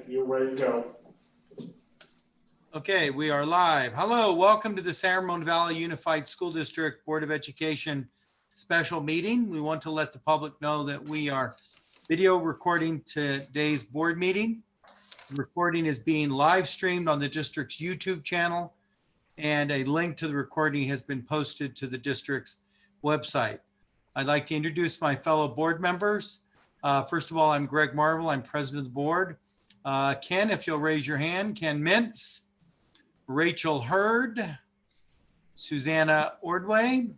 you're ready to go. Okay, we are live. Hello, welcome to the San Ramon Valley Unified School District Board of Education special meeting. We want to let the public know that we are video recording today's board meeting. The recording is being live streamed on the district's YouTube channel, and a link to the recording has been posted to the district's website. I'd like to introduce my fellow board members. First of all, I'm Greg Marvel. I'm president of the board. Ken, if you'll raise your hand. Ken Mintz, Rachel Hurd, Susanna Ordway,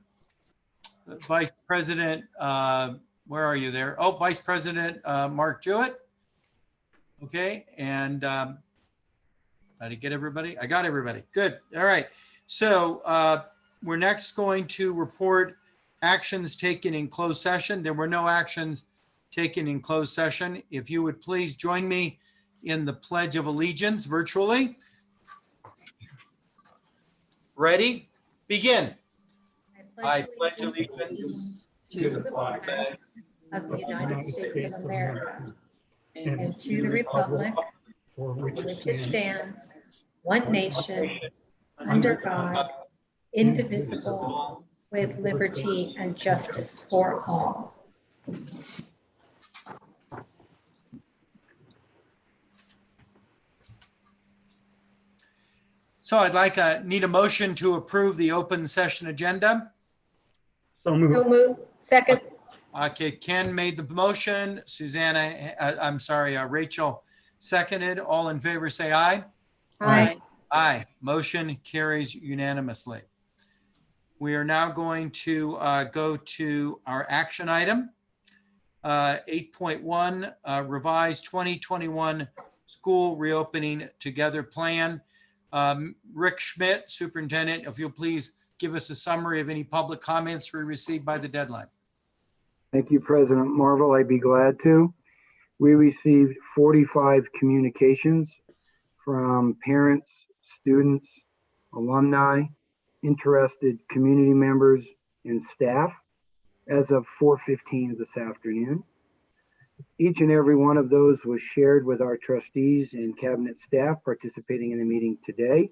Vice President, where are you there? Oh, Vice President Mark Jewett. Okay, and did I get everybody? I got everybody. Good. All right. So we're next going to report actions taken in closed session. There were no actions taken in closed session. If you would please join me in the Pledge of Allegiance virtually. Ready? Begin. I pledge allegiance to the flag of the United States of America and to the republic for which it stands, one nation, under God, indivisible, with liberty and justice for all. So I'd need a motion to approve the open session agenda. So moved. So move. Second. Okay, Ken made the motion. Susanna, Rachel seconded. All in favor, say aye. Aye. Aye. Motion carries unanimously. We are now going to go to our action item. 8.1, revised 2021 school reopening together plan. Rick Schmidt, Superintendent, if you'll please give us a summary of any public comments we received by the deadline. Thank you, President Marvel. I'd be glad to. We received 45 communications from parents, students, alumni, interested community members, and staff as of 4:15 this afternoon. Each and every one of those was shared with our trustees and cabinet staff participating in the meeting today.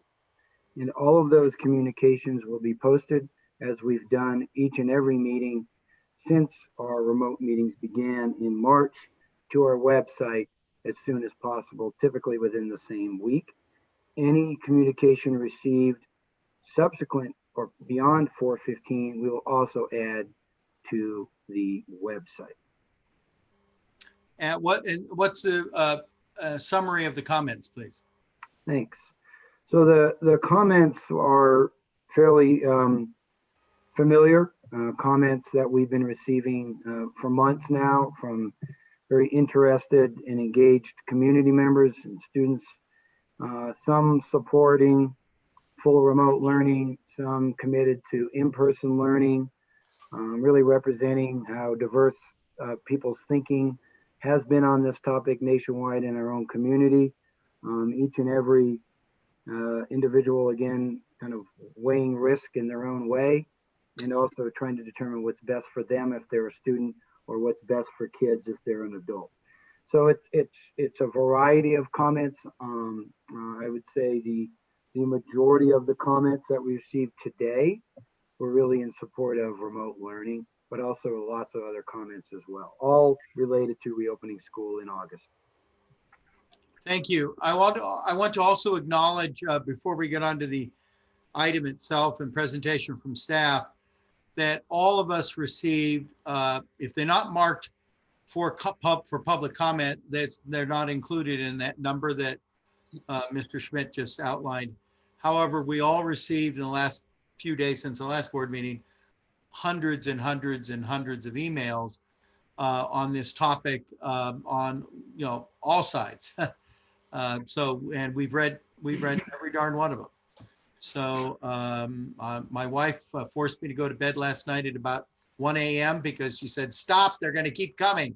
And all of those communications will be posted, as we've done each and every meeting since our remote meetings began in March, to our website as soon as possible, typically within the same week. Any communication received subsequent or beyond 4:15, we will also add to the website. And what's the summary of the comments, please? Thanks. So the comments are fairly familiar comments that we've been receiving for months now from very interested and engaged community members and students, some supporting full remote learning, some committed to in-person learning, really representing how diverse people's thinking has been on this topic nationwide in our own community. Each and every individual, again, kind of weighing risk in their own way, and also trying to determine what's best for them if they're a student, or what's best for kids if they're an adult. So it's a variety of comments. I would say the majority of the comments that we received today were really in support of remote learning, but also lots of other comments as well, all related to reopening school in August. Thank you. I want to also acknowledge, before we get on to the item itself and presentation from staff, that all of us received, if they're not marked for public comment, they're not included in that number that Mr. Schmidt just outlined. However, we all received in the last few days since the last board meeting, hundreds and hundreds and hundreds of emails on this topic on all sides. And we've read every darn one of them. So my wife forced me to go to bed last night at about 1 a.m. because she said, stop, they're going to keep coming.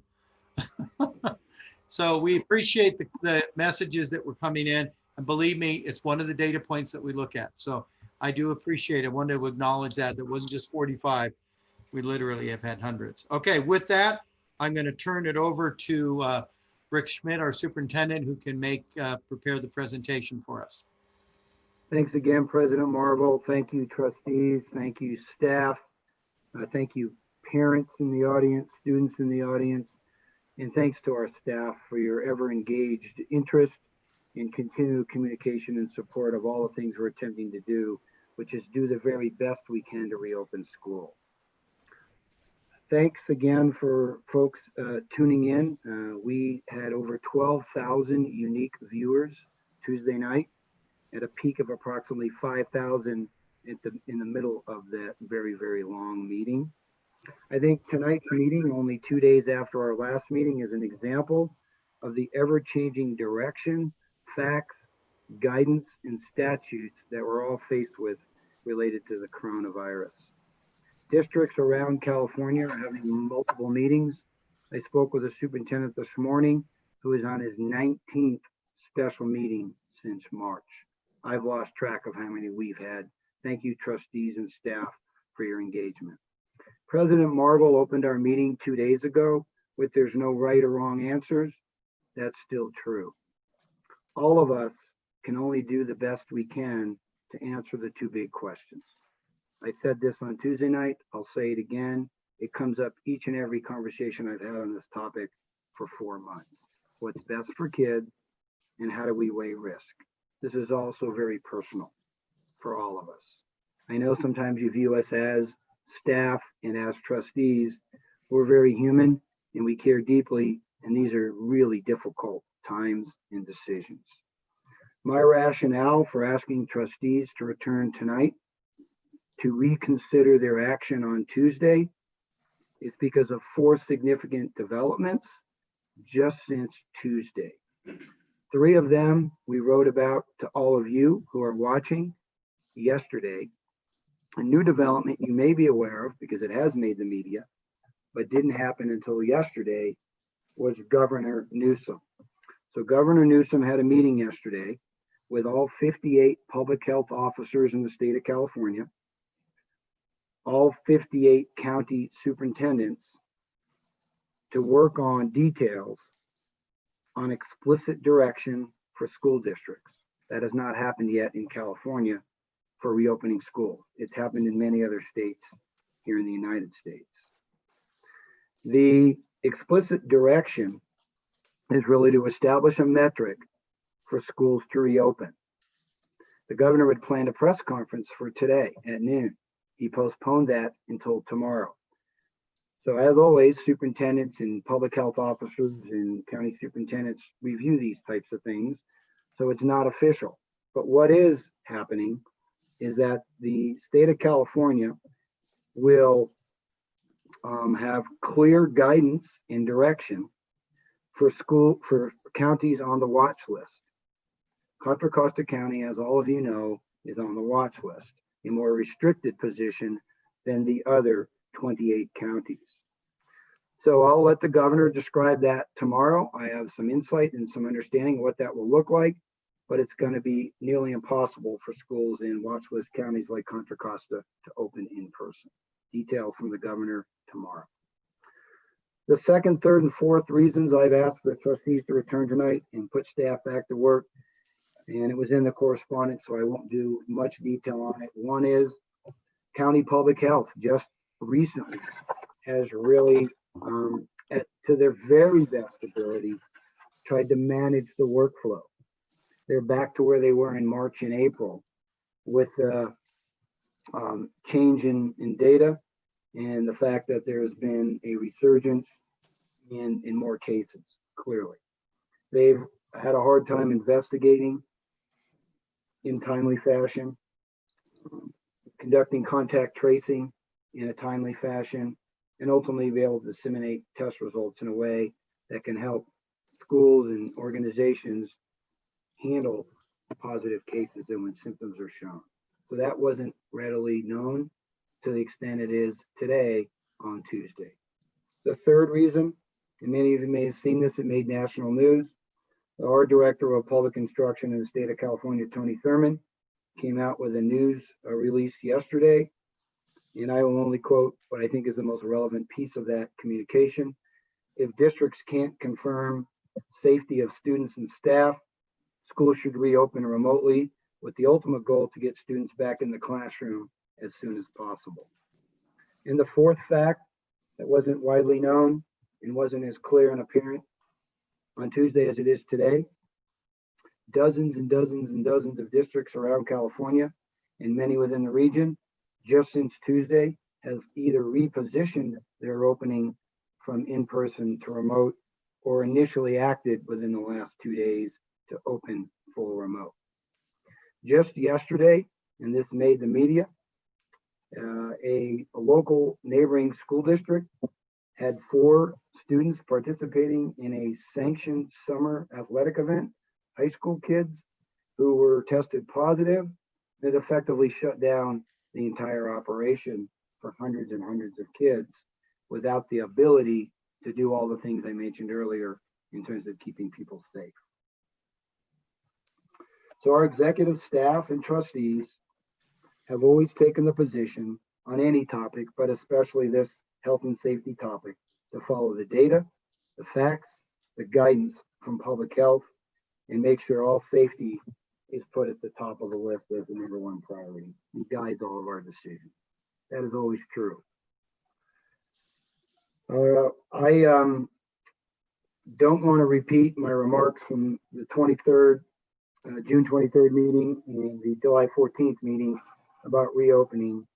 So we appreciate the messages that were coming in. And believe me, it's one of the data points that we look at. So I do appreciate it. I wanted to acknowledge that. There wasn't just 45. We literally have had hundreds. Okay, with that, I'm going to turn it over to Rick Schmidt, our superintendent, who can prepare the presentation for us. Thanks again, President Marvel. Thank you, trustees. Thank you, staff. Thank you, parents in the audience, students in the audience, and thanks to our staff for your ever engaged interest and continued communication and support of all the things we're attempting to do, which is do the very best we can to reopen school. Thanks again for folks tuning in. We had over 12,000 unique viewers Tuesday night at a peak of approximately 5,000 in the middle of that very, very long meeting. I think tonight's meeting, only 2 days after our last meeting, is an example of the ever-changing direction, facts, guidance, and statutes that we're all faced with related to the coronavirus. Districts around California are having multiple meetings. I spoke with a superintendent this morning who is on his 19th special meeting since March. I've lost track of how many we've had. Thank you, trustees and staff, for your engagement. President Marvel opened our meeting 2 days ago with "there's no right or wrong answers." That's still true. All of us can only do the best we can to answer the two big questions. I said this on Tuesday night. I'll say it again. It comes up each and every conversation I've had on this topic for 4 months. What's best for kids and how do we weigh risk? This is also very personal for all of us. I know sometimes you view us as staff and as trustees. We're very human and we care deeply, and these are really difficult times and decisions. My rationale for asking trustees to return tonight to reconsider their action on Tuesday is because of 4 significant developments just since Tuesday. 3 of them we wrote about to all of you who are watching yesterday. A new development you may be aware of because it has made the media, but didn't happen until yesterday, was Governor Newsom. So Governor Newsom had a meeting yesterday with all 58 public health officers in the state of California, all 58 county superintendents, to work on details on explicit direction for school districts. That has not happened yet in California for reopening schools. It's happened in many other states here in the United States. The explicit direction is really to establish a metric for schools to reopen. The governor had planned a press conference for today at noon. He postponed that until tomorrow. So as always, superintendents and public health officers and county superintendents review these types of things. So it's not official. But what is happening is that the state of California will have clear guidance and direction for counties on the watch list. Contra Costa County, as all of you know, is on the watch list, a more restricted position than the other 28 counties. So I'll let the governor describe that tomorrow. I have some insight and some understanding of what that will look like, but it's going to be nearly impossible for schools in watch list counties like Contra Costa to open in person. Details from the governor tomorrow. The second, third, and fourth reasons I've asked for the trustees to return tonight and put staff back to work, and it was in the correspondence, so I won't do much detail on it. One is county public health just recently has really, to their very best ability, tried to manage the workflow. They're back to where they were in March and April with the change in data and the fact that there's been a resurgence in more cases, clearly. They've had a hard time investigating in timely fashion, conducting contact tracing in a timely fashion, and ultimately be able to disseminate test results in a way that can help schools and organizations handle positive cases and when symptoms are shown. So that wasn't readily known to the extent it is today on Tuesday. The third reason, and many of you may have seen this, it made national news. Our director of public instruction in the state of California, Tony Thurman, came out with a news release yesterday, and I will only quote what I think is the most relevant piece of that communication. If districts can't confirm safety of students and staff, schools should reopen remotely with the ultimate goal to get students back in the classroom as soon as possible. And the fourth fact that wasn't widely known and wasn't as clear and apparent on Tuesday as it is today, dozens and dozens and dozens of districts around California and many within the region, just since Tuesday, have either repositioned their opening from in-person to remote or initially acted within the last 2 days to open full remote. Just yesterday, and this made the media, a local neighboring school district had 4 students participating in a sanctioned summer athletic event, high school kids who were tested positive, that effectively shut down the entire operation for hundreds and hundreds of kids without the ability to do all the things I mentioned earlier in terms of keeping people safe. So our executive staff and trustees have always taken the position on any topic, but especially this health and safety topic, to follow the data, the facts, the guidance from public health, and make sure all safety is put at the top of the list as the #1 priority. It guides all of our decisions. That is always true. I don't want to repeat my remarks from the 23rd, June 23rd meeting and the July 14th meeting about reopening,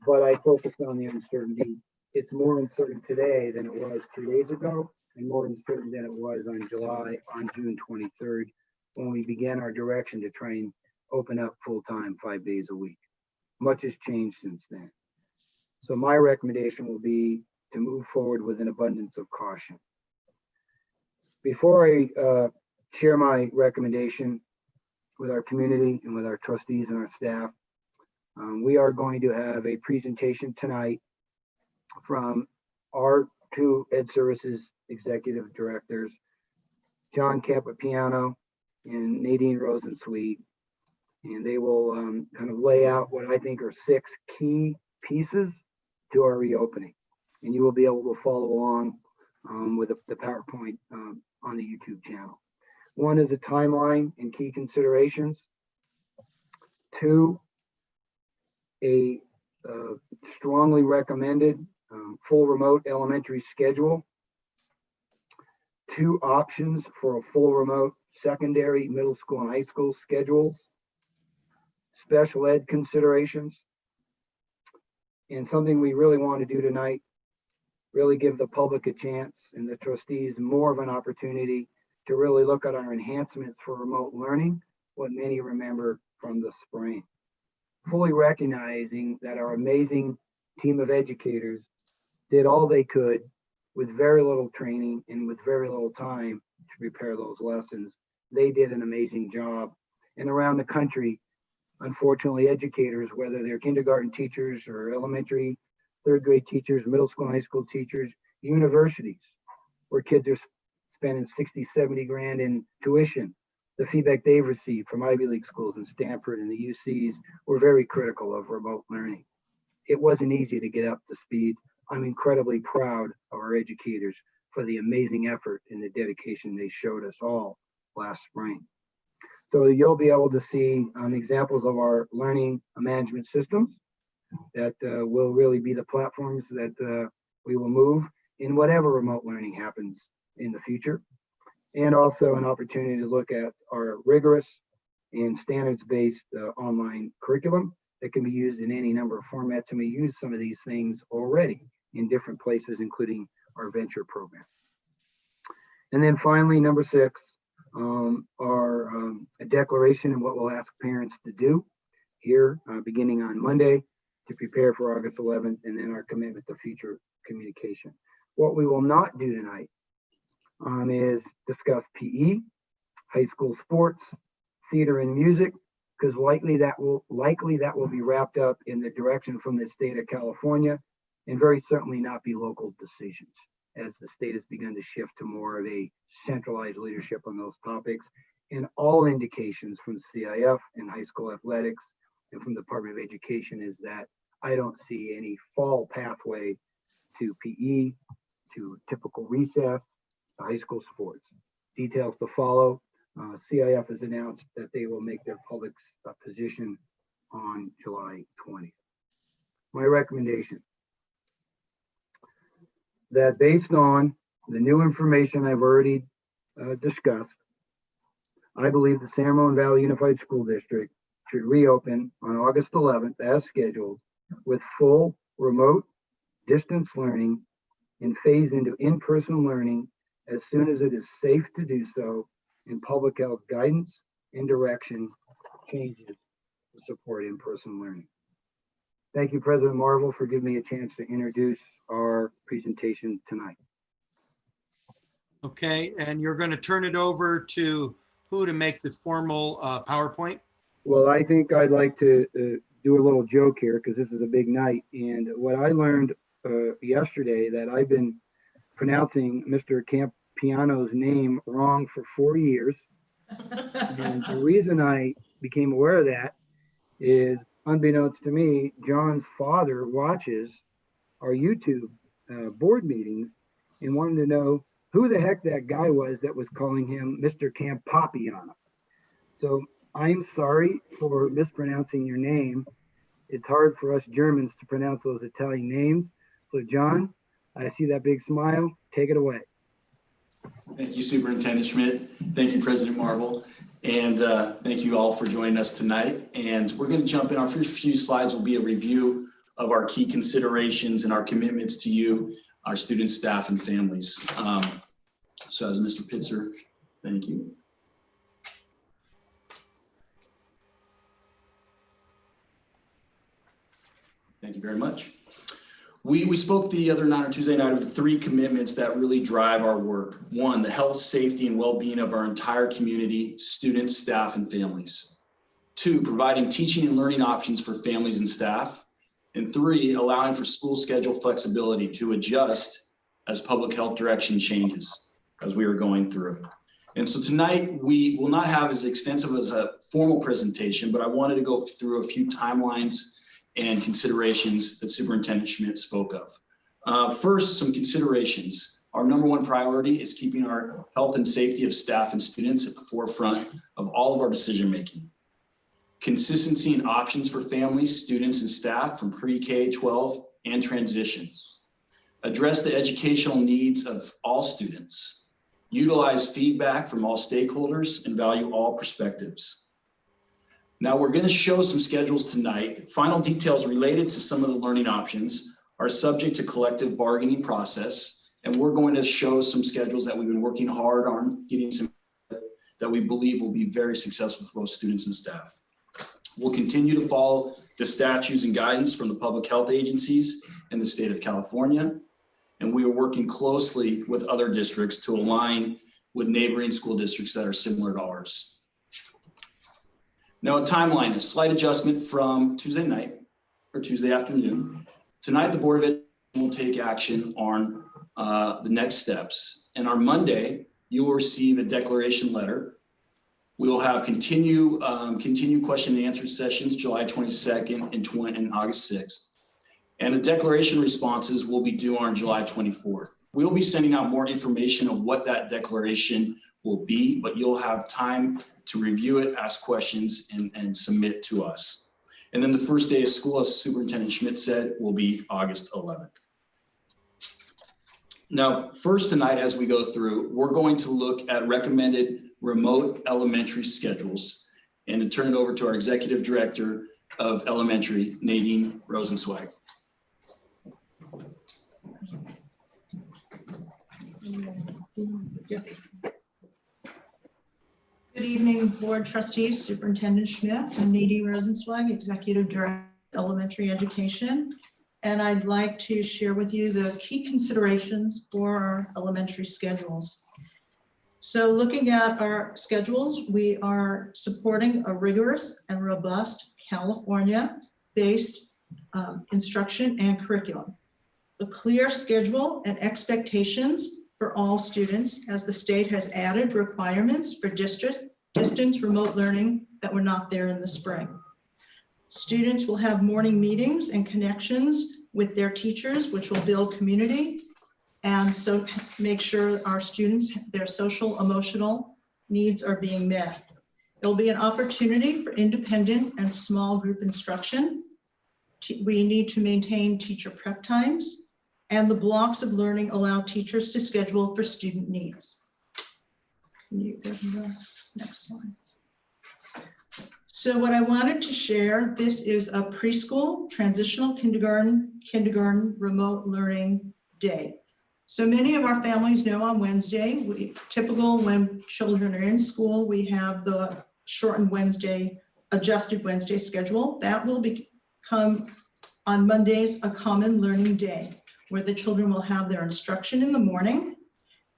but I focused on the uncertainty. It's more uncertain today than it was 2 days ago, and more uncertain than it was on June 23rd, when we began our direction to try and open up full-time 5 days a week. Much has changed since then. So my recommendation will be to move forward with an abundance of caution. Before I share my recommendation with our community and with our trustees and our staff, we are going to have a presentation tonight from our 2 Ed Services executive directors, John Campapiano and Nadine Rosensweet, and they will kind of lay out what I think are 6 key pieces to our reopening. And you will be able to follow along with the PowerPoint on the YouTube channel. 1 is a timeline and key considerations. 2, a strongly recommended full remote elementary schedule. 2 options for a full remote secondary, middle school, and high school schedules. Special ed considerations. And something we really want to do tonight, really give the public a chance and the trustees more of an opportunity to really look at our enhancements for remote learning, what many remember from the spring. Fully recognizing that our amazing team of educators did all they could with very little training and with very little time to prepare those lessons. They did an amazing job. And around the country, unfortunately, educators, whether they're kindergarten teachers or elementary, 3rd grade teachers, middle school, and high school teachers, universities, where kids are spending 60, 70 grand in tuition. The feedback they've received from Ivy League schools in Stanford and the UCs were very critical of remote learning. It wasn't easy to get up to speed. I'm incredibly proud of our educators for the amazing effort and the dedication they showed us all last spring. So you'll be able to see examples of our learning management systems that will really be the platforms that we will move in whatever remote learning happens in the future. And also an opportunity to look at our rigorous and standards-based online curriculum that can be used in any number of formats. And we use some of these things already in different places, including our venture program. And then finally, number 6, a declaration and what we'll ask parents to do here beginning on Monday to prepare for August 11th, and then our commitment to future communication. What we will not do tonight is discuss PE, high school sports, theater and music, because likely that will be wrapped up in the direction from the state of California, and very certainly not be local decisions, as the state has begun to shift to more of a centralized leadership on those topics. And all indications from CIF and high school athletics and from the Department of Education is that I don't see any fall pathway to PE, to typical recess, to high school sports. details to follow. CIF has announced that they will make their public position on July 20th. My recommendation that based on the new information I've already discussed, I believe the San Ramon Valley Unified School District should reopen on August 11th as scheduled with full remote distance learning and phase into in-person learning as soon as it is safe to do so and public health guidance and direction changes to support in-person learning. Thank you, President Marvel, for giving me a chance to introduce our presentation tonight. Okay, and you're going to turn it over to who to make the formal PowerPoint? Well, I think I'd like to do a little joke here because this is a big night. And what I learned yesterday that I've been pronouncing Mr. Campiano's name wrong for 4 years. And the reason I became aware of that is, unbeknownst to me, John's father watches our YouTube board meetings and wanted to know who the heck that guy was that was calling him Mr. Campiano. So I'm sorry for mispronouncing your name. It's hard for us Germans to pronounce those Italian names. So John, I see that big smile. Take it away. Thank you, Superintendent Schmidt. Thank you, President Marvel. And thank you all for joining us tonight. And we're going to jump in. Our first few slides will be a review of our key considerations and our commitments to you, our students, staff, and families. So as Mr. Pitzer, thank you. Thank you very much. We spoke the other night on Tuesday night of the 3 commitments that really drive our work. 1, the health, safety, and well-being of our entire community, students, staff, and families. 2, providing teaching and learning options for families and staff. And 3, allowing for school schedule flexibility to adjust as public health direction changes as we are going through. And so tonight we will not have as extensive as a formal presentation, but I wanted to go through a few timelines and considerations that Superintendent Schmidt spoke of. First, some considerations. Our #1 priority is keeping our health and safety of staff and students at the forefront of all of our decision-making. Consistency and options for families, students, and staff from pre-K, 12, and transition. Address the educational needs of all students. Utilize feedback from all stakeholders and value all perspectives. Now we're going to show some schedules tonight. Final details related to some of the learning options are subject to collective bargaining process. And we're going to show some schedules that we've been working hard on getting some that we believe will be very successful for both students and staff. We'll continue to follow the statutes and guidance from the public health agencies in the state of California. And we are working closely with other districts to align with neighboring school districts that are similar to ours. Now a timeline, a slight adjustment from Tuesday night or Tuesday afternoon. Tonight, the Board of Education will take action on the next steps. And on Monday, you will receive a declaration letter. We will have continue question and answer sessions July 22nd and August 6th. And the declaration responses will be due on July 24th. We'll be sending out more information of what that declaration will be, but you'll have time to review it, ask questions, and submit to us. And then the first day of school, as Superintendent Schmidt said, will be August 11th. Now, first tonight, as we go through, we're going to look at recommended remote elementary schedules and to turn it over to our Executive Director of Elementary, Nadine Rosenzweig. Good evening, Board Trustees, Superintendent Schmidt. I'm Nadine Rosenzweig, Executive Director of Elementary Education. And I'd like to share with you the key considerations for our elementary schedules. So looking at our schedules, we are supporting a rigorous and robust California-based instruction and curriculum. A clear schedule and expectations for all students, as the state has added requirements for distance remote learning that were not there in the spring. Students will have morning meetings and connections with their teachers, which will build community and so make sure our students, their social, emotional needs are being met. There'll be an opportunity for independent and small group instruction. We need to maintain teacher prep times, and the blocks of learning allow teachers to schedule for student needs. Can you go to the next slide? So what I wanted to share, this is a preschool, transitional kindergarten remote learning day. So many of our families know on Wednesday, typical when children are in school, we have the shortened Wednesday, adjusted Wednesday schedule. That will become on Mondays a common learning day where the children will have their instruction in the morning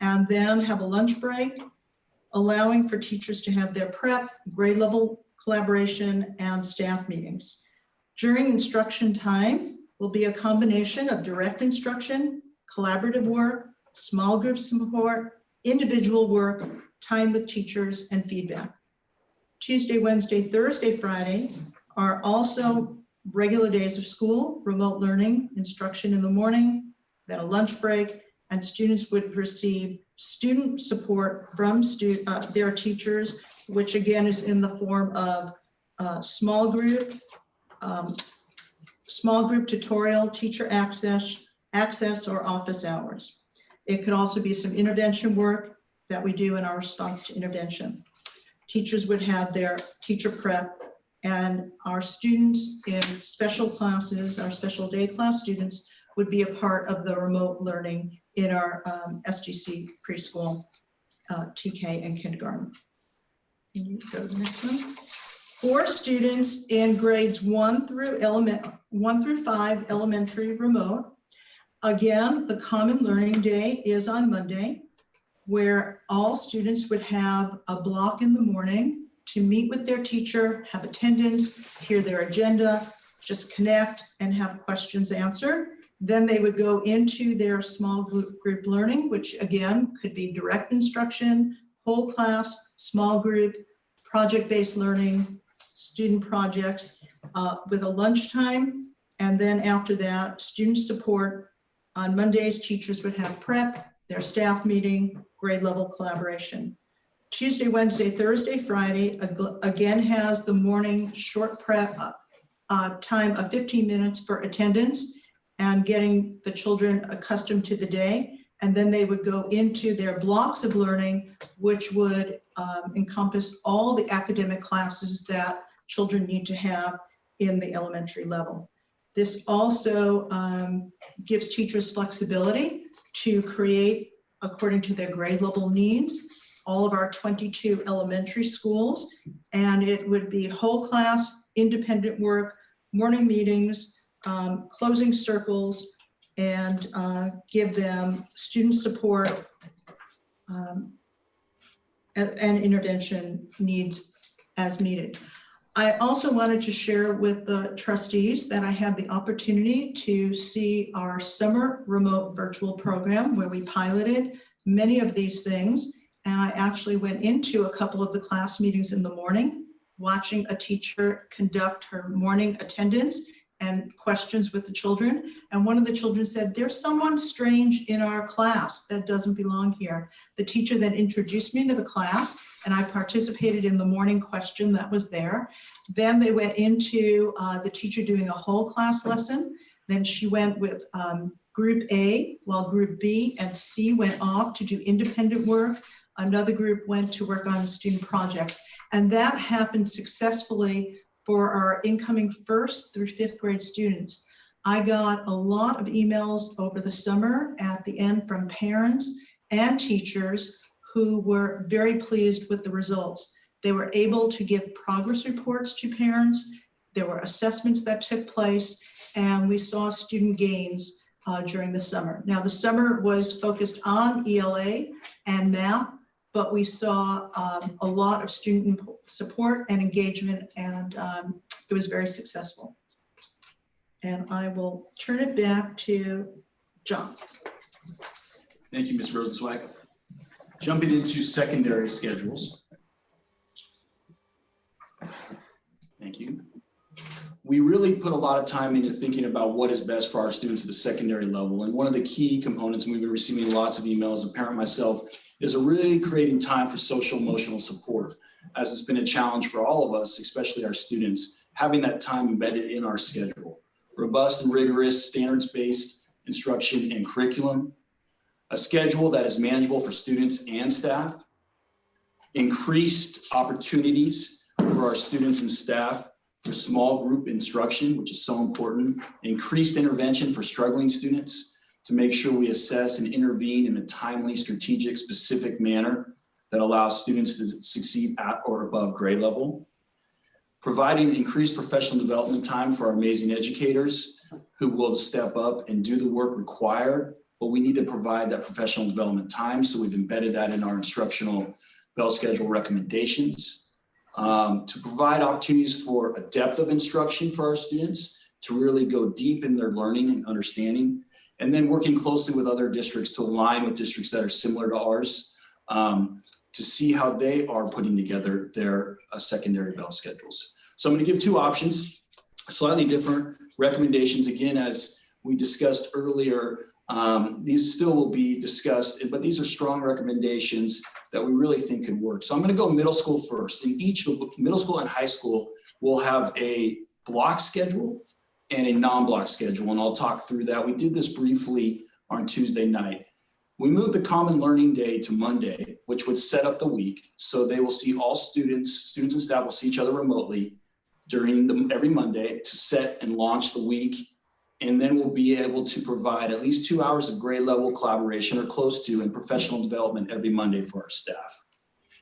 and then have a lunch break, allowing for teachers to have their prep, grade level collaboration, and staff meetings. During instruction time will be a combination of direct instruction, collaborative work, small group support, individual work, time with teachers, and feedback. Tuesday, Wednesday, Thursday, Friday are also regular days of school, remote learning, instruction in the morning, then a lunch break, and students would receive student support from their teachers, which again is in the form of small group tutorial, teacher access or office hours. It could also be some intervention work that we do in our response to intervention. Teachers would have their teacher prep, and our students in special classes, our special day class students, would be a part of the remote learning in our SDC preschool, TK, and kindergarten. Can you go to the next one? For students in grades 1 through 5 elementary remote, again, the common learning day is on Monday, where all students would have a block in the morning to meet with their teacher, have attendance, hear their agenda, just connect and have questions answered. Then they would go into their small group learning, which again could be direct instruction, whole class, small group, project-based learning, student projects with a lunchtime. And then after that, student support. On Mondays, teachers would have prep, their staff meeting, grade level collaboration. Tuesday, Wednesday, Thursday, Friday, again has the morning short prep time of 15 minutes for attendance and getting the children accustomed to the day. And then they would go into their blocks of learning, which would encompass all the academic classes that children need to have in the elementary level. This also gives teachers flexibility to create according to their grade level needs, all of our 22 elementary schools, and it would be whole class, independent work, morning meetings, closing circles, and give them student support and intervention needs as needed. I also wanted to share with the trustees that I had the opportunity to see our summer remote virtual program where we piloted many of these things. And I actually went into a couple of the class meetings in the morning, watching a teacher conduct her morning attendance and questions with the children. And one of the children said, "There's someone strange in our class that doesn't belong here." The teacher then introduced me to the class and I participated in the morning question that was there. Then they went into the teacher doing a whole class lesson. Then she went with group A, while group B and C went off to do independent work. Another group went to work on student projects. And that happened successfully for our incoming 1st through 5th grade students. I got a lot of emails over the summer at the end from parents and teachers who were very pleased with the results. They were able to give progress reports to parents. There were assessments that took place, and we saw student gains during the summer. Now, the summer was focused on ELA and math, but we saw a lot of student support and engagement, and it was very successful. And I will turn it back to John. Thank you, Ms. Rosenzweig. Jumping into secondary schedules. Thank you. we really put a lot of time into thinking about what is best for our students at the secondary level. And one of the key components, and we've been receiving lots of emails, a parent myself, is really creating time for social emotional support, as it's been a challenge for all of us, especially our students, having that time embedded in our schedule. Robust and rigorous standards-based instruction and curriculum, a schedule that is manageable for students and staff, increased opportunities for our students and staff for small group instruction, which is so important, increased intervention for struggling students to make sure we assess and intervene in a timely, strategic, specific manner that allows students to succeed at or above grade level, providing increased professional development time for our amazing educators who will step up and do the work required, but we need to provide that professional development time. So we've embedded that in our instructional bell schedule recommendations. To provide opportunities for a depth of instruction for our students to really go deep in their learning and understanding, and then working closely with other districts to align with districts that are similar to ours to see how they are putting together their secondary bell schedules. So I'm going to give two options, slightly different recommendations. Again, as we discussed earlier, these still will be discussed, but these are strong recommendations that we really think could work. So I'm going to go middle school first. In each middle school and high school, we'll have a block schedule and a non-block schedule, and I'll talk through that. We did this briefly on Tuesday night. We moved the common learning day to Monday, which would set up the week. So they will see all students and staff will see each other remotely during every Monday to set and launch the week. And then we'll be able to provide at least 2 hours of grade level collaboration or close to and professional development every Monday for our staff.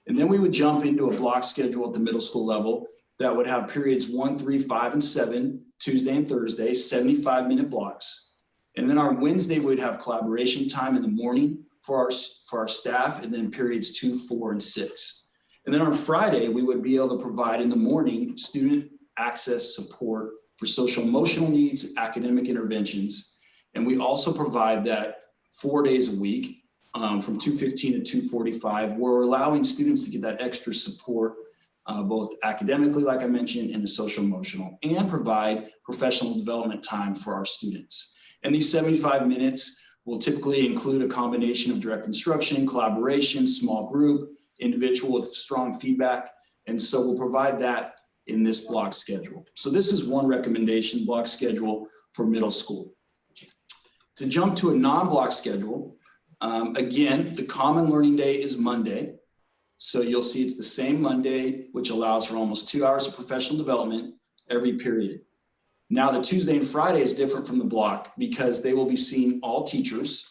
And then we would jump into a block schedule at the middle school level that would have periods 1, 3, 5, and 7, Tuesday and Thursday, 75-minute blocks. And then our Wednesday would have collaboration time in the morning for our staff, and then periods 2, 4, and 6. And then on Friday, we would be able to provide in the morning student access support for social emotional needs, academic interventions. And we also provide that 4 days a week from 2:15 to 2:45, where we're allowing students to get that extra support, both academically, like I mentioned, and the social emotional, and provide professional development time for our students. And these 75 minutes will typically include a combination of direct instruction, collaboration, small group, individual with strong feedback. And so we'll provide that in this block schedule. So this is one recommendation, block schedule for middle school. To jump to a non-block schedule, again, the common learning day is Monday. So you'll see it's the same Monday, which allows for almost 2 hours of professional development every period. Now the Tuesday and Friday is different from the block because they will be seeing all teachers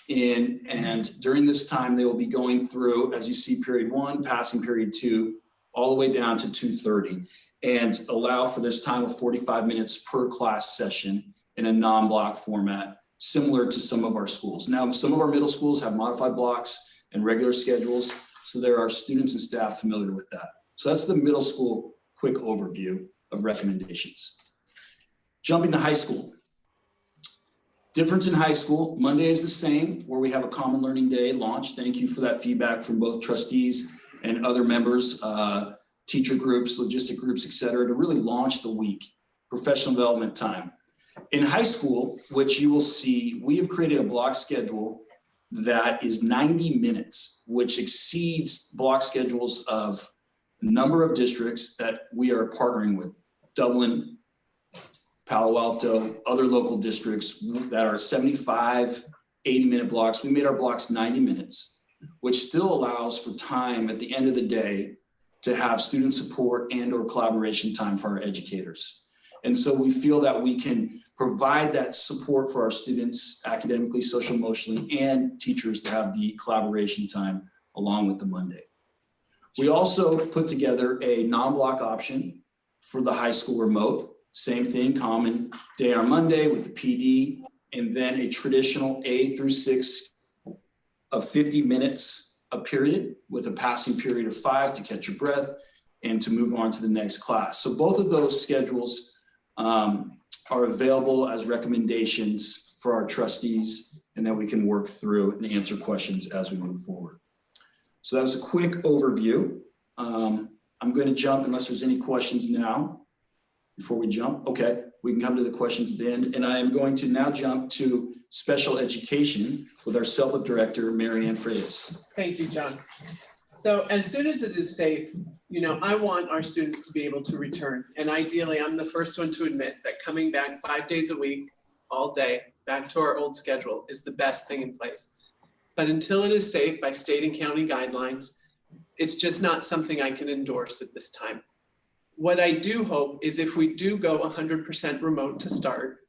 and during this time, they will be going through, as you see, period 1, passing period 2, all the way down to 2:30, and allow for this time of 45 minutes per class session in a non-block format, similar to some of our schools. Now, some of our middle schools have modified blocks and regular schedules, so there are students and staff familiar with that. So that's the middle school quick overview of recommendations. Jumping to high school. Difference in high school, Monday is the same, where we have a common learning day launch. Thank you for that feedback from both trustees and other members, teacher groups, logistic groups, et cetera, to really launch the week, professional development time. In high school, which you will see, we have created a block schedule that is 90 minutes, which exceeds block schedules of a number of districts that we are partnering with. Dublin, Palo Alto, other local districts that are 75, 80-minute blocks. We made our blocks 90 minutes, which still allows for time at the end of the day to have student support and or collaboration time for our educators. And so we feel that we can provide that support for our students academically, social, emotionally, and teachers to have the collaboration time along with the Monday. We also put together a non-block option for the high school remote. Same thing, common day on Monday with the PD, and then a traditional A through 6 of 50 minutes a period with a passing period of 5 to catch your breath and to move on to the next class. So both of those schedules are available as recommendations for our trustees, and that we can work through and answer questions as we move forward. So that was a quick overview. I'm going to jump, unless there's any questions now, before we jump? Okay, we can come to the questions at the end. And I am going to now jump to special education with our CELA director, Mary Ann Freitas. Thank you, John. So as soon as it is safe, you know, I want our students to be able to return. And ideally, I'm the first one to admit that coming back 5 days a week, all day, back to our old schedule is the best thing in place. But until it is safe by state and county guidelines, it's just not something I can endorse at this time. What I do hope is if we do go 100% remote to start,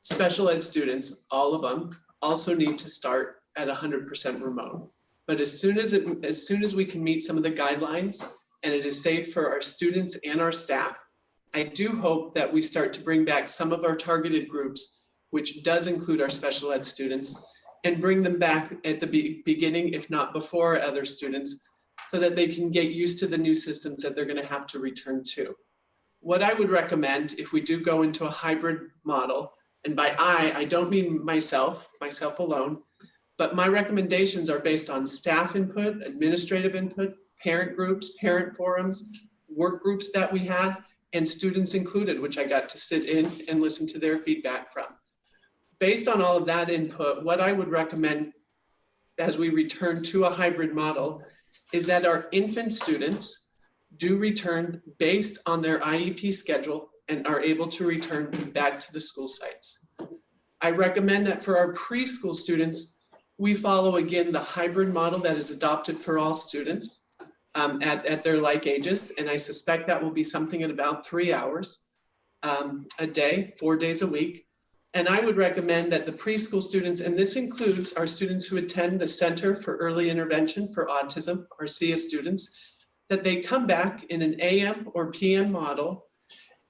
special ed students, all of them, also need to start at 100% remote. But as soon as we can meet some of the guidelines and it is safe for our students and our staff, I do hope that we start to bring back some of our targeted groups, which does include our special ed students, and bring them back at the beginning, if not before other students, so that they can get used to the new systems that they're going to have to return to. What I would recommend if we do go into a hybrid model, and by I don't mean myself alone, but my recommendations are based on staff input, administrative input, parent groups, parent forums, work groups that we had, and students included, which I got to sit in and listen to their feedback from. Based on all of that input, what I would recommend as we return to a hybrid model is that our infant students do return based on their IEP schedule and are able to return back to the school sites. I recommend that for our preschool students, we follow again the hybrid model that is adopted for all students at their like ages. And I suspect that will be something at about 3 hours a day, 4 days a week. And I would recommend that the preschool students, and this includes our students who attend the Center for Early Intervention for Autism, our SIA students, that they come back in an AM or PM model,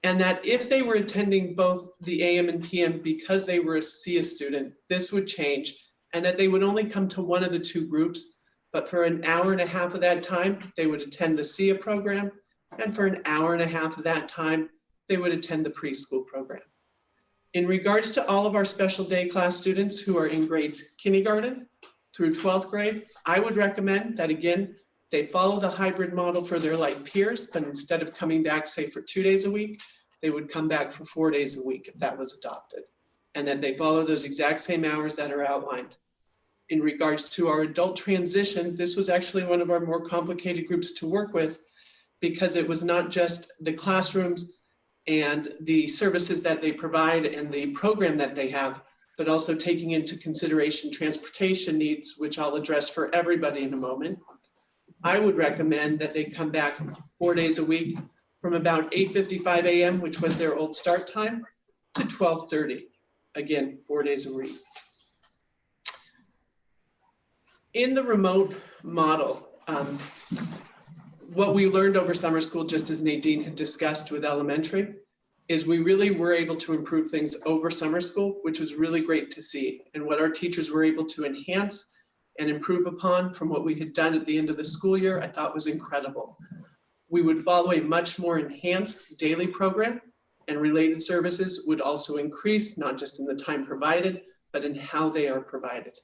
and that if they were attending both the AM and PM because they were a SIA student, this would change, and that they would only come to one of the two groups, but for an hour and a half of that time, they would attend the SIA program, and for an hour and a half of that time, they would attend the preschool program. In regards to all of our special day class students who are in grades kindergarten through 12th grade, I would recommend that again, they follow the hybrid model for their like peers, but instead of coming back, say for 2 days a week, they would come back for 4 days a week if that was adopted. And that they follow those exact same hours that are outlined. In regards to our adult transition, this was actually one of our more complicated groups to work with because it was not just the classrooms and the services that they provide and the program that they have, but also taking into consideration transportation needs, which I'll address for everybody in a moment. I would recommend that they come back 4 days a week from about 8:55 a.m., which was their old start time, to 12:30, again, 4 days a week. In the remote model, what we learned over summer school, just as Nadine had discussed with elementary, is we really were able to improve things over summer school, which was really great to see. And what our teachers were able to enhance and improve upon from what we had done at the end of the school year, I thought was incredible. We would follow a much more enhanced daily program, and related services would also increase, not just in the time provided, but in how they are provided.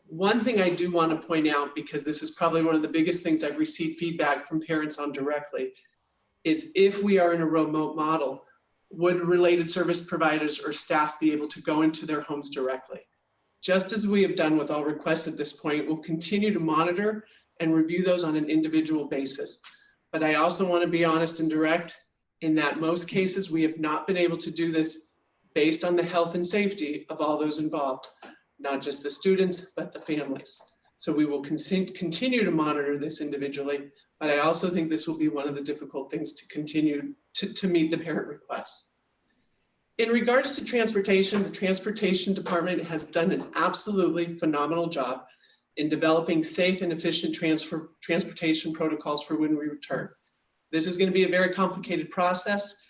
One thing I do want to point out, because this is probably one of the biggest things I've received feedback from parents on directly, is if we are in a remote model, would related service providers or staff be able to go into their homes directly? Just as we have done with all requests at this point, we'll continue to monitor and review those on an individual basis. But I also want to be honest and direct in that most cases, we have not been able to do this based on the health and safety of all those involved, not just the students, but the families. So we will continue to monitor this individually, but I also think this will be one of the difficult things to continue to meet the parent requests. In regards to transportation, the transportation department has done an absolutely phenomenal job in developing safe and efficient transportation protocols for when we return. This is going to be a very complicated process,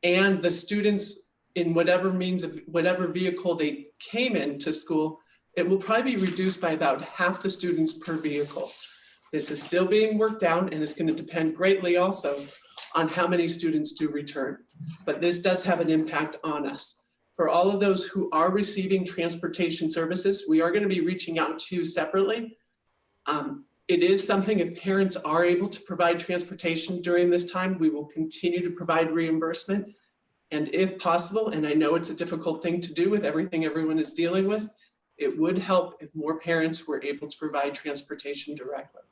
and the students in whatever vehicle they came into school, it will probably be reduced by about half the students per vehicle. This is still being worked out, and it's going to depend greatly also on how many students do return. But this does have an impact on us. For all of those who are receiving transportation services, we are going to be reaching out to you separately. It is something, if parents are able to provide transportation during this time, we will continue to provide reimbursement And if possible, and I know it's a difficult thing to do with everything everyone is dealing with, it would help if more parents were able to provide transportation directly.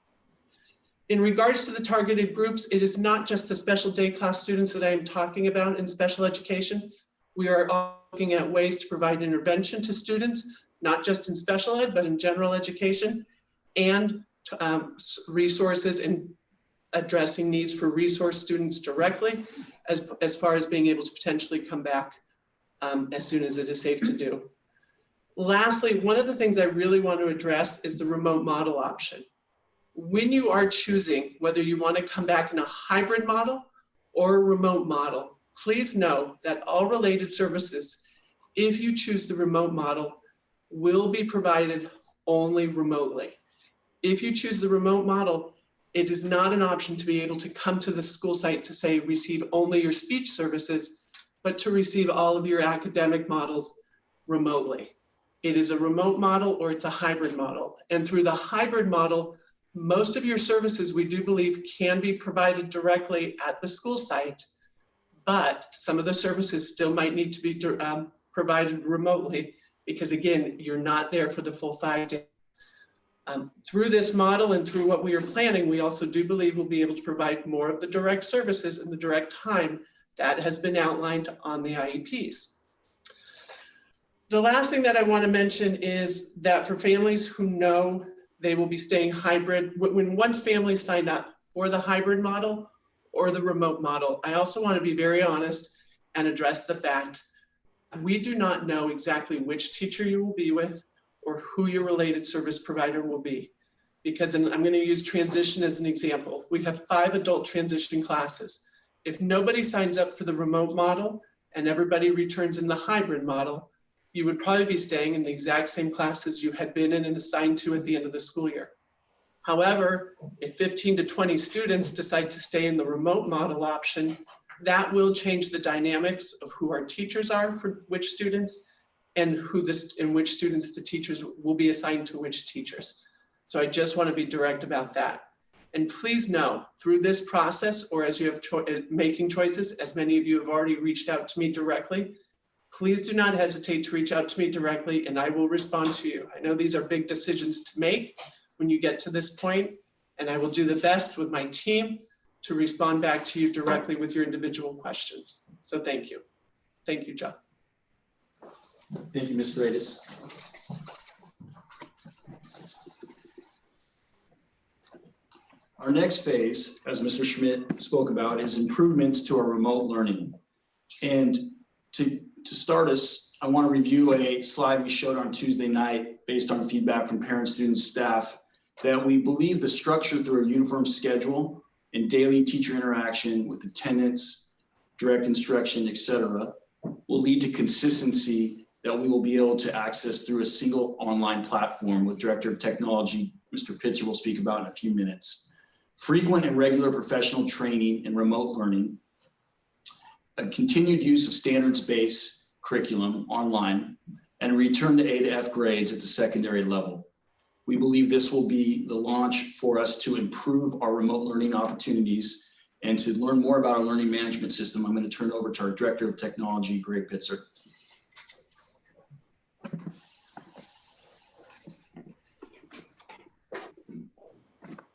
In regards to the targeted groups, it is not just the special day class students that I am talking about in special education. We are all looking at ways to provide intervention to students, not just in special ed, but in general education, and resources in addressing needs for resource students directly, as far as being able to potentially come back as soon as it is safe to do. Lastly, one of the things I really want to address is the remote model option. When you are choosing whether you want to come back in a hybrid model or a remote model, please know that all related services, if you choose the remote model, will be provided only remotely. If you choose the remote model, it is not an option to be able to come to the school site to say receive only your speech services, but to receive all of your academic models remotely. It is a remote model or it's a hybrid model. And through the hybrid model, most of your services, we do believe, can be provided directly at the school site, but some of the services still might need to be provided remotely because, again, you're not there for the full 5 days. Through this model and through what we are planning, we also do believe we'll be able to provide more of the direct services and the direct time that has been outlined on the IEPs. The last thing that I want to mention is that for families who know they will be staying hybrid, when once families sign up for the hybrid model or the remote model, I also want to be very honest and address the fact we do not know exactly which teacher you will be with or who your related service provider will be. Because, and I'm going to use transition as an example. We have 5 adult transition classes. If nobody signs up for the remote model and everybody returns in the hybrid model, you would probably be staying in the exact same classes you had been in and assigned to at the end of the school year. However, if 15 to 20 students decide to stay in the remote model option, that will change the dynamics of who our teachers are for which students and which students the teachers will be assigned to which teachers. So I just want to be direct about that. And please know, through this process, or as you have making choices, as many of you have already reached out to me directly, please do not hesitate to reach out to me directly and I will respond to you. I know these are big decisions to make when you get to this point, and I will do the best with my team to respond back to you directly with your individual questions. So thank you. Thank you, John. Thank you, Ms. Freitas. Our next phase, as Mr. Schmidt spoke about, is improvements to our remote learning. And to start us, I want to review a slide we showed on Tuesday night based on feedback from parents, students, staff, that we believe the structure through a uniform schedule and daily teacher interaction with attendance, direct instruction, etc., will lead to consistency that we will be able to access through a single online platform with Director of Technology, Mr. Pitzer, will speak about in a few minutes. Frequent and regular professional training and remote learning, a continued use of standards-based curriculum online, and a return to A to F grades at the secondary level. We believe this will be the launch for us to improve our remote learning opportunities. And to learn more about our learning management system, I'm going to turn it over to our Director of Technology, Greg Pitzer.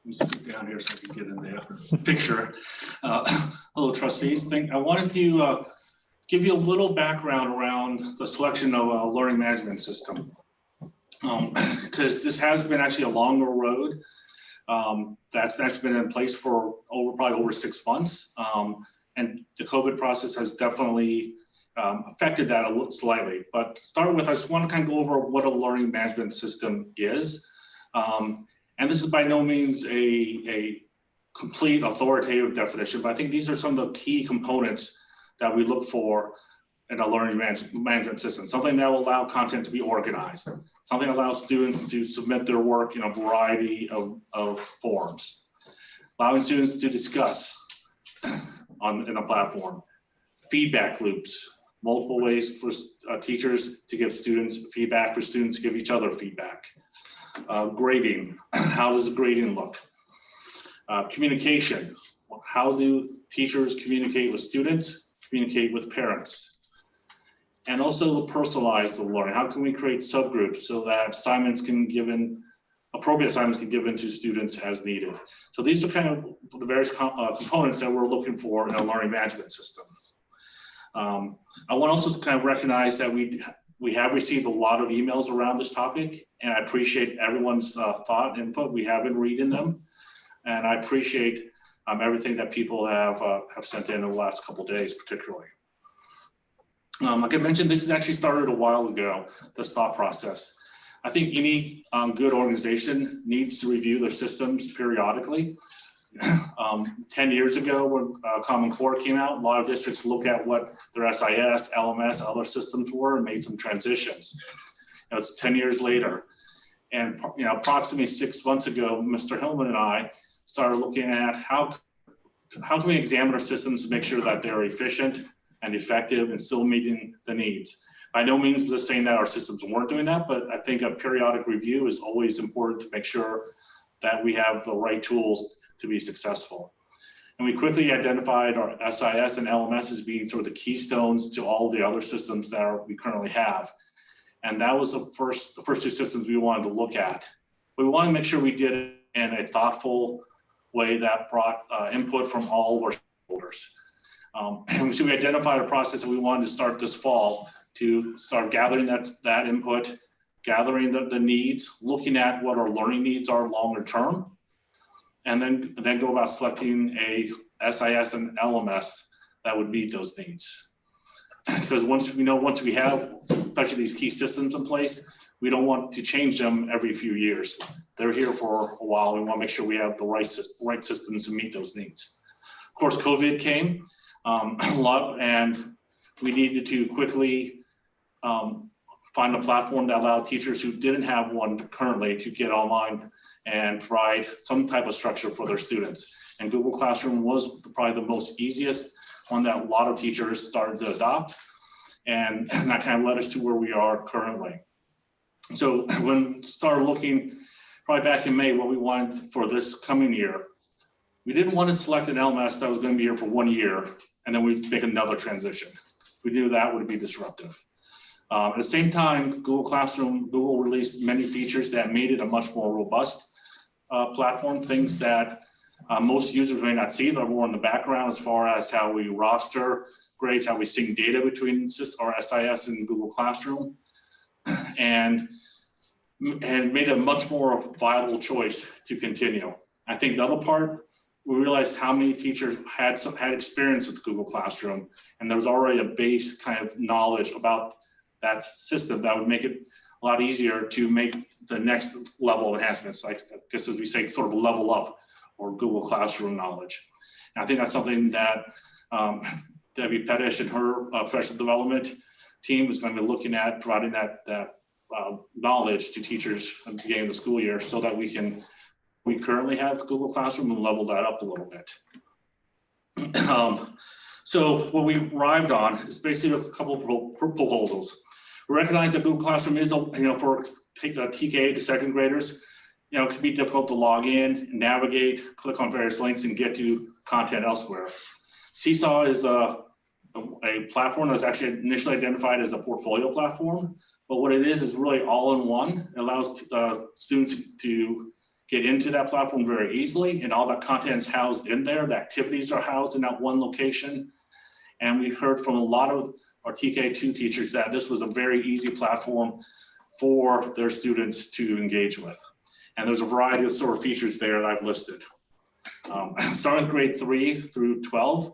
Let me scoot down here so I can get in the picture. Hello, trustees. I wanted to give you a little background around the selection of a learning management system. Because this has been actually a longer road. That's actually been in place for probably over 6 months. And the COVID process has definitely affected that slightly. But to start with, I just want to kind of go over what a learning management system is. And this is by no means a complete authoritative definition, but I think these are some of the key components that we look for in a learning management system. Something that will allow content to be organized. Something that allows students to submit their work in a variety of forms. Allowing students to discuss in a platform. Feedback loops. Multiple ways for teachers to give students feedback, for students to give each other feedback. Grading, how does the grading look? Communication, how do teachers communicate with students? communicate with parents. And also personalize the learning. How can we create subgroups so that appropriate assignments can give to students as needed? So these are kind of the various components that we're looking for in a learning management system. I want to also kind of recognize that we have received a lot of emails around this topic, and I appreciate everyone's thought and input. We have been reading them, and I appreciate everything that people have sent in the last couple of days, particularly. Like I mentioned, this has actually started a while ago, this thought process. I think any good organization needs to review their systems periodically. 10 years ago, when Common Core came out, a lot of districts looked at what their SIS, LMS, other systems were and made some transitions. Now it's 10 years later. And approximately 6 months ago, Mr. Hillman and I started looking at how can we examine our systems to make sure that they're efficient and effective and still meeting the needs. By no means was I saying that our systems weren't doing that, but I think a periodic review is always important to make sure that we have the right tools to be successful. And we quickly identified our SIS and LMS as being sort of the keystones to all the other systems that we currently have. And that was the first two systems we wanted to look at. We wanted to make sure we did it in a thoughtful way that brought input from all of our stakeholders. And so we identified a process that we wanted to start this fall to start gathering that input, gathering the needs, looking at what our learning needs are longer term, and then go about selecting a SIS and LMS that would meet those needs. Because once we have, especially these key systems in place, we don't want to change them every few years. They're here for a while. We want to make sure we have the right systems to meet those needs. Of course, COVID came and we needed to quickly find a platform that allowed teachers who didn't have one currently to get online and provide some type of structure for their students. And Google Classroom was probably the most easiest one that a lot of teachers started to adopt. And that kind of led us to where we are currently. So when we started looking probably back in May what we wanted for this coming year, we didn't want to select an LMS that was going to be here for 1 year and then we make another transition. We knew that would be disruptive. At the same time, Google released many features that made it a much more robust platform, things that most users may not see, that are more in the background as far as how we roster grades, how we sync data between our SIS and Google Classroom, and made a much more viable choice to continue. I think the other part, we realized how many teachers had experience with Google Classroom, and there was already a base kind of knowledge about that system that would make it a lot easier to make the next level of enhancements, like I guess as we say, sort of level up or Google Classroom knowledge. And I think that's something that Debbie Pettish and her professional development team is going to be looking at, providing that knowledge to teachers at the beginning of the school year so that we currently have Google Classroom and level that up a little bit. So what we arrived on is basically a couple of proposals. We recognize that Google Classroom is, for TK to second graders, it can be difficult to log in, navigate, click on various links and get to content elsewhere. Seesaw is a platform that was actually initially identified as a portfolio platform, but what it is really all in one. It allows students to get into that platform very easily, and all that content is housed in there. The activities are housed in that one location. And we heard from a lot of our TK2 teachers that this was a very easy platform for their students to engage with. And there's a variety of sort of features there that I've listed. Starting with grade 3 through 12,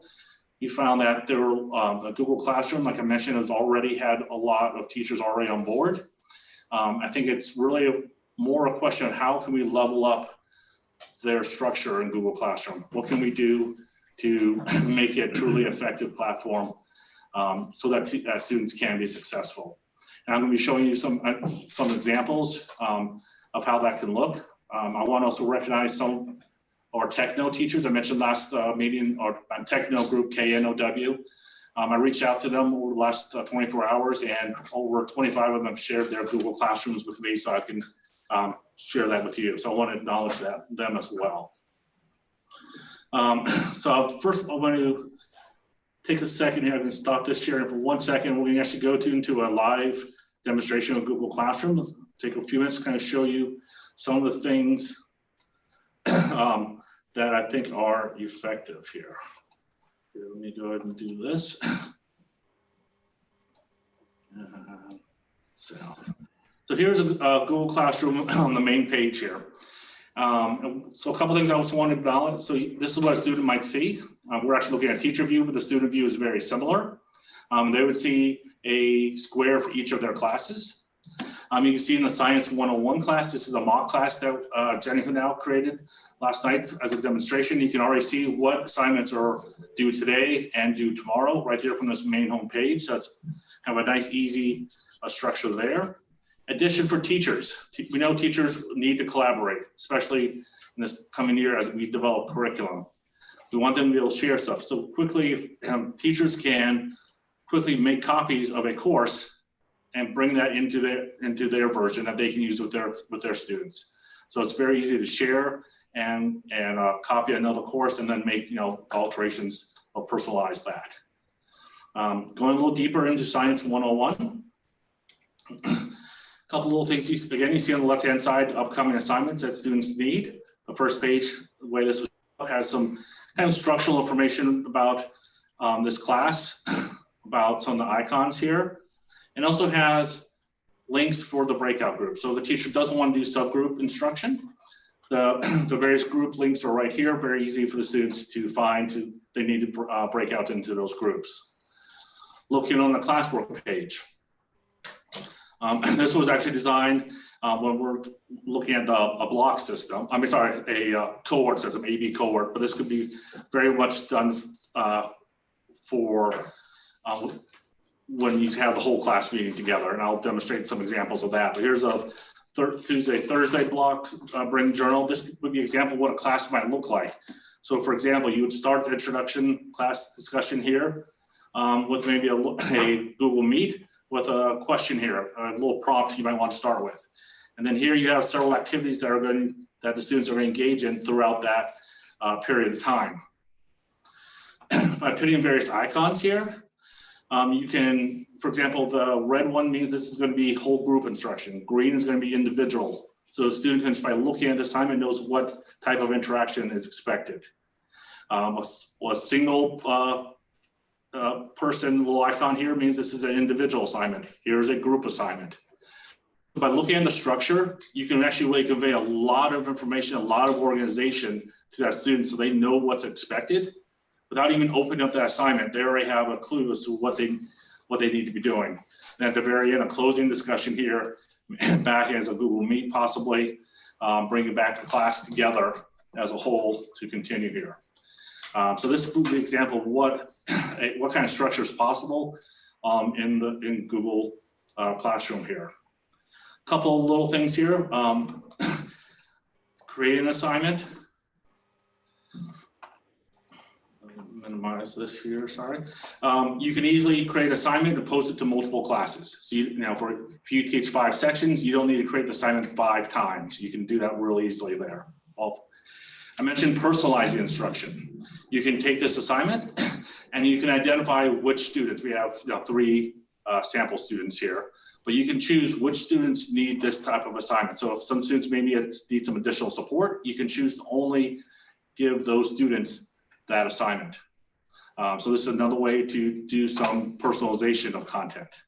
we found that there were Google Classroom, like I mentioned, has already had a lot of teachers already on board. I think it's really more a question of how can we level up their structure in Google Classroom? What can we do to make it a truly effective platform so that students can be successful? And I'm going to be showing you some examples of how that can look. I want to also recognize some of our Techno teachers. I mentioned last meeting, our Techno group, KNOW. I reached out to them over the last 24 hours, and over 25 of them shared their Google Classrooms with me, so I can share that with you. So I want to acknowledge them as well. So first I want to take a second here. I'm going to stop this sharing for 1 second. We're going to actually go into a live demonstration of Google Classroom. Let's take a few minutes to kind of show you some of the things that I think are effective here. Here, let me go ahead and do this. So here's a Google Classroom on the main page here. So a couple things I also wanted to balance. So this is what a student might see. We're actually looking at teacher view, but the student view is very similar. They would see a square for each of their classes. You can see in the Science 101 class, this is a mock class that Jenny Hunau created last night as a demonstration. You can already see what assignments are due today and due tomorrow right there from this main home page. So it's kind of a nice, easy structure there. Addition for teachers. We know teachers need to collaborate, especially in this coming year as we develop curriculum. We want them to be able to share stuff. So quickly, teachers can quickly make copies of a course and bring that into their version that they can use with their students. So it's very easy to share and copy another course and then make alterations or personalize that. Going a little deeper into Science 101. Couple little things, you see on the left-hand side, upcoming assignments that students need. The first page, the way this has some kind of structural information about this class, about some of the icons here, and also has links for the breakout group. So if the teacher doesn't want to do subgroup instruction, the various group links are right here, very easy for the students to find. They need to break out into those groups. Looking on the classwork page. This was actually designed when we're looking at a block system. I mean, sorry, a cohort system, AB cohort, but this could be very much done for when you have the whole class meeting together, and I'll demonstrate some examples of that. But here's a Tuesday, Thursday block bring journal. This would be an example of what a class might look like. So for example, you would start the introduction class discussion here with maybe a Google Meet with a question here, a little prompt you might want to start with. And then here you have several activities that the students are going to engage in throughout that period of time. By putting in various icons here, you can, for example, the red one means this is going to be whole group instruction. Green is going to be individual. So the student can just by looking at this time and knows what type of interaction is expected. A single person little icon here means this is an individual assignment. Here's a group assignment. By looking at the structure, you can actually really convey a lot of information, a lot of organization to that student so they know what's expected. Without even opening up that assignment, they already have a clue as to what they need to be doing. And at the very end, a closing discussion here, back as a Google Meet possibly, bringing back the class together as a whole to continue here. So this is the example of what kind of structure is possible in Google Classroom here. A couple of little things here. Create an assignment. Minimize this here, sorry. You can easily create an assignment and post it to multiple classes. So if you teach 5 sections, you don't need to create the assignment 5 times. You can do that really easily there. I mentioned personalizing instruction. You can take this assignment and you can identify which students. We have 3 sample students here, but you can choose which students need this type of assignment. So if some students maybe need some additional support, you can choose to only give those students that assignment. So this is another way to do some personalization of content.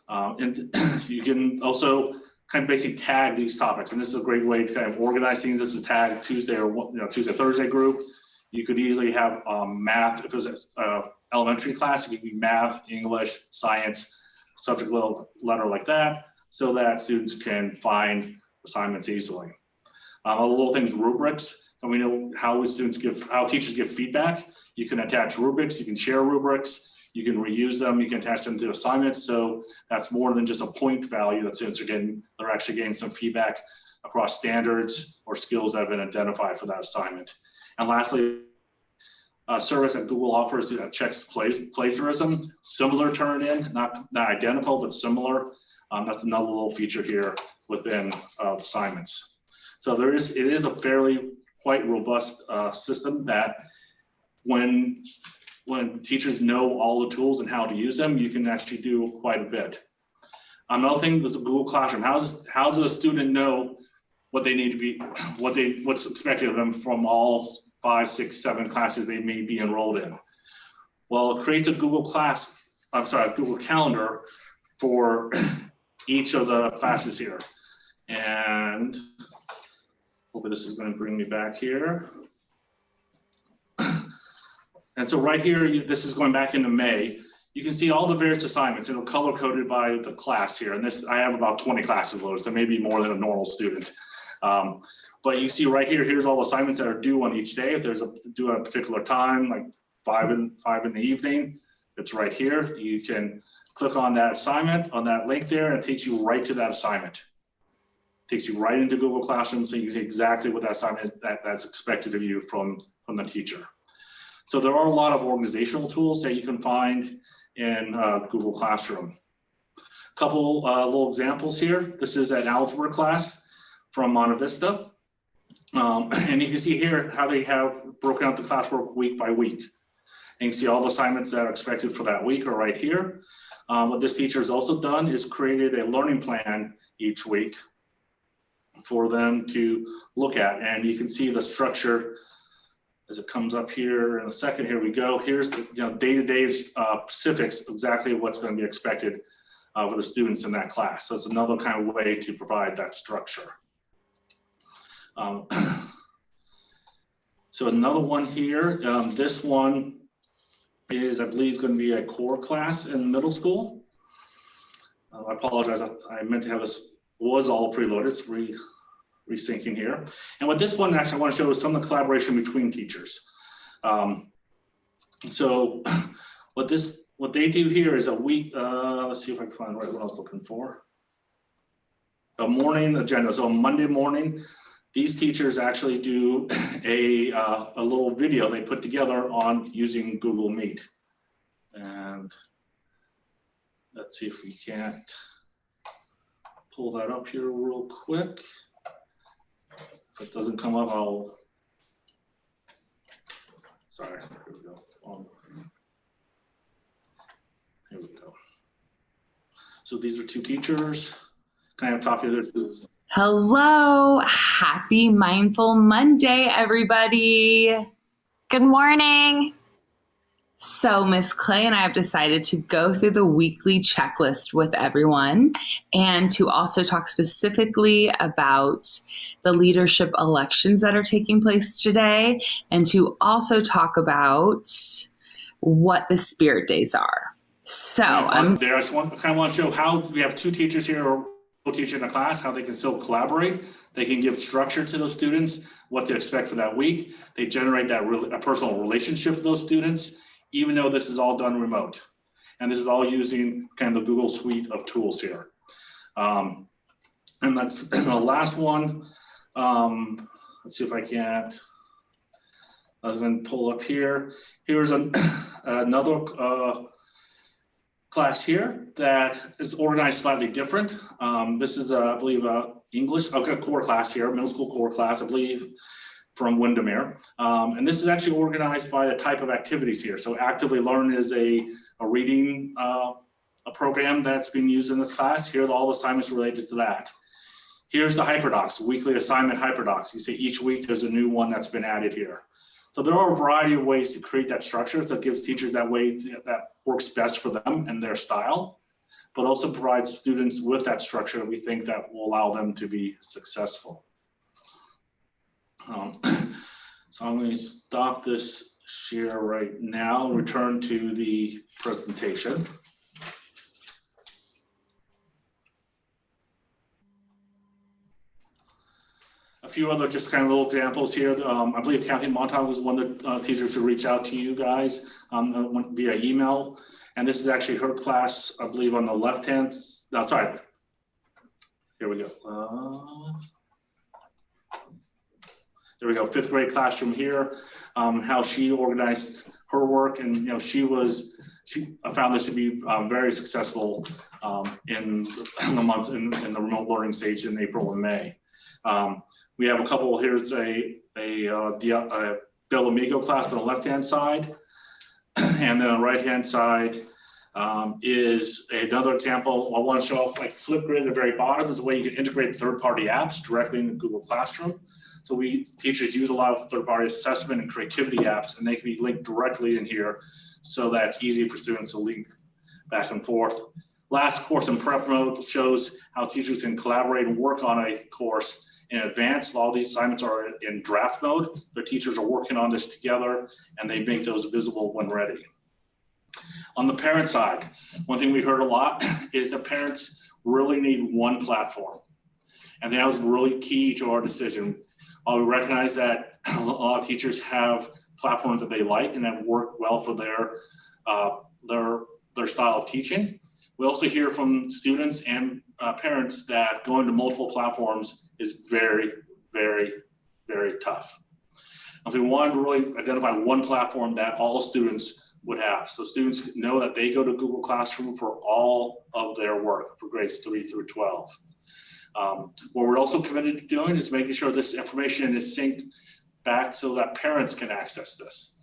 And you can also kind of basically tag these topics. And this is a great way to kind of organize things. This is a tag Tuesday or Tuesday, Thursday group. You could easily have math. If it was an elementary class, it could be math, English, science, subject letter like that, so that students can find assignments easily. Other little things, rubrics. So we know how teachers give feedback. You can attach rubrics, you can share rubrics, you can reuse them, you can attach them to assignments. So that's more than just a point value that students are getting. They're actually getting some feedback across standards or skills that have been identified for that assignment. And lastly, a service that Google offers that checks plagiarism, similar turn in, not identical, but similar. That's another little feature here within assignments. So it is a fairly quite robust system that when when teachers know all the tools and how to use them, you can actually do quite a bit. Another thing is the Google Classroom. How does a student know what they need to be, what's expected of them from all 5, 6, 7 classes they may be enrolled in? Well, it creates a Google Calendar for each of the classes here. And hopefully this is going to bring me back here. And so right here, this is going back into May. You can see all the various assignments. It'll color coded by the class here. And this, I have about 20 classes loaded, so maybe more than a normal student. But you see right here, here's all the assignments that are due on each day. If there's due at a particular time, like 5 in the evening, it's right here. You can click on that assignment, on that link there, and it takes you right to that assignment. It takes you right into Google Classroom, so you can see exactly what that assignment is that's expected of you from the teacher. So there are a lot of organizational tools that you can find in Google Classroom. A couple little examples here. This is an algebra class from Monte Vista. And you can see here how they have broken out the classwork week by week. And you can see all the assignments that are expected for that week are right here. What this teacher has also done is created a learning plan each week for them to look at. And you can see the structure as it comes up here in a second. Here we go. Here's the day-to-day specifics, exactly what's going to be expected for the students in that class. So it's another kind of way to provide that structure. So another one here, this one is, I believe, going to be a core class in middle school. I apologize, I meant to have this, was all preloaded, it's resyncing here. And what this one actually I want to show is some of the collaboration between teachers. So what they do here is a week, let's see if I can find what I was looking for. A morning agenda, so Monday morning, these teachers actually do a little video they put together on using Google Meet. And let's see if we can't pull that up here real quick. If it doesn't come up, sorry, here we go. Here we go. So these are two teachers kind of talking to their students. Hello, happy Mindful Monday, everybody. Good morning. So Miss Clay and I have decided to go through the weekly checklist with everyone and to also talk specifically about the leadership elections that are taking place today and to also talk about what the Spirit Days are. So I just want to show how we have two teachers here or teacher in a class, how they can still collaborate. They can give structure to those students, what to expect for that week. They generate that a personal relationship with those students, even though this is all done remote. And this is all using kind of the Google suite of tools here. And that's the last one. Let's see if I can't. I was going to pull up here. Here's another class here that is organized slightly different. This is, I believe, English, a core class here, middle school core class, I believe, from Windermere. And this is actually organized by the type of activities here. So Actively Learn is a reading a program that's being used in this class. Here are all the assignments related to that. Here's the Hyperdocs, weekly assignment Hyperdocs. You see each week there's a new one that's been added here. So there are a variety of ways to create that structure that gives teachers that way that works best for them and their style, but also provides students with that structure that we think that will allow them to be successful. So I'm going to stop this share right now and return to the presentation. A few other just kind of little examples here. I believe Kathy Montag was one of the teachers who reached out to you guys via email. And this is actually her class, I believe, on the left-hand, no, sorry. Here we go. There we go, 5th grade classroom here. How she organized her work, and she found this to be very successful in the months in the remote learning stage in April and May. We have a couple. Here's a Bill Amigo class on the left-hand side. And then on the right-hand side is another example. I want to show off like Flipgrid at the very bottom is a way you can integrate third-party apps directly into Google Classroom. So teachers use a lot of third-party assessment and creativity apps, and they can be linked directly in here so that it's easy for students to link back and forth. Last course in prep mode shows how teachers can collaborate and work on a course in advance. All these assignments are in draft mode. The teachers are working on this together and they make those visible when ready. On the parent side, one thing we heard a lot is that parents really need one platform. And that was really key to our decision. We recognize that a lot of teachers have platforms that they like and that work well for their style of teaching. We also hear from students and parents that going to multiple platforms is very, very, very tough. And we wanted to really identify one platform that all students would have. So students know that they go to Google Classroom for all of their work for grades 3 through 12. What we're also committed to doing is making sure this information is synced back so that parents can access this.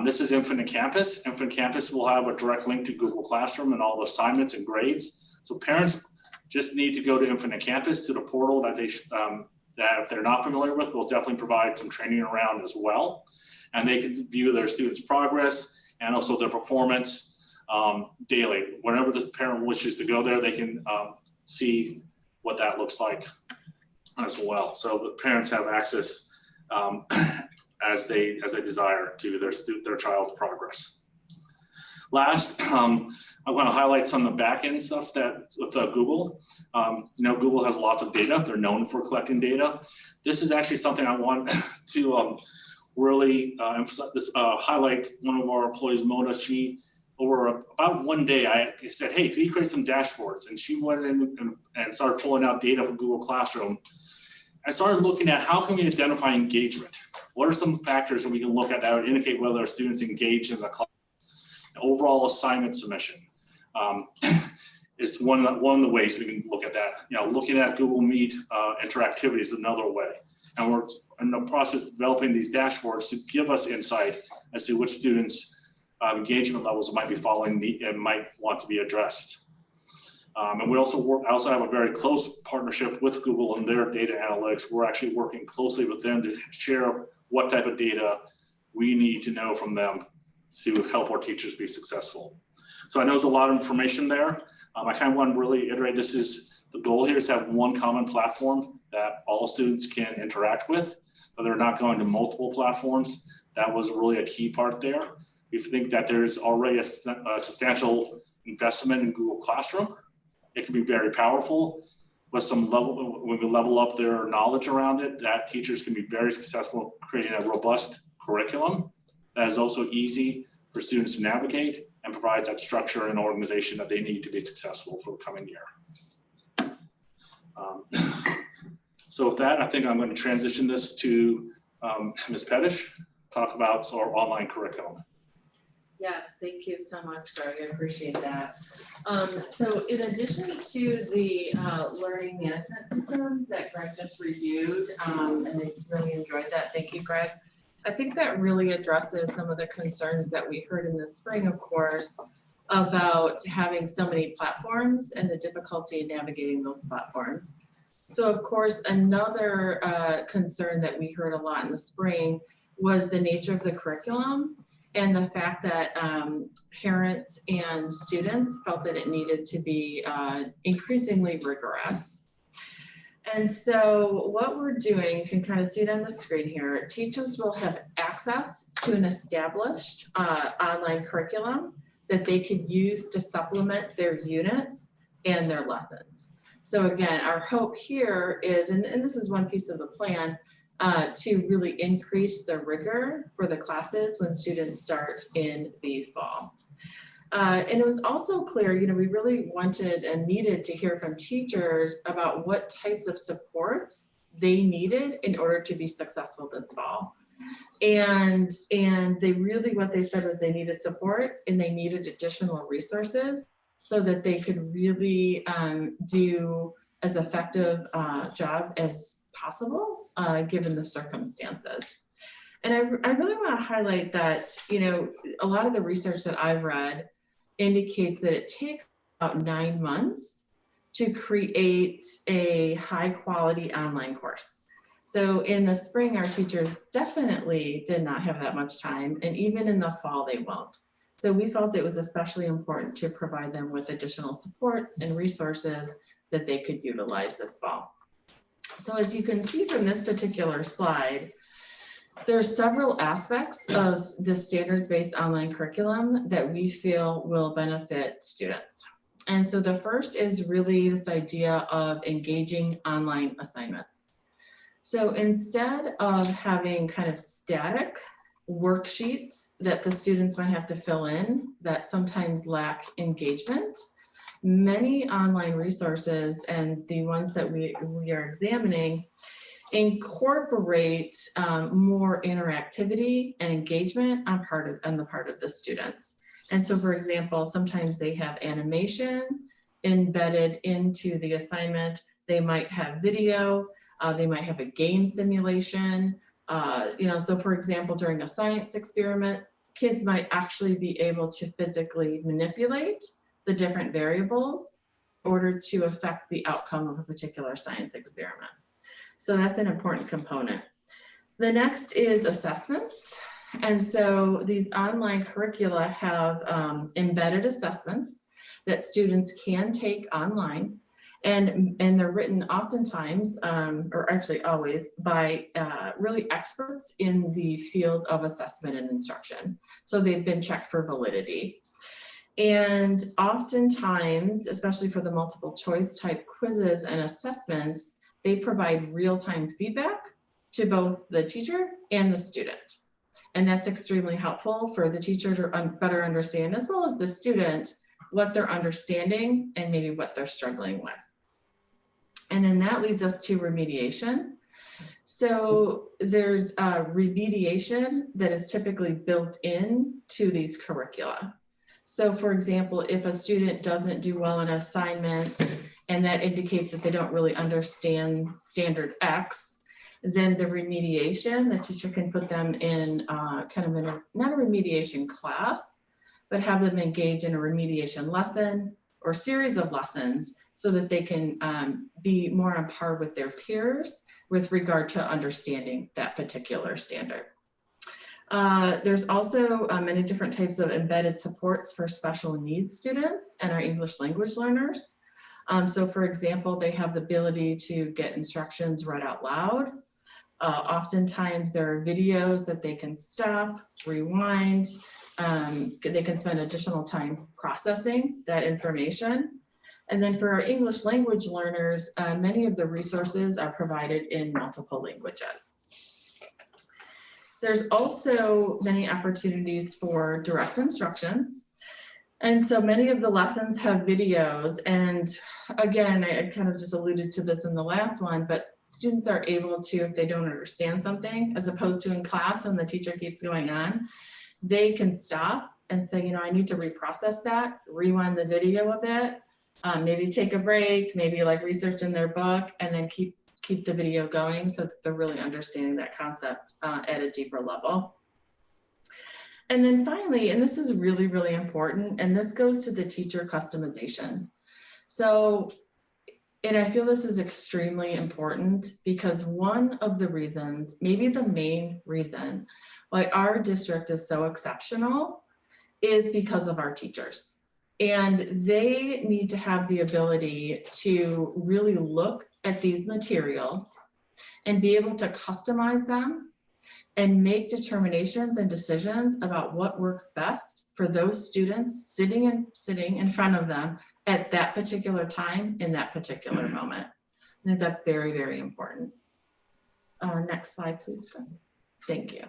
This is Infinite Campus. Infinite Campus will have a direct link to Google Classroom and all the assignments and grades. So parents just need to go to Infinite Campus, to the portal that that if they're not familiar with, we'll definitely provide some training around as well. And they can view their students' progress and also their performance daily. Whenever the parent wishes to go there, they can see what that looks like as well. So the parents have access as they desire to their child's progress. Last, I want to highlight some of the back-end stuff that with Google. Google has lots of data. They're known for collecting data. This is actually something I want to really emphasize, highlight. One of our employees, Mona, she over about one day, I said, hey, can you create some dashboards? And she went in and started pulling out data from Google Classroom. I started looking at how can we identify engagement? What are some factors that we can look at that would indicate whether our students engaged in the class? Overall assignment submission is one of the ways we can look at that. Looking at Google Meet interactivity is another way. And we're in the process of developing these dashboards to give us insight as to which students' engagement levels might be falling and might want to be addressed. And we also have a very close partnership with Google and their data analytics. We're actually working closely with them to share what type of data we need to know from them to help our teachers be successful. So I know there's a lot of information there. I kind of want to really iterate, the goal here is to have one common platform that all students can interact with, but they're not going to multiple platforms. That was really a key part there. We think that there's already a substantial investment in Google Classroom. It can be very powerful with some level, when we level up their knowledge around it, that teachers can be very successful creating a robust curriculum that is also easy for students to navigate and provides that structure and organization that they need to be successful for the coming year. So with that, I think I'm going to transition this to Ms. Pettish, talk about our online curriculum. Yes, thank you so much, Greg. I appreciate that. So in addition to the learning management system that Greg just reviewed, and I really enjoyed that. Thank you, Greg. I think that really addresses some of the concerns that we heard in the spring, of course, about having so many platforms and the difficulty in navigating those platforms. So of course, another concern that we heard a lot in the spring was the nature of the curriculum and the fact that parents and students felt that it needed to be increasingly rigorous. And so what we're doing, you can kind of see it on the screen here, teachers will have access to an established online curriculum that they could use to supplement their units and their lessons. So again, our hope here is, and this is one piece of the plan, to really increase the rigor for the classes when students start in the fall. And it was also clear, we really wanted and needed to hear from teachers about what types of supports they needed in order to be successful this fall. And they really, what they said was they needed support and they needed additional resources so that they could really do as effective job as possible given the circumstances. And I really want to highlight that, you know, a lot of the research that I've read indicates that it takes about 9 months to create a high quality online course. So in the spring, our teachers definitely did not have that much time, and even in the fall, they won't. So we felt it was especially important to provide them with additional supports and resources that they could utilize this fall. So as you can see from this particular slide, there's several aspects of the standards-based online curriculum that we feel will benefit students. And so the first is really this idea of engaging online assignments. So instead of having kind of static worksheets that the students might have to fill in that sometimes lack engagement, many online resources, and the ones that we are examining, incorporate more interactivity and engagement on the part of the students. And so, for example, sometimes they have animation embedded into the assignment. They might have video. They might have a game simulation. So for example, during a science experiment, kids might actually be able to physically manipulate the different variables in order to affect the outcome of a particular science experiment. So that's an important component. The next is assessments. And so these online curricula have embedded assessments that students can take online. And they're written oftentimes, or actually always, by really experts in the field of assessment and instruction. So they've been checked for validity. And oftentimes, especially for the multiple choice type quizzes and assessments, they provide real-time feedback to both the teacher and the student. And that's extremely helpful for the teacher to better understand, as well as the student, what they're understanding and maybe what they're struggling with. And then that leads us to remediation. So there's remediation that is typically built in to these curricula. So for example, if a student doesn't do well in an assignment and that indicates that they don't really understand standard X, then the remediation, the teacher can put them in not a remediation class, but have them engage in a remediation lesson or series of lessons so that they can be more on par with their peers with regard to understanding that particular standard. There's also many different types of embedded supports for special needs students and our English language learners. So for example, they have the ability to get instructions read out loud. Oftentimes there are videos that they can stop, rewind. They can spend additional time processing that information. And then for our English language learners, many of the resources are provided in multiple languages. There's also many opportunities for direct instruction. And so many of the lessons have videos. And again, I kind of just alluded to this in the last one, but students are able to, if they don't understand something, as opposed to in class when the teacher keeps going on, they can stop and say, I need to reprocess that, rewind the video a bit, maybe take a break, maybe like research in their book, and then keep the video going so that they're really understanding that concept at a deeper level. And then finally, and this is really, really important, and this goes to the teacher customization. So, and I feel this is extremely important because one of the reasons, maybe the main reason why our district is so exceptional is because of our teachers. And they need to have the ability to really look at these materials and be able to customize them and make determinations and decisions about what works best for those students sitting in front of them at that particular time in that particular moment. I think that's very, very important. Next slide, please. Thank you.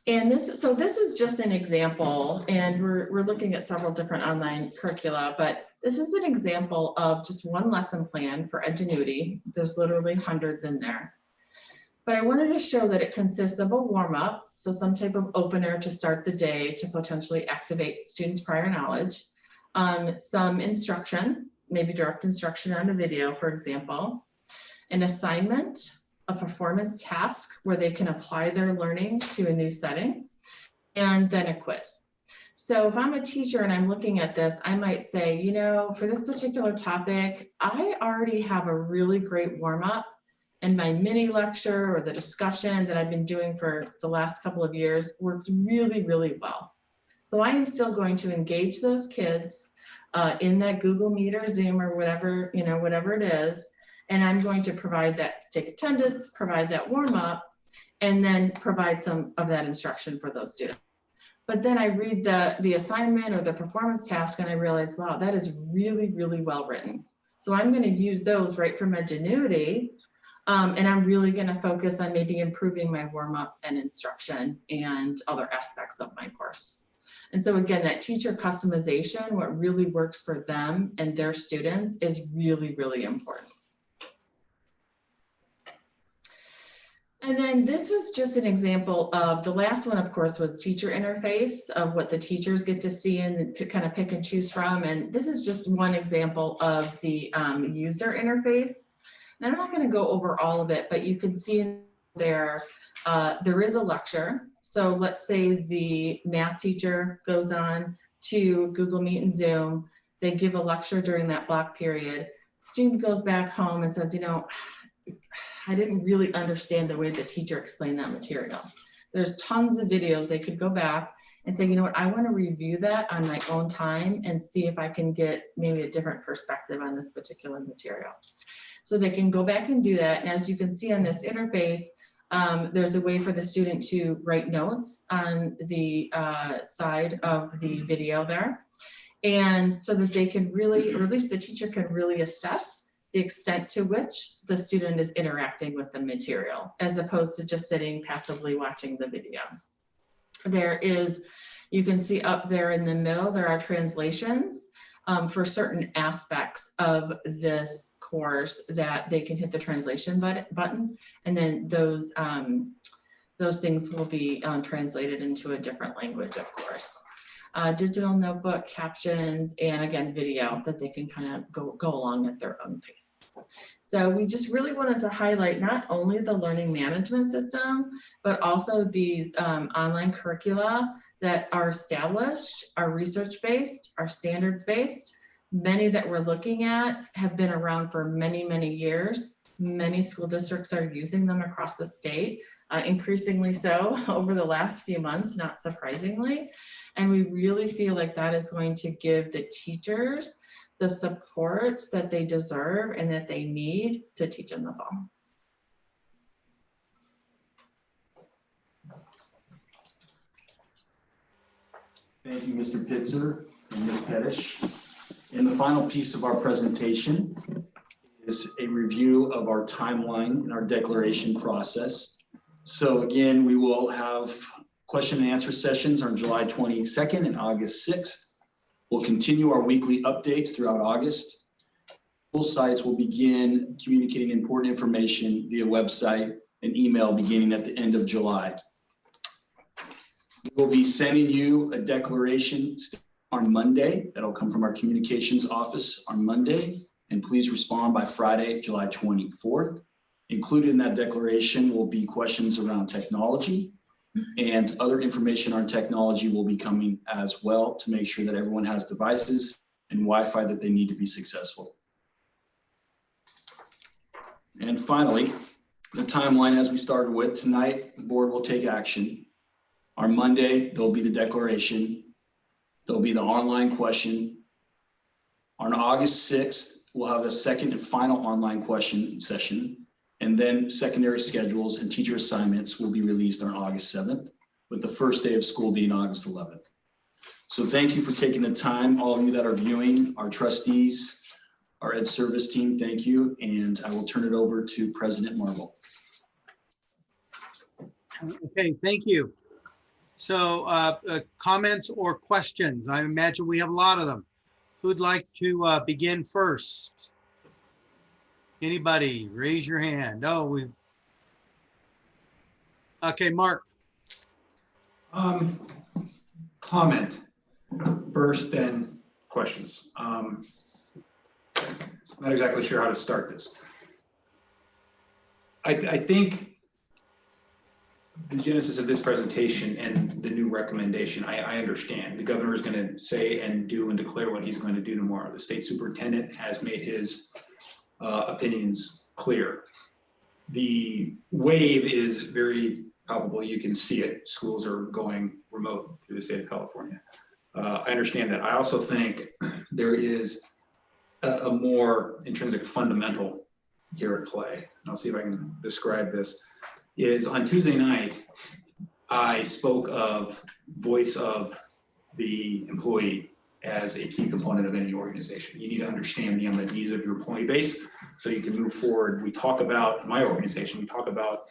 And this is just an example, and we're looking at several different online curricula, but this is an example of just one lesson plan for Edgenuity. There's literally hundreds in there. But I wanted to show that it consists of a warm-up, so some type of opener to start the day to potentially activate students' prior knowledge, some instruction, maybe direct instruction on a video, for example, an assignment, a performance task where they can apply their learning to a new setting, and then a quiz. So if I'm a teacher and I'm looking at this, I might say, you know, for this particular topic, I already have a really great warm-up, and my mini lecture or the discussion that I've been doing for the last couple of years works really, really well. So I am still going to engage those kids in that Google Meet or Zoom or whatever, you know, whatever it is. And I'm going to provide that, take attendance, provide that warm up, and then provide some of that instruction for those students. But then I read the assignment or the performance task and I realize, wow, that is really, really well written. So I'm going to use those right from Edgenuity. And I'm really going to focus on maybe improving my warm up and instruction and other aspects of my course. And so again, that teacher customization, what really works for them and their students is really, really important. And then this was just an example of, the last one, of course, was teacher interface of what the teachers get to see and kind of pick and choose from. And this is just one example of the user interface. And I'm not going to go over all of it, but you can see there is a lecture. So let's say the math teacher goes on to Google Meet and Zoom. They give a lecture during that block period. Student goes back home and says, you know, I didn't really understand the way the teacher explained that material. There's tons of videos. They could go back and say, you know what, I want to review that on my own time and see if I can get maybe a different perspective on this particular material. So they can go back and do that. And as you can see on this interface, there's a way for the student to write notes on the side of the video there. And so that they can really, or at least the teacher can really assess the extent to which the student is interacting with the material, as opposed to just sitting passively watching the video. There is, you can see up there in the middle, there are translations for certain aspects of this course that they can hit the translation button, and then those things will be translated into a different language, of course. Digital notebook, captions, and again, video that they can kind of go along at their own pace. So we just really wanted to highlight not only the learning management system, but also these online curricula that are established, are research-based, are standards-based. Many that we're looking at have been around for many, many years. Many school districts are using them across the state, increasingly so over the last few months, not surprisingly. And we really feel like that is going to give the teachers the support that they deserve and that they need to teach in the fall. Thank you, Mr. Pitzer and Ms. Pettish. And the final piece of our presentation is a review of our timeline and our declaration process. So again, we will have question and answer sessions on July 22nd and August 6th. We'll continue our weekly updates throughout August. School sites will begin communicating important information via website and email beginning at the end of July. We'll be sending you a declaration on Monday. That'll come from our communications office on Monday. And please respond by Friday, July 24th. Included in that declaration will be questions around technology, and other information on technology will be coming as well to make sure that everyone has devices and Wi-Fi that they need to be successful. And finally, the timeline as we started with tonight, the board will take action. On Monday, there'll be the declaration. There'll be the online question. On August 6th, we'll have a second and final online question session. And then secondary schedules and teacher assignments will be released on August 7th, with the first day of school being August 11th. So thank you for taking the time, all of you that are viewing, our trustees, our Ed Service team, thank you. And I will turn it over to President Marble. Okay, thank you. So comments or questions? I imagine we have a lot of them. Who'd like to begin first? Anybody, raise your hand. Oh, okay, Mark. Comment first, then questions. Not exactly sure how to start this. I think the genesis of this presentation and the new recommendation, I understand. The governor is going to say and do and declare what he's going to do tomorrow. The state superintendent has made his opinions clear. The wave is very palpable. You can see it. Schools are going remote through the state of California. I understand that. I also think there is a more intrinsic fundamental here at play. And I'll see if I can describe this. Is on Tuesday night, I spoke of voice of the employee as a key component of any organization. You need to understand the unmet needs of your employee base so you can move forward. We talk about, in my organization, we talk about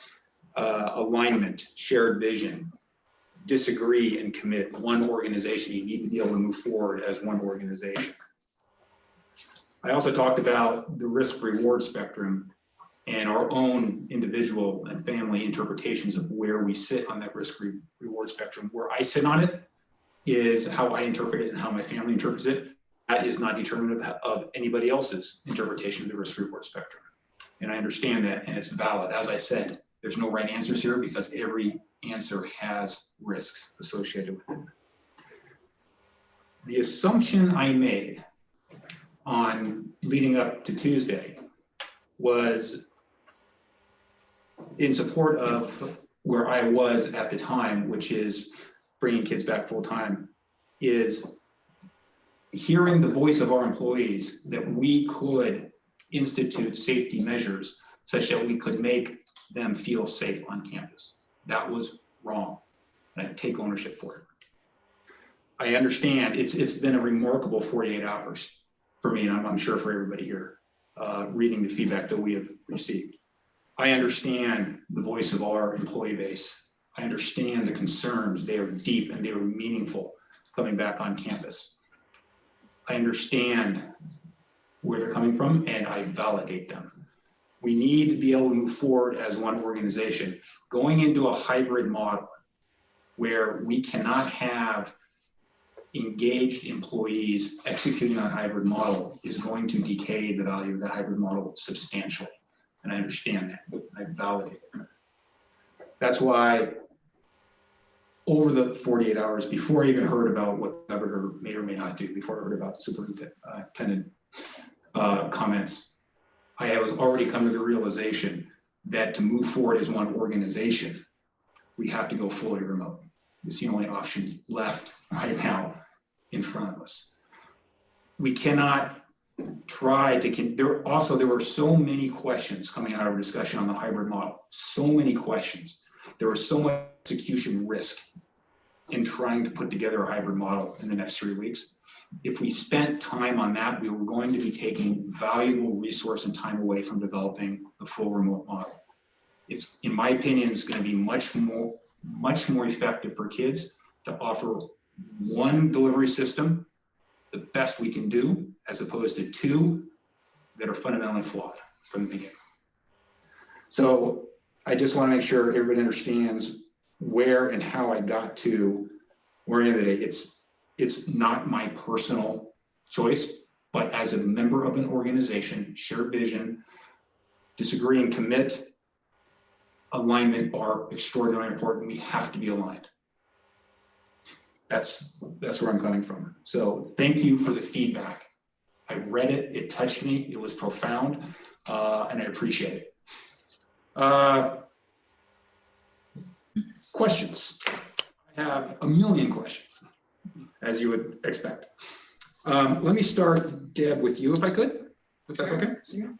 alignment, shared vision, disagree and commit. One organization, you need to be able to move forward as one organization. I also talked about the risk reward spectrum and our own individual and family interpretations of where we sit on that risk reward spectrum. Where I sit on it is how I interpret it and how my family interprets it. That is not determinative of anybody else's interpretation of the risk reward spectrum. And I understand that, and it's valid. As I said, there's no right answers here because every answer has risks associated with it. The assumption I made on leading up to Tuesday was in support of where I was at the time, which is bringing kids back full time, is hearing the voice of our employees that we could institute safety measures such that we could make them feel safe on campus. That was wrong, and I take ownership for it. I understand it's been a remarkable 48 hours for me, and I'm sure for everybody here, reading the feedback that we have received. I understand the voice of our employee base. I understand the concerns. They are deep and they are meaningful coming back on campus. I understand where they're coming from and I validate them. We need to be able to move forward as one organization. Going into a hybrid model where we cannot have engaged employees executing on a hybrid model is going to decay the value of the hybrid model substantially. And I understand that, but I validate it. That's why over the 48 hours, before I even heard about what the governor may or may not do, before I heard about superintendent comments, I was already come to the realization that to move forward as one organization, we have to go fully remote. It's the only option left right now in front of us. We cannot try to, there were so many questions coming out of our discussion on the hybrid model, so many questions. There was so much execution risk in trying to put together a hybrid model in the next 3 weeks. If we spent time on that, we were going to be taking valuable resource and time away from developing the full remote model. It's, in my opinion, it's going to be much more effective for kids to offer one delivery system, the best we can do, as opposed to two that are fundamentally flawed from the beginning. So I just want to make sure everybody understands where and how I got to where I am today. It's not my personal choice, but as a member of an organization, shared vision, disagree and commit, alignment are extraordinarily important. We have to be aligned. That's where I'm coming from. So thank you for the feedback. I read it, it touched me, it was profound, and I appreciate it. Questions? I have a million questions, as you would expect. Let me start, Deb, with you if I could, if that's okay? Yeah.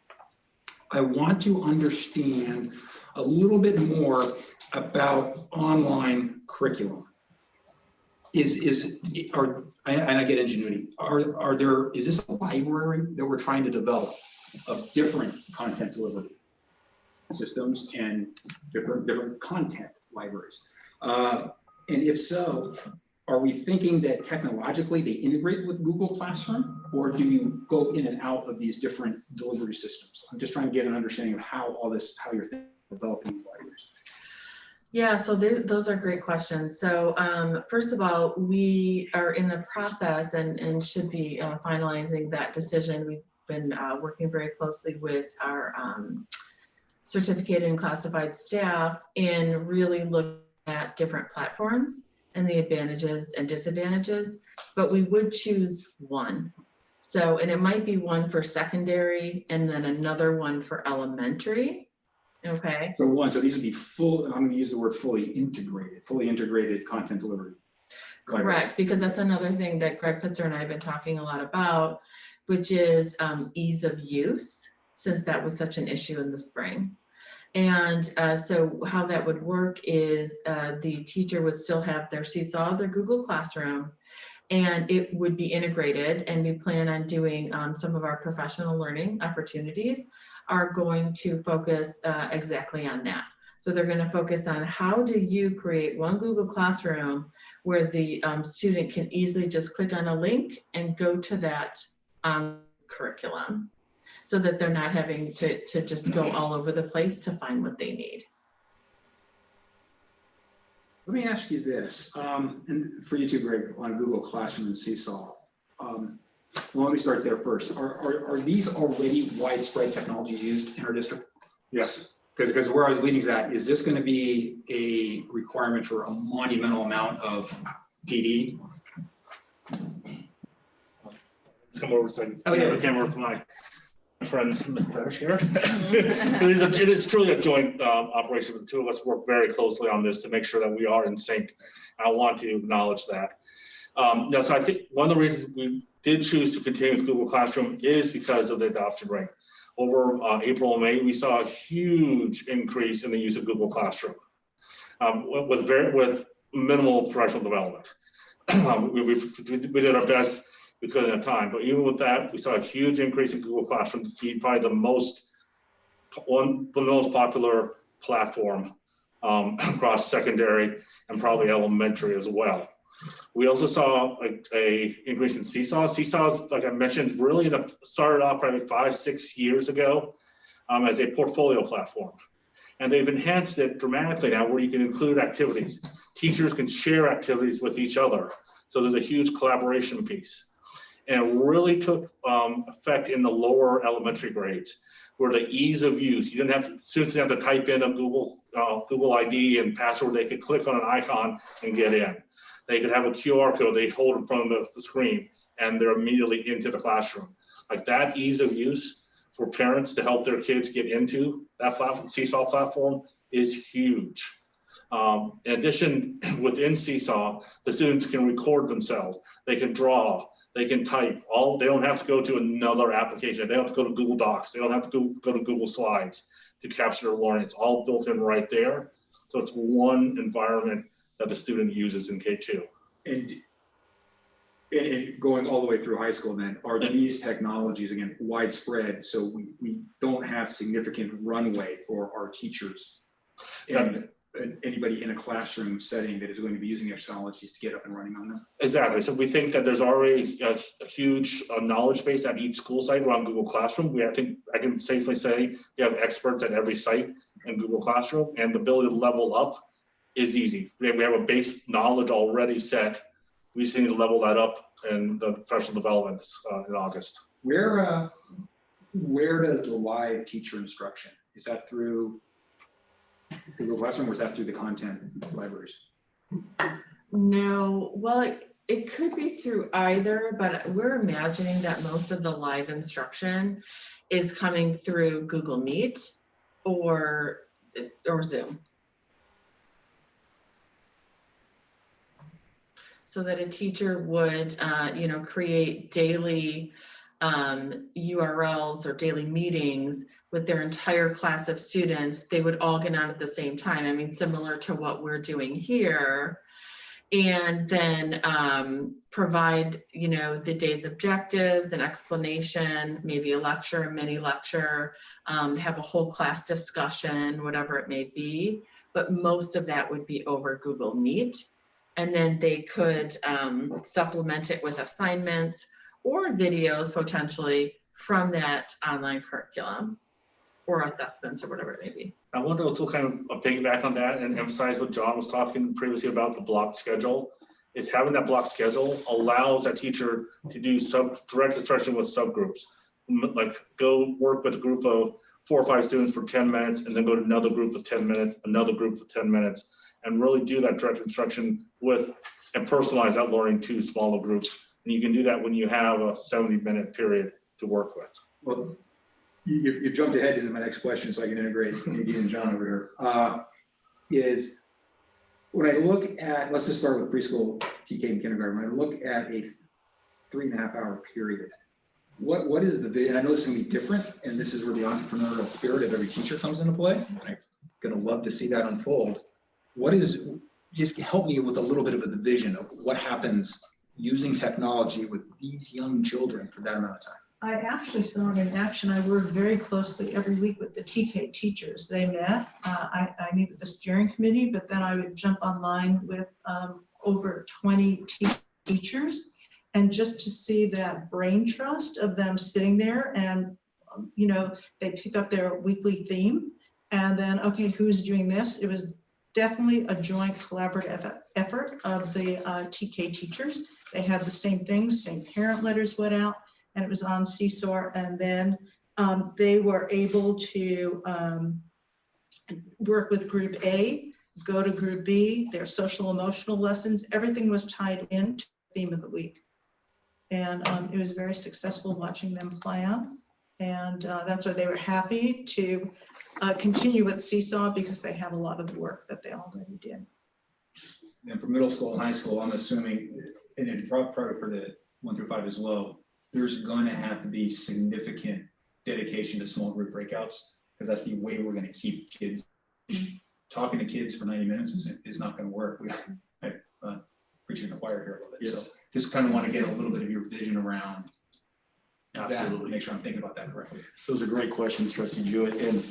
I want to understand a little bit more about online curriculum. And I get ingenuity. Is this a library that we're trying to develop of different content delivery systems and different content libraries? And if so, are we thinking that technologically they integrate with Google Classroom, or do you go in and out of these different delivery systems? I'm just trying to get an understanding of how you're thinking of developing these libraries. Yeah, so those are great questions. So first of all, we are in the process and should be finalizing that decision. We've been working very closely with our certificated and classified staff in really look at different platforms and the advantages and disadvantages, but we would choose one. So, and it might be one for secondary and then another one for elementary. Okay. So these would be I'm gonna use the word fully integrated content delivery. Correct, because that's another thing that Greg Pitzer and I have been talking a lot about, which is ease of use, since that was such an issue in the spring. And so how that would work is the teacher would still have their Seesaw, their Google Classroom, and it would be integrated, and we plan on doing some of our professional learning opportunities are going to focus exactly on that. So they're going to focus on how do you create one Google Classroom where the student can easily just click on a link and go to that curriculum, so that they're not having to just go all over the place to find what they need. Let me ask you this, and for you too, Greg, on Google Classroom and Seesaw. Well, let me start there first. Are these already widespread technologies used in our district? Yes. Because where I was leading to that, is this going to be a requirement for a monumental amount of PD? Come over and Oh, yeah. I came over to my friend, Ms. Parrish here. It is truly a joint operation. The two of us work very closely on this to make sure that we are in sync. I want to acknowledge that. So I think one of the reasons we did choose to continue with Google Classroom is because of the adoption rate. Over April and May, we saw a huge increase in the use of Google Classroom with minimal professional development. We did our best we could at a time, but even with that, we saw a huge increase in Google Classroom to be probably the most popular platform across secondary and probably elementary as well. We also saw a increase in Seesaw. Seesaw, like I mentioned, really started off probably 5-6 years ago as a portfolio platform. And they've enhanced it dramatically now where you can include activities. Teachers can share activities with each other. So there's a huge collaboration piece. And it really took effect in the lower elementary grades where the ease of use, you didn't have to, students didn't have to type in a Google ID and password. They could click on an icon and get in. They could have a QR code they hold in front of the screen and they're immediately into the classroom. Like that ease of use for parents to help their kids get into that Seesaw platform is huge. In addition, within Seesaw, the students can record themselves. They can draw, they can type. They don't have to go to another application. They don't have to go to Google Docs. They don't have to go to Google Slides to capture their learning. It's all built in right there. So it's one environment that the student uses in K2. And going all the way through high school then, are these technologies, again, widespread, so we don't have significant runway for our teachers and anybody in a classroom setting that is going to be using these technologies to get up and running on them? Exactly. So we think that there's already a huge knowledge base at each school site around Google Classroom. I think I can safely say we have experts at every site in Google Classroom, and the ability to level up is easy. We have a base knowledge already set. We just need to level that up in the professional development in August. Where does the live teacher instruction, is that through Google Classroom or is that through the content libraries? No, well, it could be through either, but we're imagining that most of the live instruction is coming through Google Meet or Zoom. So that a teacher would, create daily URLs or daily meetings with their entire class of students. They would all get on at the same time. I mean, similar to what we're doing here. And then provide, the day's objectives, an explanation, maybe a lecture, a mini lecture, have a whole class discussion, whatever it may be. But most of that would be over Google Meet. And then they could supplement it with assignments or videos potentially from that online curriculum or assessments or whatever it may be. I want to also kind of piggyback on that and emphasize what John was talking previously about the block schedule. Is having that block schedule allows that teacher to do direct instruction with subgroups. Like go work with a group of 4 or 5 students for 10 minutes and then go to another group of 10 minutes, another group of 10 minutes, and really do that direct instruction with and personalize that learning to smaller groups. And you can do that when you have a 70-minute period to work with. Well, you jumped ahead into my next question, so I can integrate Nadine and John over here. Is when I look at, let's just start with preschool, TK, and kindergarten. When I look at a 3.5 hour period, what is the vision? I know this is gonna be different, and this is where the entrepreneurial spirit of every teacher comes into play. I'm gonna love to see that unfold. Just help me with a little bit of a vision of what happens using technology with these young children for that amount of time. I actually saw it in action. I work very closely every week with the TK teachers. They met. I meet with the steering committee, but then I would jump online with over 20 teachers. And just to see that brain trust of them sitting there and, they pick up their weekly theme and then, okay, who's doing this? It was definitely a joint collaborative effort of the TK teachers. They had the same things, same parent letters went out, and it was on Seesaw. And then they were able to work with group A, go to group B, their social emotional lessons, everything was tied into the theme of the week. And it was very successful watching them play out. And that's why they were happy to continue with Seesaw, because they have a lot of the work that they already did. And for middle school and high school, I'm assuming, and it's probably for the 1 through 5 as well, there's going to have to be significant dedication to small group breakouts, because that's the way we're going to keep kids. Talking to kids for 90 minutes is not going to work. I preaching the choir here a little bit. Yes. So just kind of want to get a little bit of your vision around Absolutely. that, make sure I'm thinking about that correctly. Those are great questions, Trustee Jewett. And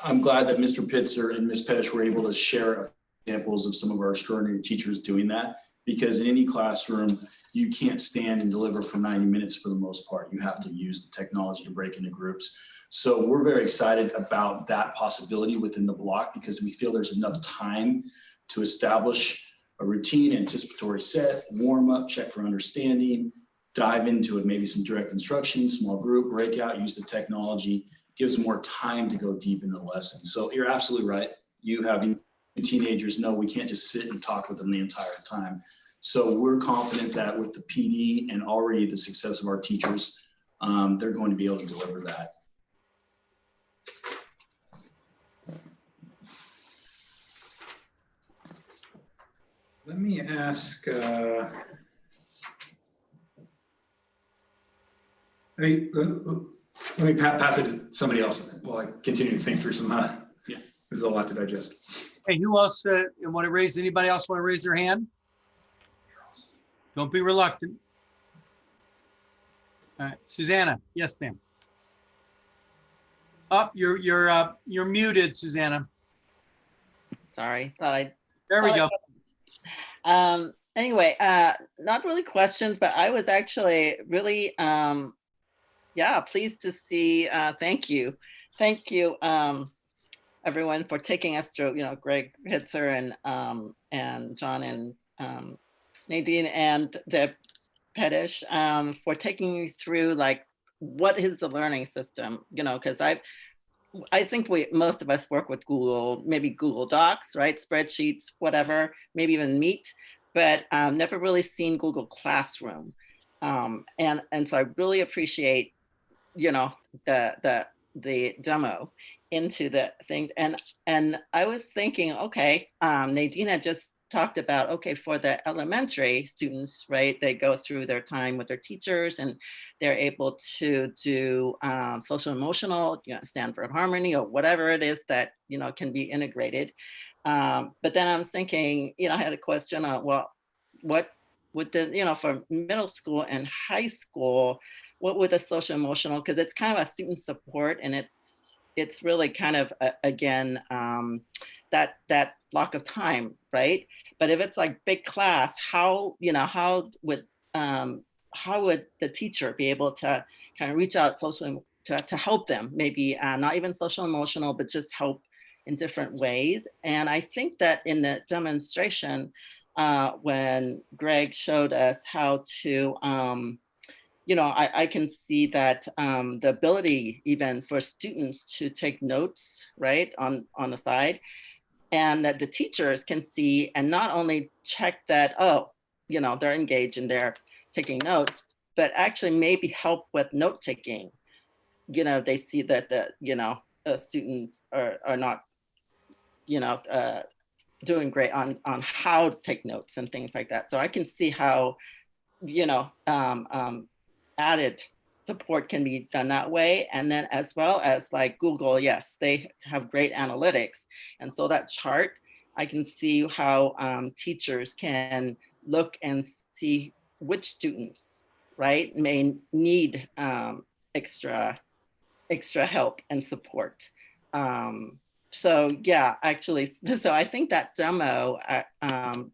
I'm glad that Mr. Pitzer and Ms. Pettish were able to share examples of some of our extraordinary teachers doing that, because in any classroom, you can't stand and deliver for 90 minutes for the most part. You have to use the technology to break into groups. So we're very excited about that possibility within the block, because we feel there's enough time to establish a routine, anticipatory set, warm up, check for understanding, dive into it, maybe some direct instruction, small group, breakout, use the technology, gives more time to go deep into the lesson. So you're absolutely right. You have teenagers, no, we can't just sit and talk with them the entire time. So we're confident that with the PD and already the success of our teachers, they're going to be able to deliver that. Let me ask, let me pass it to somebody else while I continue to think through some, this is a lot to digest. Hey, who else want to raise, anybody else want to raise their hand? Don't be reluctant. All right, Susanna, yes, ma'am. Up, you're muted, Susanna. Sorry, thought There we go. Anyway, not really questions, but I was actually really, pleased to see, thank you, everyone, for taking us through, Greg Pitzer and John and Nadine and Deb Pettish, for taking you through like, what is the learning system, because I think most of us work with Google, maybe Google Docs, right? Spreadsheets, whatever, maybe even Meet, but never really seen Google Classroom. And so I really appreciate, the demo into the things. And I was thinking, okay, Nadine had just talked about, okay, for the elementary students, right? They go through their time with their teachers and they're able to do social emotional, Stanford Harmony or whatever it is that, can be integrated. But then I'm thinking, I had a question on, well, what would the, for middle school and high school, what would the social emotional, because it's kind of a student support and it's really kind of, again, that block of time, right? But if it's like big class, how would the teacher be able to kind of reach out socially to help them, maybe not even social emotional, but just help in different ways. And I think that in the demonstration, when Greg showed us how to, you know, I can see that the ability even for students to take notes, right, on the side, and that the teachers can see and not only check that, oh, you know, they're engaged and they're taking notes, but actually maybe help with note taking. You know, they see that the, you know, students are not, you know, doing great on how to take notes and things like that. So I can see how, you know, added support can be done that way. And then as well as like Google, yes, they have great analytics. And so that chart, I can see how teachers can look and see which students, right, may need extra help and support. So yeah, actually, so I think that demo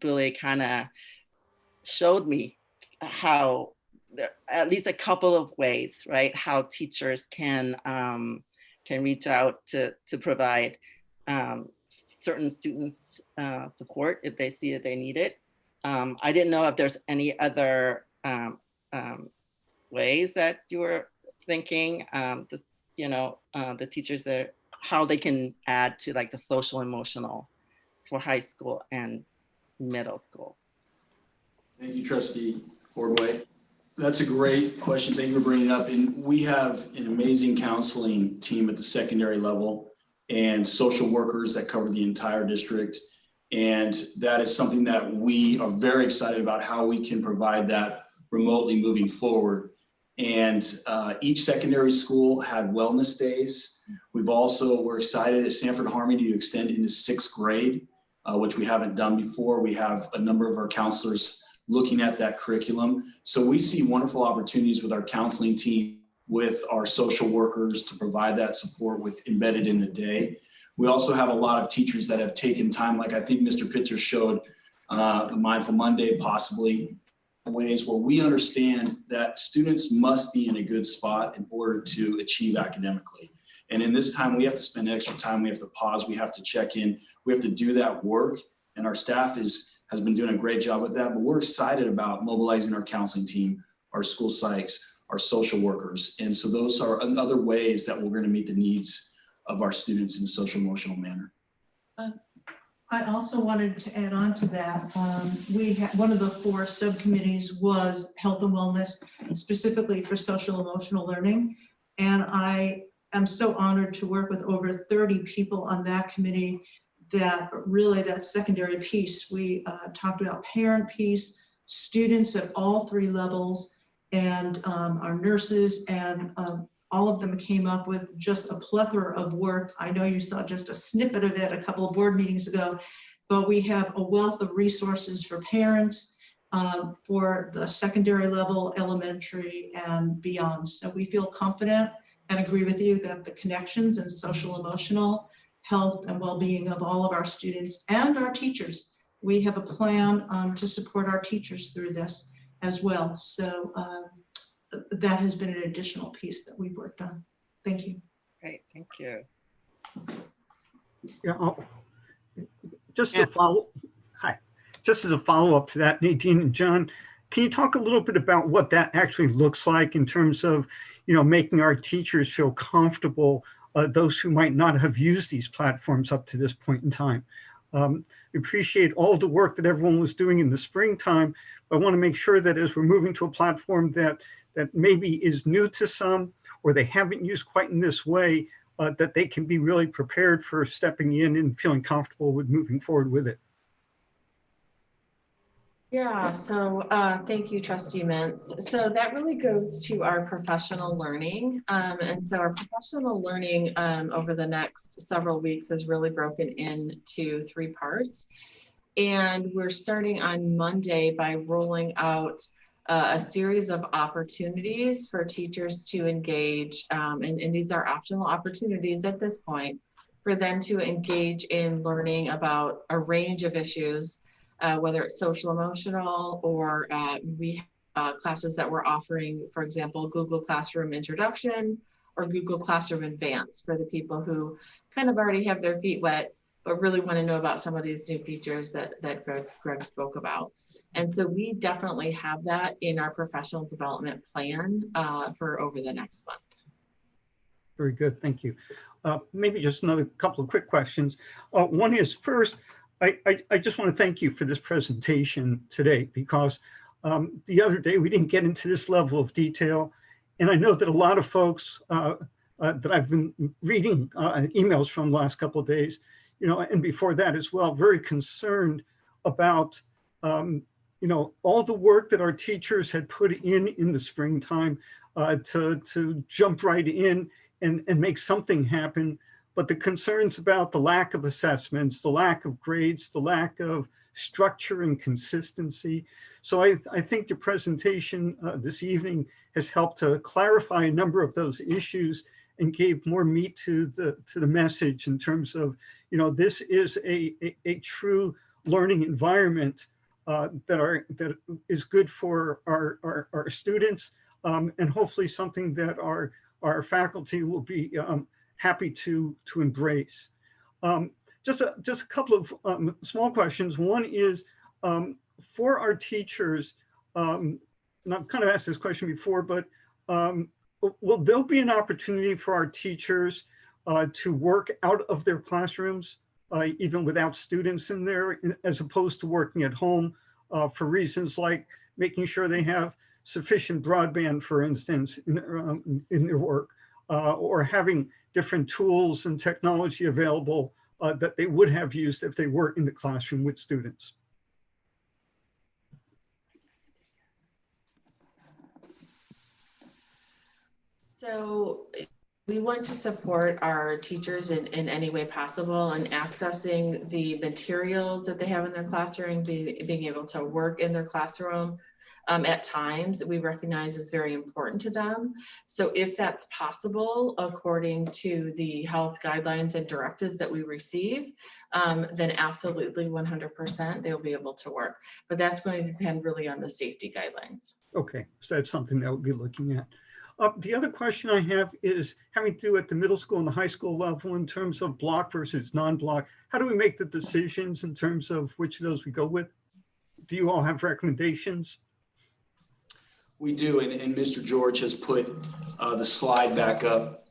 really kind of showed me how at least a couple of ways, right, how teachers can reach out to provide certain students support if they see that they need it. I didn't know if there's any other ways that you were thinking, just, you know, the teachers are, how they can add to like the social emotional for high school and middle school. Thank you, Trustee Ordway. That's a great question. Thank you for bringing it up. And we have an amazing counseling team at the secondary level and social workers that cover the entire district. And that is something that we are very excited about, how we can provide that remotely moving forward. And each secondary school had wellness days. We're excited at Sanford Harmony to extend into 6th grade, which we haven't done before. We have a number of our counselors looking at that curriculum. So we see wonderful opportunities with our counseling team, with our social workers to provide that support with embedded in the day. We also have a lot of teachers that have taken time, like I think Mr. Pitzer showed, the Mindful Monday, possibly ways where we understand that students must be in a good spot in order to achieve academically. And in this time, we have to spend extra time, we have to pause, we have to check in, we have to do that work. And our staff has been doing a great job with that, but we're excited about mobilizing our counseling team, our school psychs, our social workers. And so those are other ways that we're going to meet the needs of our students in a social emotional manner. I also wanted to add on to that. We had one of the 4 subcommittees was health and wellness, specifically for social emotional learning. And I am so honored to work with over 30 people on that committee. That really, that secondary piece, we talked about parent piece, students at all 3 levels, and our nurses, and all of them came up with just a plethora of work. I know you saw just a snippet of it a couple of board meetings ago, but we have a wealth of resources for parents, for the secondary level, elementary, and beyond. So we feel confident and agree with you that the connections and social emotional health and well-being of all of our students and our teachers. We have a plan to support our teachers through this as well. So that has been an additional piece that we've worked on. Thank you. Great, thank you. Yeah, just a follow. Hi, just as a follow-up to that, Nadine and John, can you talk a little bit about what that actually looks like in terms of, you know, making our teachers feel comfortable, those who might not have used these platforms up to this point in time? Appreciate all the work that everyone was doing in the springtime. I want to make sure that as we're moving to a platform that maybe is new to some, or they haven't used quite in this way, that they can be really prepared for stepping in and feeling comfortable with moving forward with it. Yeah, so thank you, Trustee Mintz. So that really goes to our professional learning. And so our professional learning over the next several weeks is really broken into 3 parts. And we're starting on Monday by rolling out a series of opportunities for teachers to engage. And these are optional opportunities at this point for them to engage in learning about a range of issues, whether it's social emotional, or we classes that we're offering, for example, Google Classroom Introduction or Google Classroom Advanced for the people who kind of already have their feet wet but really want to know about some of these new features that Greg spoke about. And so we definitely have that in our professional development plan for over the next month. Very good, thank you. Maybe just another couple of quick questions. One is, first, I just want to thank you for this presentation today, because the other day we didn't get into this level of detail. And I know that a lot of folks that I've been reading emails from the last couple of days, you know, and before that as well, very concerned about, you know, all the work that our teachers had put in the springtime to jump right in and make something happen. But the concerns about the lack of assessments, the lack of grades, the lack of structure and consistency. So I think your presentation this evening has helped to clarify a number of those issues and gave more meat to the message in terms of, you know, this is a true learning environment that is good for our students, and hopefully something that our faculty will be happy to embrace. Just a couple of small questions. One is, for our teachers, and I've kind of asked this question before, but will there be an opportunity for our teachers to work out of their classrooms, even without students in there, as opposed to working at home for reasons like making sure they have sufficient broadband, for instance, in their work, or having different tools and technology available that they would have used if they were in the classroom with students? So we want to support our teachers in any way possible and accessing the materials that they have in their classroom, being able to work in their classroom at times we recognize is very important to them. So if that's possible, according to the health guidelines and directives that we receive, then absolutely 100% they'll be able to work. But that's going to depend really on the safety guidelines. Okay, so that's something that we'll be looking at. The other question I have is having to do at the middle school and the high school level in terms of block versus non-block. How do we make the decisions in terms of which of those we go with? Do you all have recommendations? We do, and Mr. George has put the slide back up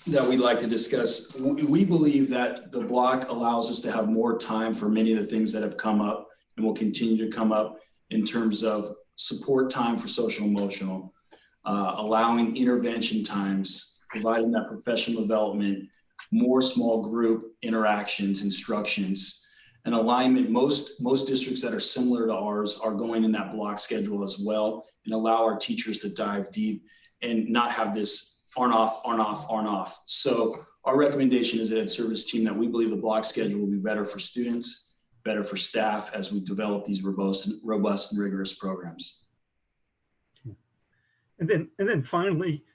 that we'd like to discuss. We believe that the block allows us to have more time for many of the things that have come up and will continue to come up in terms of support time for social emotional, allowing intervention times, providing that professional development, more small group interactions, instructions, and alignment. Most districts that are similar to ours are going in that block schedule as well, and allow our teachers to dive deep and not have this on off. So our recommendation is Ed Service team that we believe the block schedule will be better for students, better for staff as we develop these robust and rigorous programs. And then finally,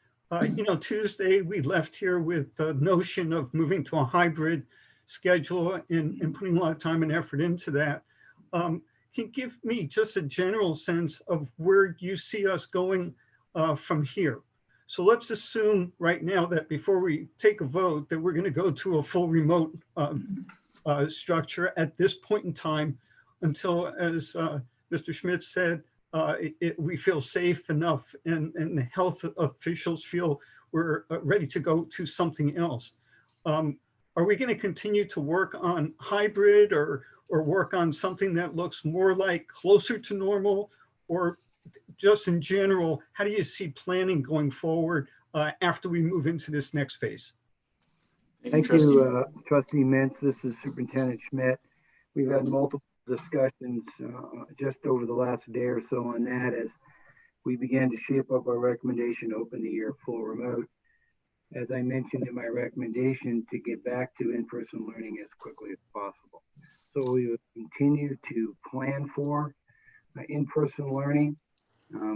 you know, Tuesday we left here with the notion of moving to a hybrid schedule and putting a lot of time and effort into that. Can you give me just a general sense of where you see us going from here? So let's assume right now that before we take a vote that we're going to go to a full remote structure at this point in time until, as Mr. Schmidt said, we feel safe enough and the health officials feel we're ready to go to something else. Are we going to continue to work on hybrid or work on something that looks more like closer to normal? Or just in general, how do you see planning going forward after we move into this next phase? Thank you, Trustee Mintz. This is Superintendent Schmidt. We've had multiple discussions just over the last day or so on that as we began to shape up our recommendation to open the year full remote. As I mentioned in my recommendation, to get back to in-person learning as quickly as possible. So we will continue to plan for in-person learning,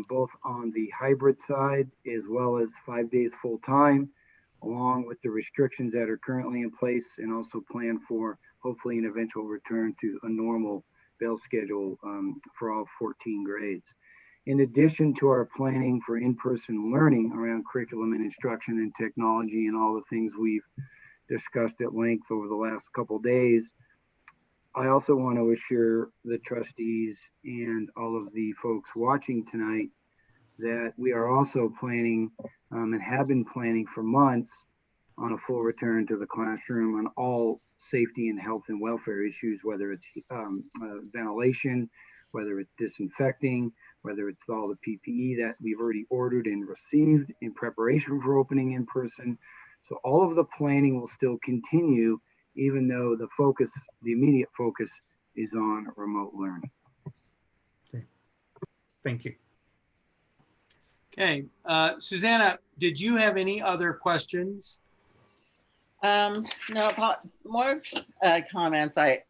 both on the hybrid side as well as 5 days full time, along with the restrictions that are currently in place, and also plan for hopefully an eventual return to a normal bell schedule for all 14 grades. In addition to our planning for in-person learning around curriculum and instruction and technology and all the things we've discussed at length over the last couple days. I also want to assure the trustees and all of the folks watching tonight that we are also planning and have been planning for months on a full return to the classroom on all safety and health and welfare issues, whether it's ventilation, whether it's disinfecting, whether it's all the PPE that we've already ordered and received in preparation for opening in person. So all of the planning will still continue, even though the immediate focus is on remote learning. Thank you. Okay, Susanna, did you have any other questions? No, more comments. I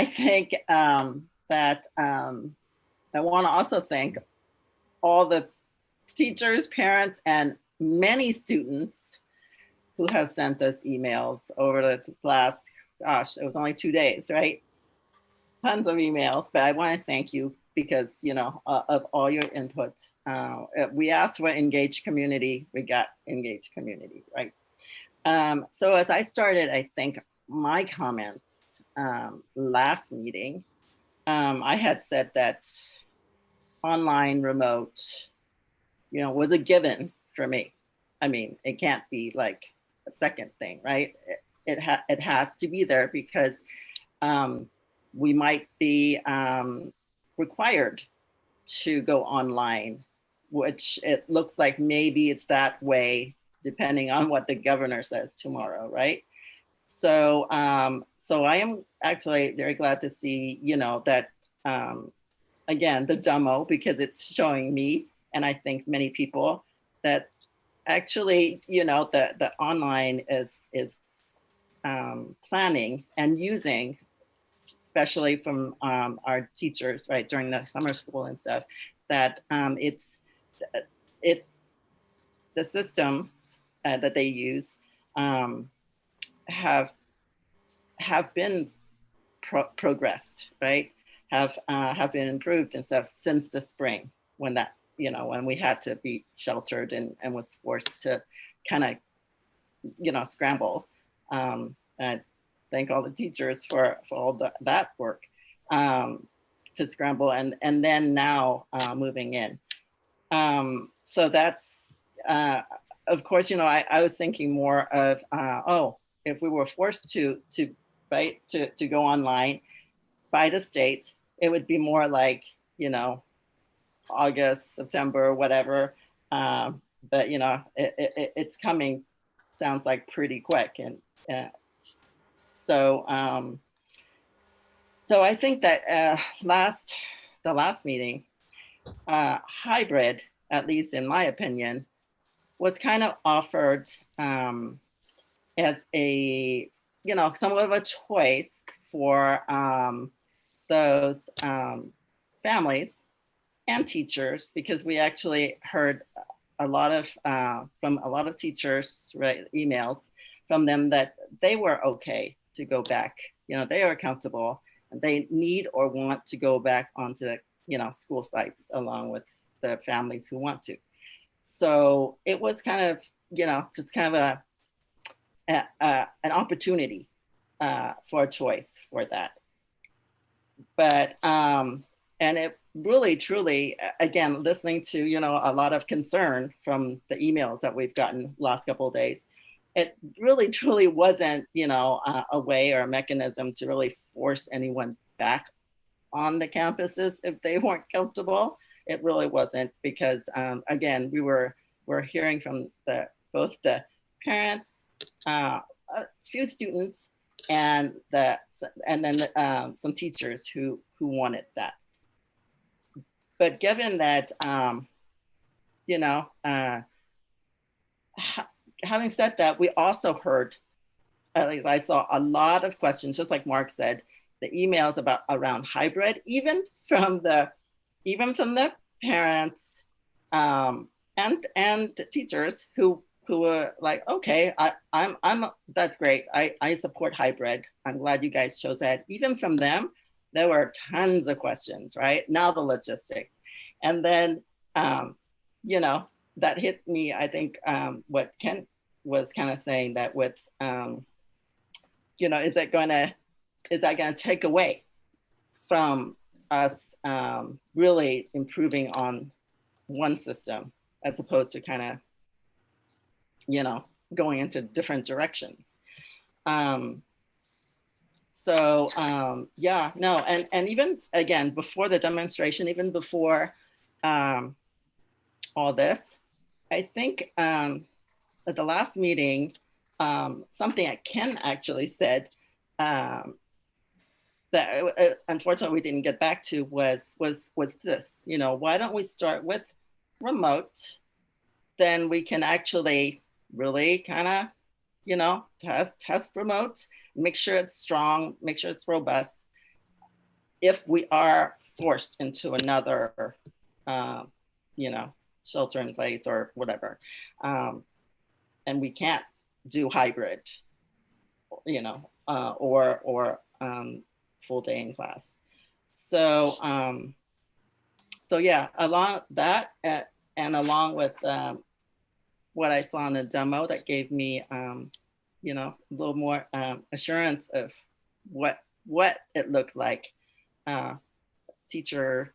think that I want to also thank all the teachers, parents, and many students who have sent us emails over the last, gosh, it was only 2 days, right? Tons of emails, but I want to thank you because, you know, of all your input. We asked for engaged community, we got engaged community, right? So as I started, I think my comments last meeting, I had said that online remote, you know, was a given for me. I mean, it can't be like a second thing, right? It has to be there because we might be required to go online, which it looks like maybe it's that way depending on what the governor says tomorrow, right? So, so I am actually very glad to see, you know, that again, the demo, because it's showing me, and I think many people, that actually, you know, the online is planning and using, especially from our teachers, right, during the summer school and stuff, that the system that they use have been progressed, right? Have been improved and stuff since the spring, when that, you know, when we had to be sheltered and was forced to kind of, you know, scramble. And thank all the teachers for all that work to scramble, and then now moving in. So that's, of course, you know, I was thinking more of, oh, if we were forced to go online by the state, it would be more like, you know, August, September, whatever. But, you know, it's coming, sounds like pretty quick. And so I think that the last meeting, hybrid, at least in my opinion, was kind of offered as a, you know, somewhat of a choice for those families and teachers, because we actually heard a lot of from a lot of teachers, right, emails from them that they were okay to go back. You know, they are comfortable and they need or want to go back onto, you know, school sites along with the families who want to. So it was kind of, you know, just kind of an opportunity for a choice for that. But and it really, truly, again, listening to, you know, a lot of concern from the emails that we've gotten last couple of days, it really, truly wasn't, you know, a way or a mechanism to really force anyone back on the campuses if they weren't comfortable. It really wasn't, because again, we're hearing from both the parents, a few students, and then some teachers who wanted that. But given that, you know, having said that, we also heard, at least I saw a lot of questions, just like Mark said, the emails around hybrid, even from the parents and teachers who were like, okay, I'm that's great. I support hybrid. I'm glad you guys chose that. Even from them, there were tons of questions, right? Now the logistics. And then, you know, that hit me, I think, what Ken was kind of saying that with, you know, is that gonna take away from us really improving on one system as opposed to kind of, you know, going into different directions. Yeah, no, and even again, before the demonstration, even before all this, I think at the last meeting, something that Ken actually said that unfortunately we didn't get back to was this, you know, why don't we start with remote? Then we can actually really kind of, you know, test remote, make sure it's strong, make sure it's robust. If we are forced into another, you know, shelter in place or whatever, and we can't do hybrid, you know, or full day in class. So, so yeah, along that and along with what I saw in the demo, that gave me, you know, a little more assurance of what it looked like, teacher,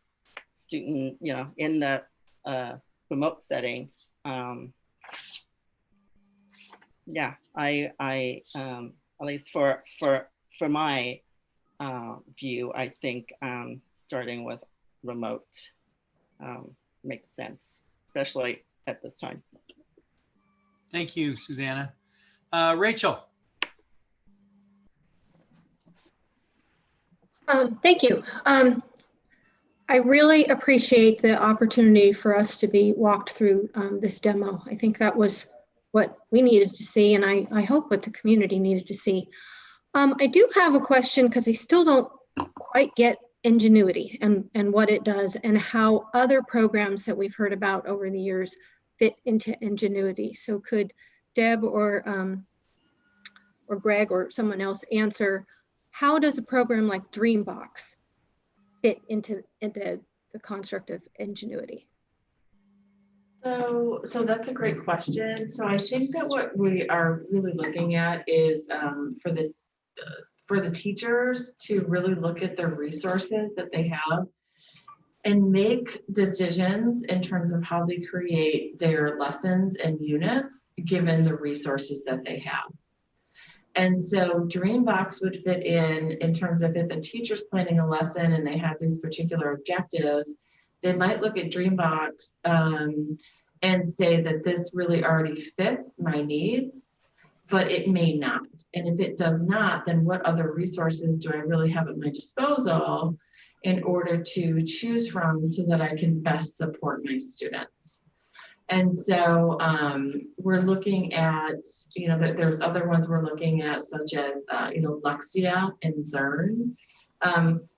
student, you know, in the remote setting. Yeah, I at least for my view, I think starting with remote makes sense, especially at this time. Thank you, Susanna. Rachel. Thank you. I really appreciate the opportunity for us to be walked through this demo. I think that was what we needed to see, and I hope what the community needed to see. I do have a question because I still don't quite get Ingenuity and what it does and how other programs that we've heard about over the years fit into Ingenuity. So could Deb or Greg or someone else answer, how does a program like Dreambox fit into the construct of Ingenuity? So that's a great question. So I think that what we are really looking at is for the teachers to really look at the resources that they have and make decisions in terms of how they create their lessons and units given the resources that they have. And so Dreambox would fit in terms of if a teacher's planning a lesson and they have these particular objectives, they might look at Dreambox and say that this really already fits my needs, but it may not. And if it does not, then what other resources do I really have at my disposal in order to choose from so that I can best support my students? And so we're looking at, you know, there's other ones we're looking at, such as, you know, Lexia and Zern.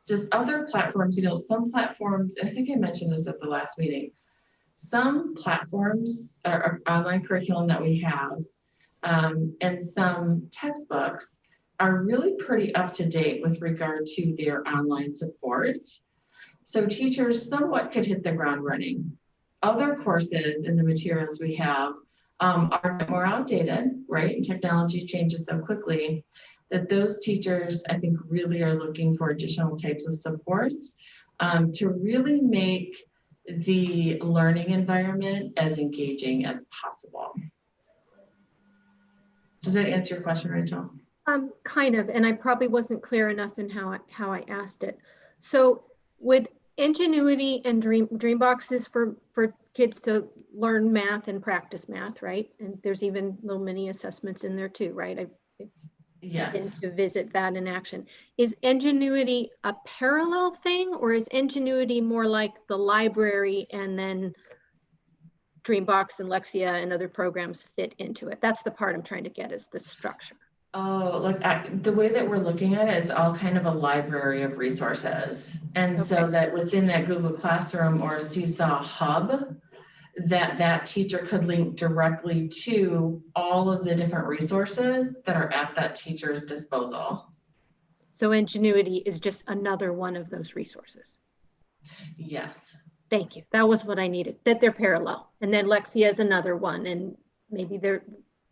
Just other platforms, you know, some platforms, and I think I mentioned this at the last meeting, some platforms are online curriculum that we have, and some textbooks are really pretty up to date with regard to their online support. So teachers somewhat could hit the ground running. Other courses in the materials we have are more outdated, right? And technology changes so quickly that those teachers, I think, really are looking for additional types of supports to really make the learning environment as engaging as possible. Does that answer your question, Rachel? Kind of, and I probably wasn't clear enough in how I asked it. So would Ingenuity and Dreambox is for kids to learn math and practice math, right? And there's even little mini assessments in there too, right? Yes. Been to visit that in action. Is Ingenuity a parallel thing, or is Ingenuity more like the library and then Dreambox and Lexia and other programs fit into it? That's the part I'm trying to get, is the structure. Oh, look, the way that we're looking at it is all kind of a library of resources. And Okay. so that within that Google Classroom or Seesaw Hub, that teacher could link directly to all of the different resources that are at that teacher's disposal. So Ingenuity is just another one of those resources. Yes. Thank you. That was what I needed, that they're parallel. And then Lexia is another one, and maybe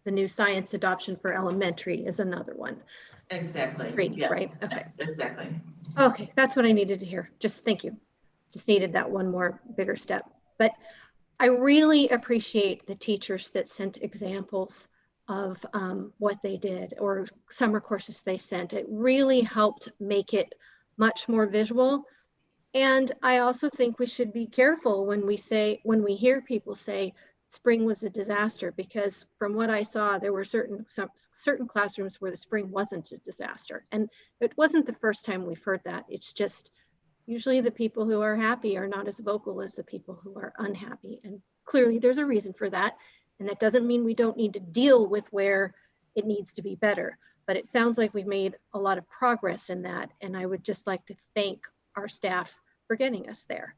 the new science adoption for elementary is another one. Exactly. 3, Yes, right? Okay. yes, exactly. Okay, that's what I needed to hear. Just thank you. Just needed that one more bigger step. But I really appreciate the teachers that sent examples of what they did or summer courses they sent. It really helped make it much more visual. And I also think we should be careful when we hear people say spring was a disaster, because from what I saw, there were certain classrooms where the spring wasn't a disaster. And it wasn't the first time we've heard that. It's just usually the people who are happy are not as vocal as the people who are unhappy. And clearly there's a reason for that. And that doesn't mean we don't need to deal with where it needs to be better. But it sounds like we've made a lot of progress in that. And I would just like to thank our staff for getting us there.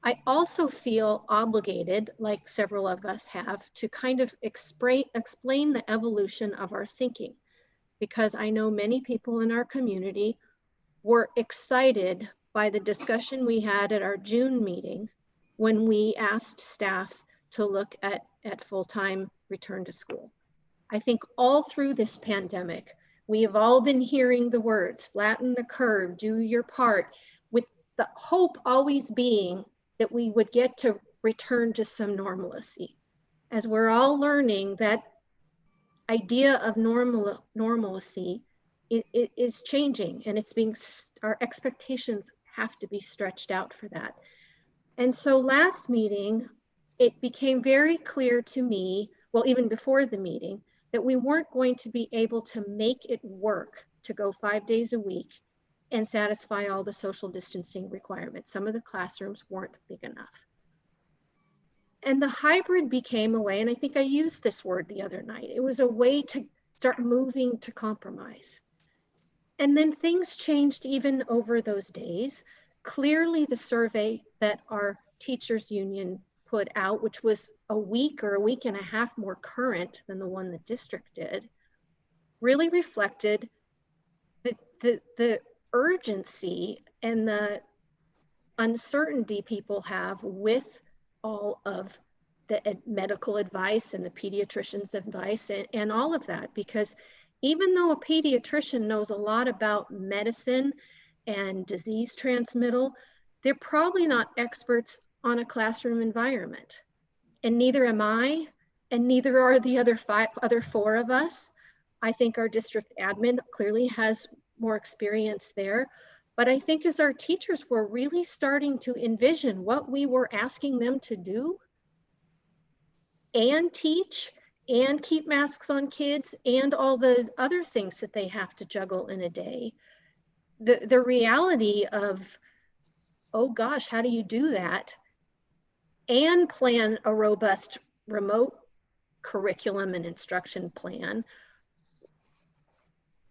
I also feel obligated, like several of us have, to kind of explain the evolution of our thinking, because I know many people in our community were excited by the discussion we had at our June meeting when we asked staff to look at full-time return to school. I think all through this pandemic, we have all been hearing the words, flatten the curve, do your part, with the hope always being that we would get to return to some normalcy. As we're all learning, that idea of normalcy it is changing, and it's being, our expectations have to be stretched out for that. And so last meeting, it became very clear to me, well, even before the meeting, that we weren't going to be able to make it work to go 5 days a week and satisfy all the social distancing requirements. Some of the classrooms weren't big enough. And the hybrid became a way, and I think I used this word the other night, it was a way to start moving to compromise. And then things changed even over those days. Clearly the survey that our teachers union put out, which was a week or a week and a half more current than the one the district did, really reflected the urgency and the uncertainty people have with all of the medical advice and the pediatrician's advice and all of that. Because even though a pediatrician knows a lot about medicine and disease transmittal, they're probably not experts on a classroom environment. And neither am I, and neither are the other 4 of us. I think our district admin clearly has more experience there. But I think as our teachers were really starting to envision what we were asking them to do and teach and keep masks on kids and all the other things that they have to juggle in a day, the reality of, oh gosh, how do you do that and plan a robust remote curriculum and instruction plan?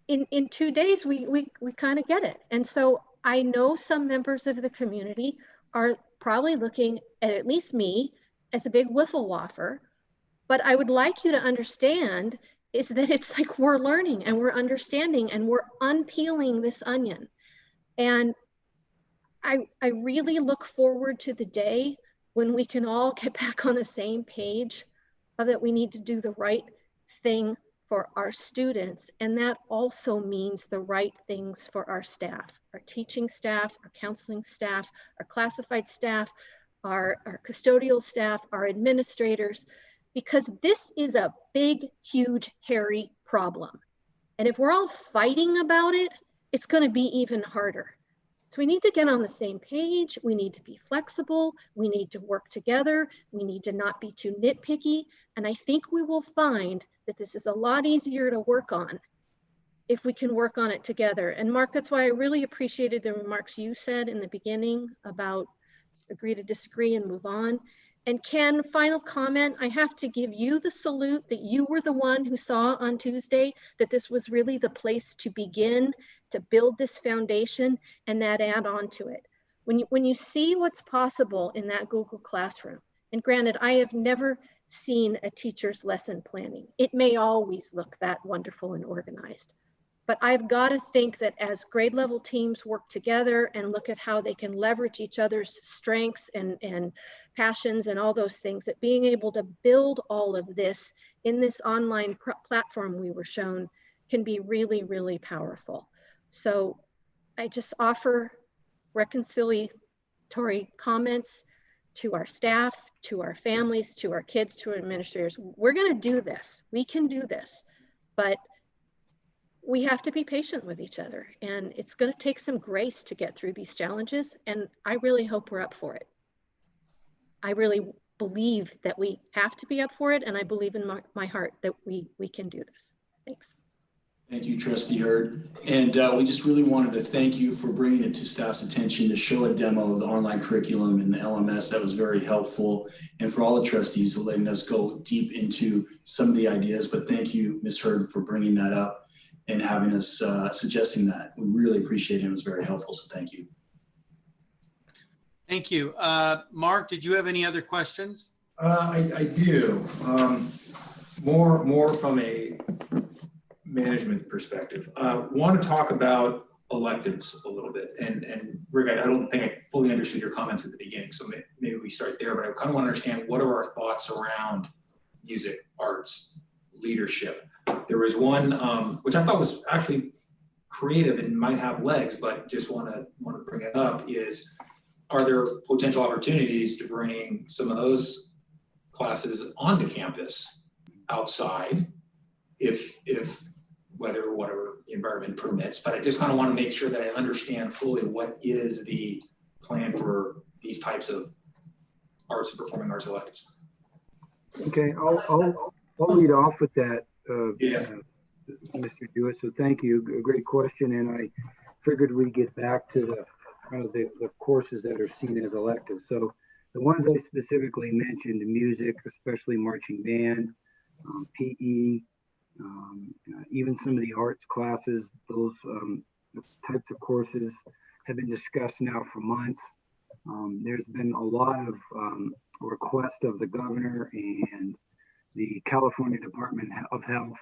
In 2 days, we kind of get it. And so I know some members of the community are probably looking at least me as a big wiffle waffer, but I would like you to understand is that it's like we're learning and we're understanding and we're unpeeling this onion. And I really look forward to the day when we can all get back on the same page of that we need to do the right thing for our students. And that also means the right things for our staff, our teaching staff, our counseling staff, our classified staff, our custodial staff, our administrators, because this is a big, huge, hairy problem. And if we're all fighting about it, it's going to be even harder. So we need to get on the same page. We need to be flexible. We need to work together. We need to not be too nitpicky. And I think we will find that this is a lot easier to work on if we can work on it together. And Mark, that's why I really appreciated the remarks you said in the beginning about agree to disagree and move on. And Ken, final comment, I have to give you the salute that you were the one who saw on Tuesday that this was really the place to begin to build this foundation and that add on to it. When you see what's possible in that Google Classroom, and granted, I have never seen a teacher's lesson planning. It may always look that wonderful and organized, But I've got to think that as grade level teams work together and look at how they can leverage each other's strengths and passions and all those things, that being able to build all of this in this online platform we were shown can be really, really powerful. So I just offer reconciliatory comments to our staff, to our families, to our kids, to our administrators. We're going to do this. We can do this, but we have to be patient with each other, and it's going to take some grace to get through these challenges. And I really hope we're up for it. I really believe that we have to be up for it, and I believe in my heart that we can do this. Thanks. Thank you, Trustee Hurd. And we just really wanted to thank you for bringing it to staff's attention to show a demo of the online curriculum and the LMS. That was very helpful. And for all the trustees letting us go deep into some of the ideas. But thank you, Ms. Hurd, for bringing that up and having us suggesting that. We really appreciate it. It was very helpful. So thank you. Thank you. Mark, did you have any other questions? I do. More from a management perspective. Want to talk about electives a little bit. And Rick, I don't think I fully understood your comments at the beginning, so maybe we start there, but I kind of want to understand what are our thoughts around music, arts, leadership. There was one which I thought was actually creative and might have legs, but just want to bring it up, is are there potential opportunities to bring some of those classes onto campus outside if whatever the environment permits? But I just kind of want to make sure that I understand fully what is the plan for these types of arts and performing arts electives. Okay, I'll lead off with that, Mr. Jewett. So thank you. A great question, and I figured we'd get back to the courses that are seen as electives. So the ones I specifically mentioned, music, especially marching band, PE, even some of the arts classes, those types of courses have been discussed now for months. There's been a lot of requests of the governor and the California Department of Health.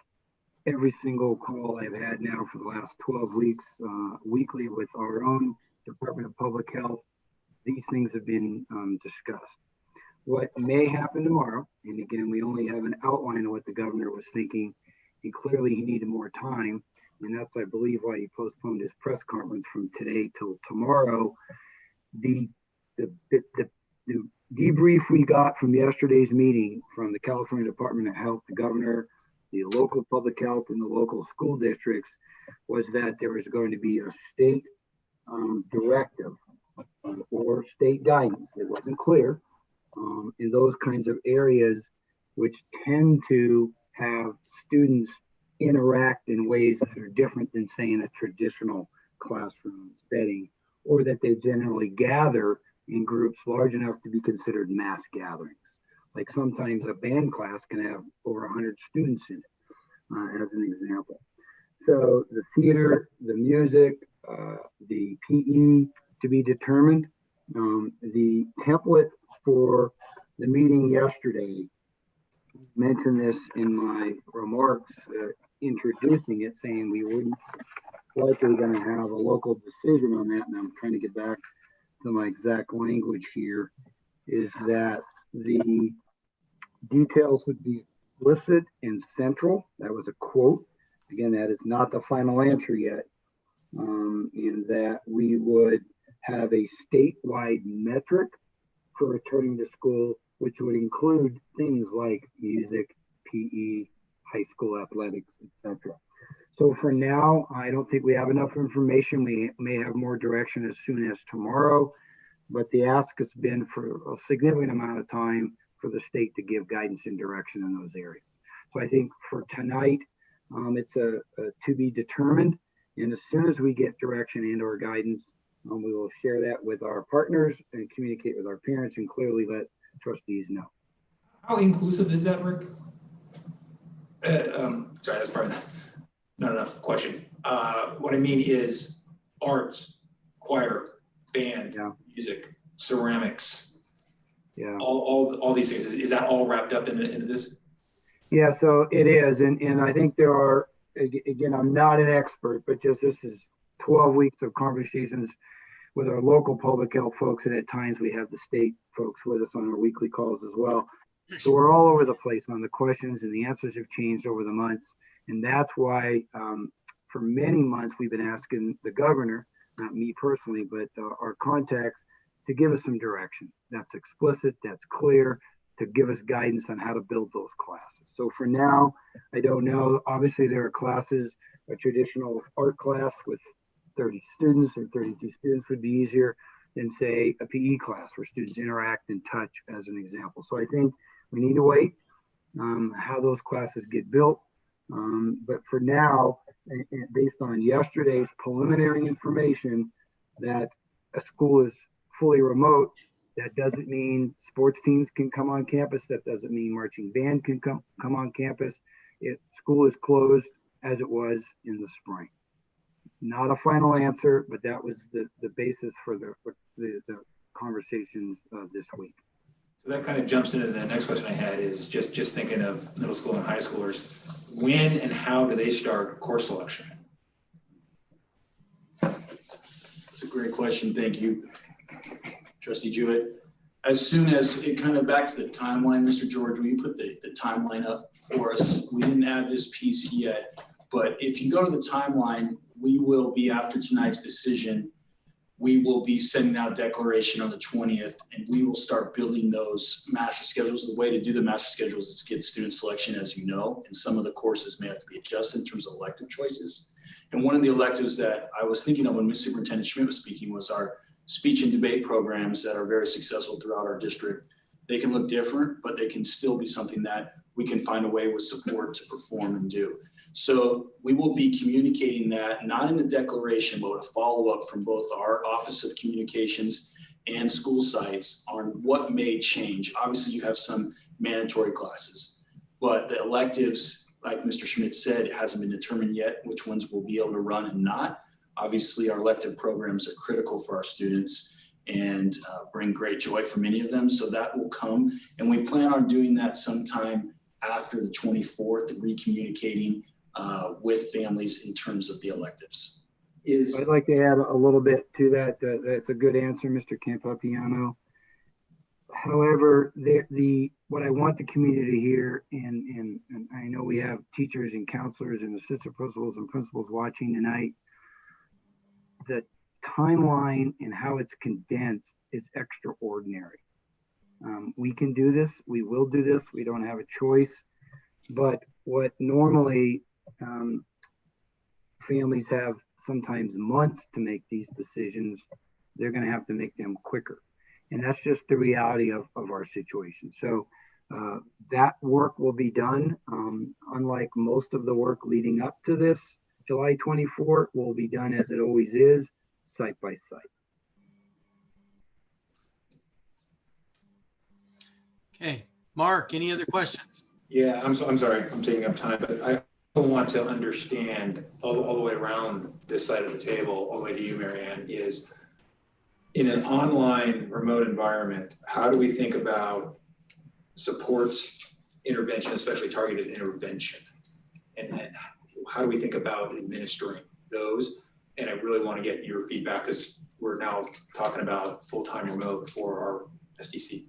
Every single call I've had now for the last 12 weeks, weekly with our own Department of Public Health, these things have been discussed. What may happen tomorrow, and again, we only have an outline of what the governor was thinking, and clearly he needed more time, and that's, I believe, why he postponed his press conference from today till tomorrow. The debrief we got from yesterday's meeting from the California Department of Health, the governor, the local public health, and the local school districts was that there was going to be a state directive or state guidance. It wasn't clear in those kinds of areas which tend to have students interact in ways that are different than, say, in a traditional classroom setting, or that they generally gather in groups large enough to be considered mass gatherings. Like sometimes a band class can have over 100 students in it, as an example. So the theater, the music, the PE to be determined. The template for the meeting yesterday, mentioned this in my remarks, introducing it, saying we wouldn't likely going to have a local decision on that, and I'm trying to get back to my exact language here, is that the details would be explicit and central. That was a quote. Again, that is not the final answer yet. In that we would have a statewide metric for returning to school, which would include things like music, PE, high school athletics, etc. So for now, I don't think we have enough information. We may have more direction as soon as tomorrow, but the ask has been for a significant amount of time for the state to give guidance and direction in those areas. So I think for tonight, it's a to be determined. And as soon as we get direction and or guidance, we will share that with our partners and communicate with our parents and clearly let trustees know. How inclusive is that, Rick? Sorry, that's probably not enough question. What I mean is arts, choir, band, music, ceramics, all these things. Is that all wrapped up into this? Yeah, so it is. And I think there are again, I'm not an expert, but just this is 12 weeks of conversations with our local public health folks, and at times we have the state folks with us on our weekly calls as well. So we're all over the place on the questions, and the answers have changed over the months. And that's why for many months we've been asking the governor, not me personally, but our contacts, to give us some direction. That's explicit, that's clear, to give us guidance on how to build those classes. So for now, I don't know. Obviously there are classes, a traditional art class with 30 students or 32 students would be easier than say a PE class where students interact and touch, as an example. So I think we need to wait how those classes get built. But for now, based on yesterday's preliminary information that a school is fully remote, that doesn't mean sports teams can come on campus. That doesn't mean marching band can come on campus. School is closed as it was in the spring. Not a final answer, but that was the basis for the conversations this week. So that kind of jumps into the next question I had, is just thinking of middle school and high schoolers. When and how do they start course selection? That's a great question. Thank you, Trustee Jewett. As soon as it kind of back to the timeline, Mr. George, will you put the timeline up for us? We didn't add this piece yet, but if you go to the timeline, we will be, after tonight's decision, we will be sending out a declaration on the 20th, and we will start building those master schedules. The way to do the master schedules is get student selection, as you know, and some of the courses may have to be adjusted in terms of elective choices. And one of the electives that I was thinking of when Ms. Superintendent Schmidt was speaking was our speech and debate programs that are very successful throughout our district. They can look different, but they can still be something that we can find a way with support to perform and do. So we will be communicating that, not in the declaration, but with a follow-up from both our Office of Communications and school sites on what may change. Obviously, you have some mandatory classes, but the electives, like Mr. Schmidt said, it hasn't been determined yet which ones we'll be able to run and not. Obviously, our elective programs are critical for our students and bring great joy for many of them. So that will come, and we plan on doing that sometime after the 24th, recommunicating with families in terms of the electives. I'd like to add a little bit to that. That's a good answer, Mr. Campapiano. However, what I want the community to hear, and I know we have teachers and counselors and assistant principals and principals watching tonight, the timeline and how it's condensed is extraordinary. We can do this. We will do this. We don't have a choice. But what normally families have sometimes months to make these decisions, they're going to have to make them quicker. And that's just the reality of our situation. So that work will be done. Unlike most of the work leading up to this, July 24 will be done as it always is, site by site. Okay, Mark, any other questions? Yeah, I'm sorry, I'm taking up time, but I also want to understand all the way around this side of the table, all the way to you, Marianne, is in an online remote environment, how do we think about supports, intervention, especially targeted intervention? And how do we think about administering those? And I really want to get your feedback, because we're now talking about full-time remote for our SDC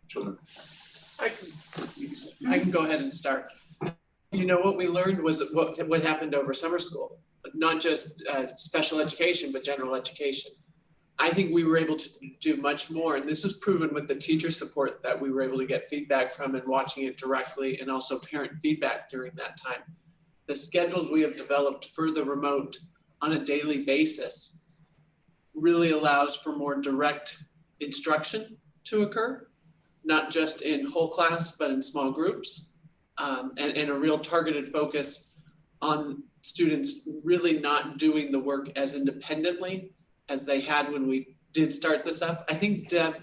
children. I can go ahead and start. You know, what we learned was what happened over summer school, not just special education, but general education. I think we were able to do much more, and this was proven with the teacher support that we were able to get feedback from and watching it directly, and also parent feedback during that time. The schedules we have developed for the remote on a daily basis really allows for more direct instruction to occur, not just in whole class, but in small groups, and a real targeted focus on students really not doing the work as independently as they had when we did start this up. I think Deb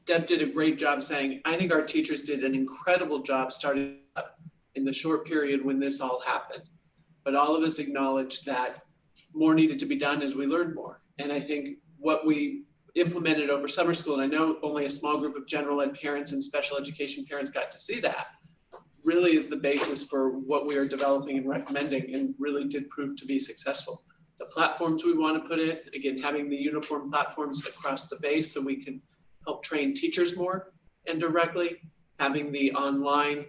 did a great job saying, I think our teachers did an incredible job starting up in the short period when this all happened. But all of us acknowledged that more needed to be done as we learned more. And I think what we implemented over summer school, and I know only a small group of general ed parents and special education parents got to see that, really is the basis for what we are developing and recommending, and really did prove to be successful. The platforms we want to put in, again, having the uniform platforms across the base so we can help train teachers more and directly, having the online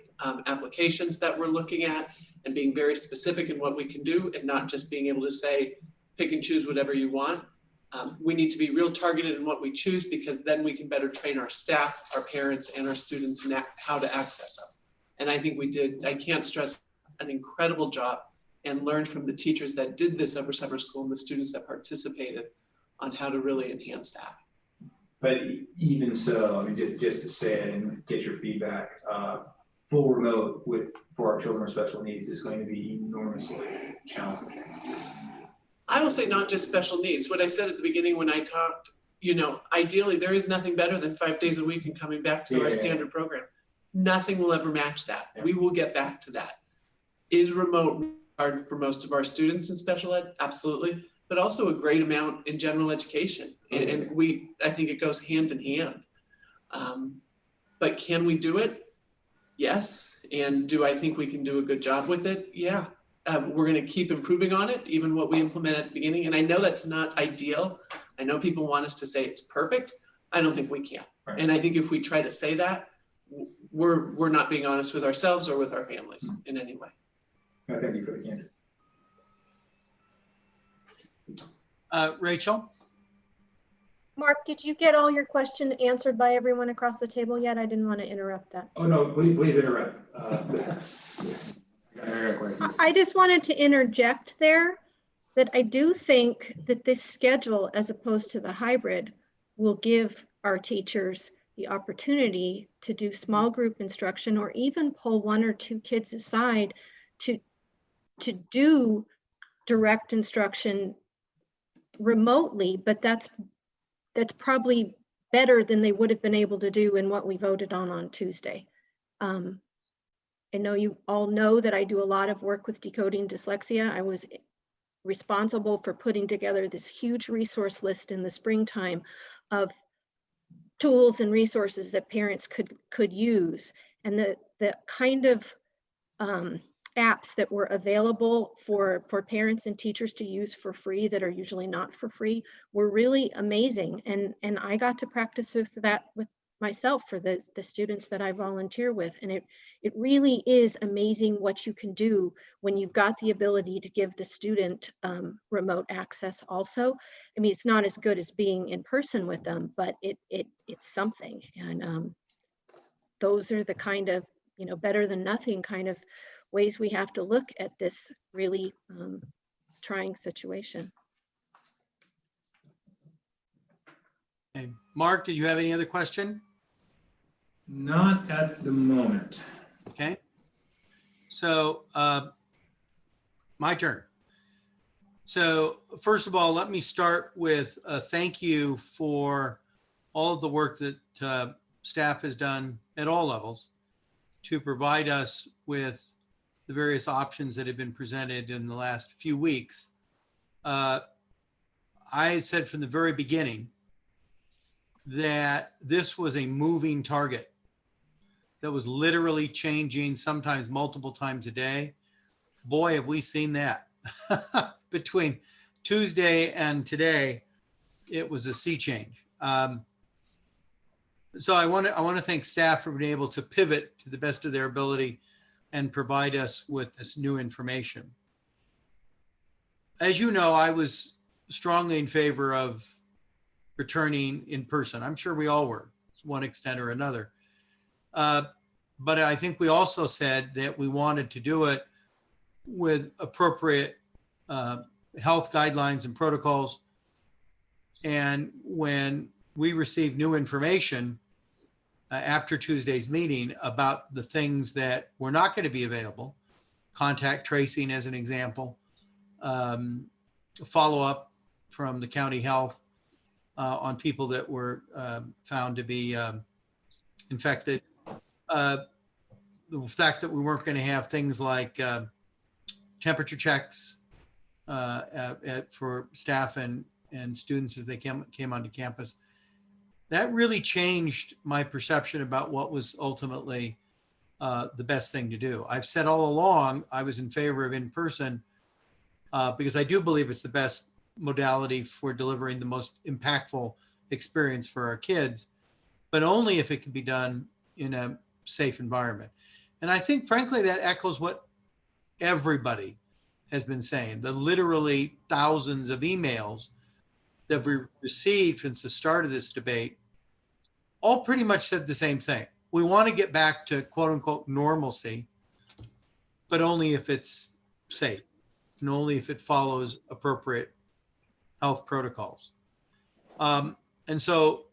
applications that we're looking at, and being very specific in what we can do, and not just being able to say, pick and choose whatever you want. We need to be real targeted in what we choose, because then we can better train our staff, our parents, and our students in how to access them. And I think we did, I can't stress, an incredible job, and learned from the teachers that did this over summer school and the students that participated on how to really enhance that. But even so, I mean, just to say it and get your feedback, full remote for our children with special needs is going to be enormously challenging. I will say not just special needs. What I said at the beginning when I talked, ideally there is nothing better than 5 days a week and coming back to our standard program. Nothing will ever match that. We will get back to that. Is remote hard for most of our students in special ed? Absolutely. But also a great amount in general education. And I think it goes hand in hand. But can we do it? Yes. And do I think we can do a good job with it? Yeah. We're going to keep improving on it, even what we implement at the beginning. And I know that's not ideal. I know people want us to say it's perfect. I don't think we can. Right. And I think if we try to say that, we're not being honest with ourselves or with our families in any way. I thank you for the candor. Rachel? Mark, did you get all your question answered by everyone across the table yet? I didn't want to interrupt that. Oh, no, please interrupt. I just wanted to interject there that I do think that this schedule, as opposed to the hybrid, will give our teachers the opportunity to do small group instruction, or even pull 1 or 2 kids aside to do direct instruction remotely, but that's probably better than they would have been able to do in what we voted on Tuesday. I know you all know that I do a lot of work with decoding dyslexia. I was responsible for putting together this huge resource list in the springtime of tools and resources that parents could use, and the kind of apps that were available for parents and teachers to use for free, that are usually not for free, were really amazing. And I got to practice with that with myself for the students that I volunteer with. And it really is amazing what you can do when you've got the ability to give the student remote access also. I mean, it's not as good as being in person with them, but it's something. And those are the kind of, better than nothing kind of ways we have to look at this really trying situation. Okay. Mark, did you have any other question? Not at the moment. Okay. So my turn. So first of all, let me start with a thank you for all of the work that staff has done at all levels to provide us with the various options that have been presented in the last few weeks. I said from the very beginning that this was a moving target that was literally changing, sometimes multiple times a day. Boy, have we seen that. Between Tuesday and today, it was a sea change. So I want to thank staff for being able to pivot to the best of their ability and provide us with this new information. As you know, I was strongly in favor of returning in person. I'm sure we all were, to one extent or another. But I think we also said that we wanted to do it with appropriate health guidelines and protocols. And when we received new information after Tuesday's meeting about the things that were not going to be available, contact tracing as an example, follow-up from the county health on people that were found to be infected, the fact that we weren't going to have things like temperature checks for staff and students as they came onto campus. That really changed my perception about what was ultimately the best thing to do. I've said all along, I was in favor of in-person because I do believe it's the best modality for delivering the most impactful experience for our kids, but only if it can be done in a safe environment. And I think, frankly, that echoes what everybody has been saying. The literally thousands of emails that we received since the start of this debate all pretty much said the same thing. We want to get back to quote unquote normalcy, but only if it's safe and only if it follows appropriate health protocols. And so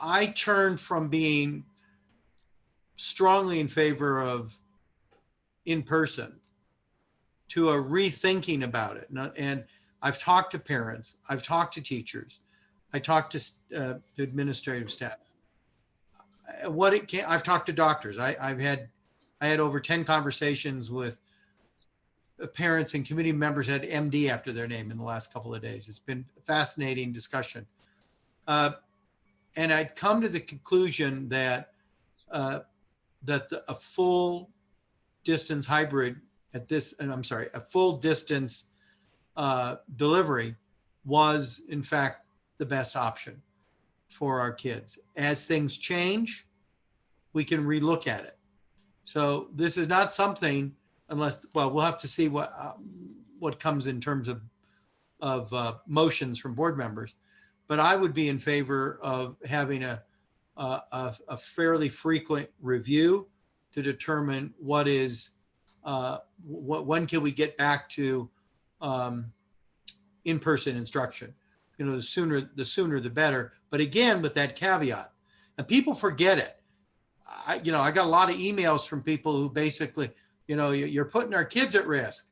I turned from being strongly in favor of in-person to a rethinking about it. And I've talked to parents, I've talked to teachers, I talked to administrative staff. I've talked to doctors. I had over 10 conversations with parents and committee members had MD after their name in the last couple of days. It's been a fascinating discussion. And I'd come to the conclusion that a full distance hybrid a full distance delivery was in fact the best option for our kids. As things change, we can relook at it. So this is not something we'll have to see what comes in terms of motions from board members, but I would be in favor of having a fairly frequent review to determine when can we get back to in-person instruction. The sooner the better. But again, with that caveat, and people forget it. I got a lot of emails from people who basically, you're putting our kids at risk.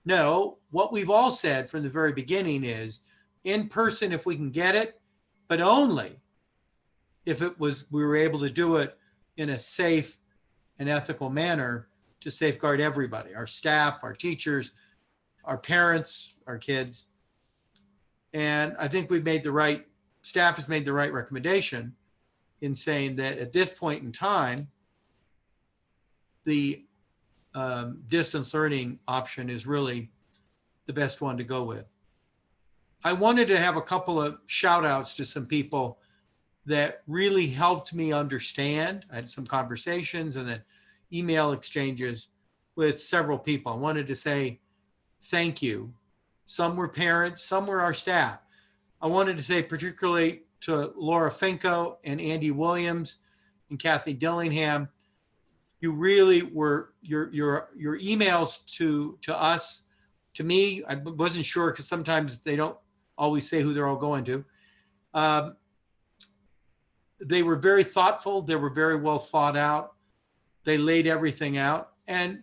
No, what we've all said from the very beginning is in person if we can get it, but only if we were able to do it in a safe and ethical manner to safeguard everybody, our staff, our teachers, our parents, our kids. And I think staff has made the right recommendation in saying that at this point in time, the distance learning option is really the best one to go with. I wanted to have a couple of shout outs to some people that really helped me understand. I had some conversations and then email exchanges with several people. I wanted to say thank you. Some were parents, some were our staff. I wanted to say particularly to Laura Finko and Andy Williams and Kathy Dillingham, you really were, your emails to us, to me, I wasn't sure because sometimes they don't always say who they're all going to. They were very thoughtful. They were very well thought out. They laid everything out. And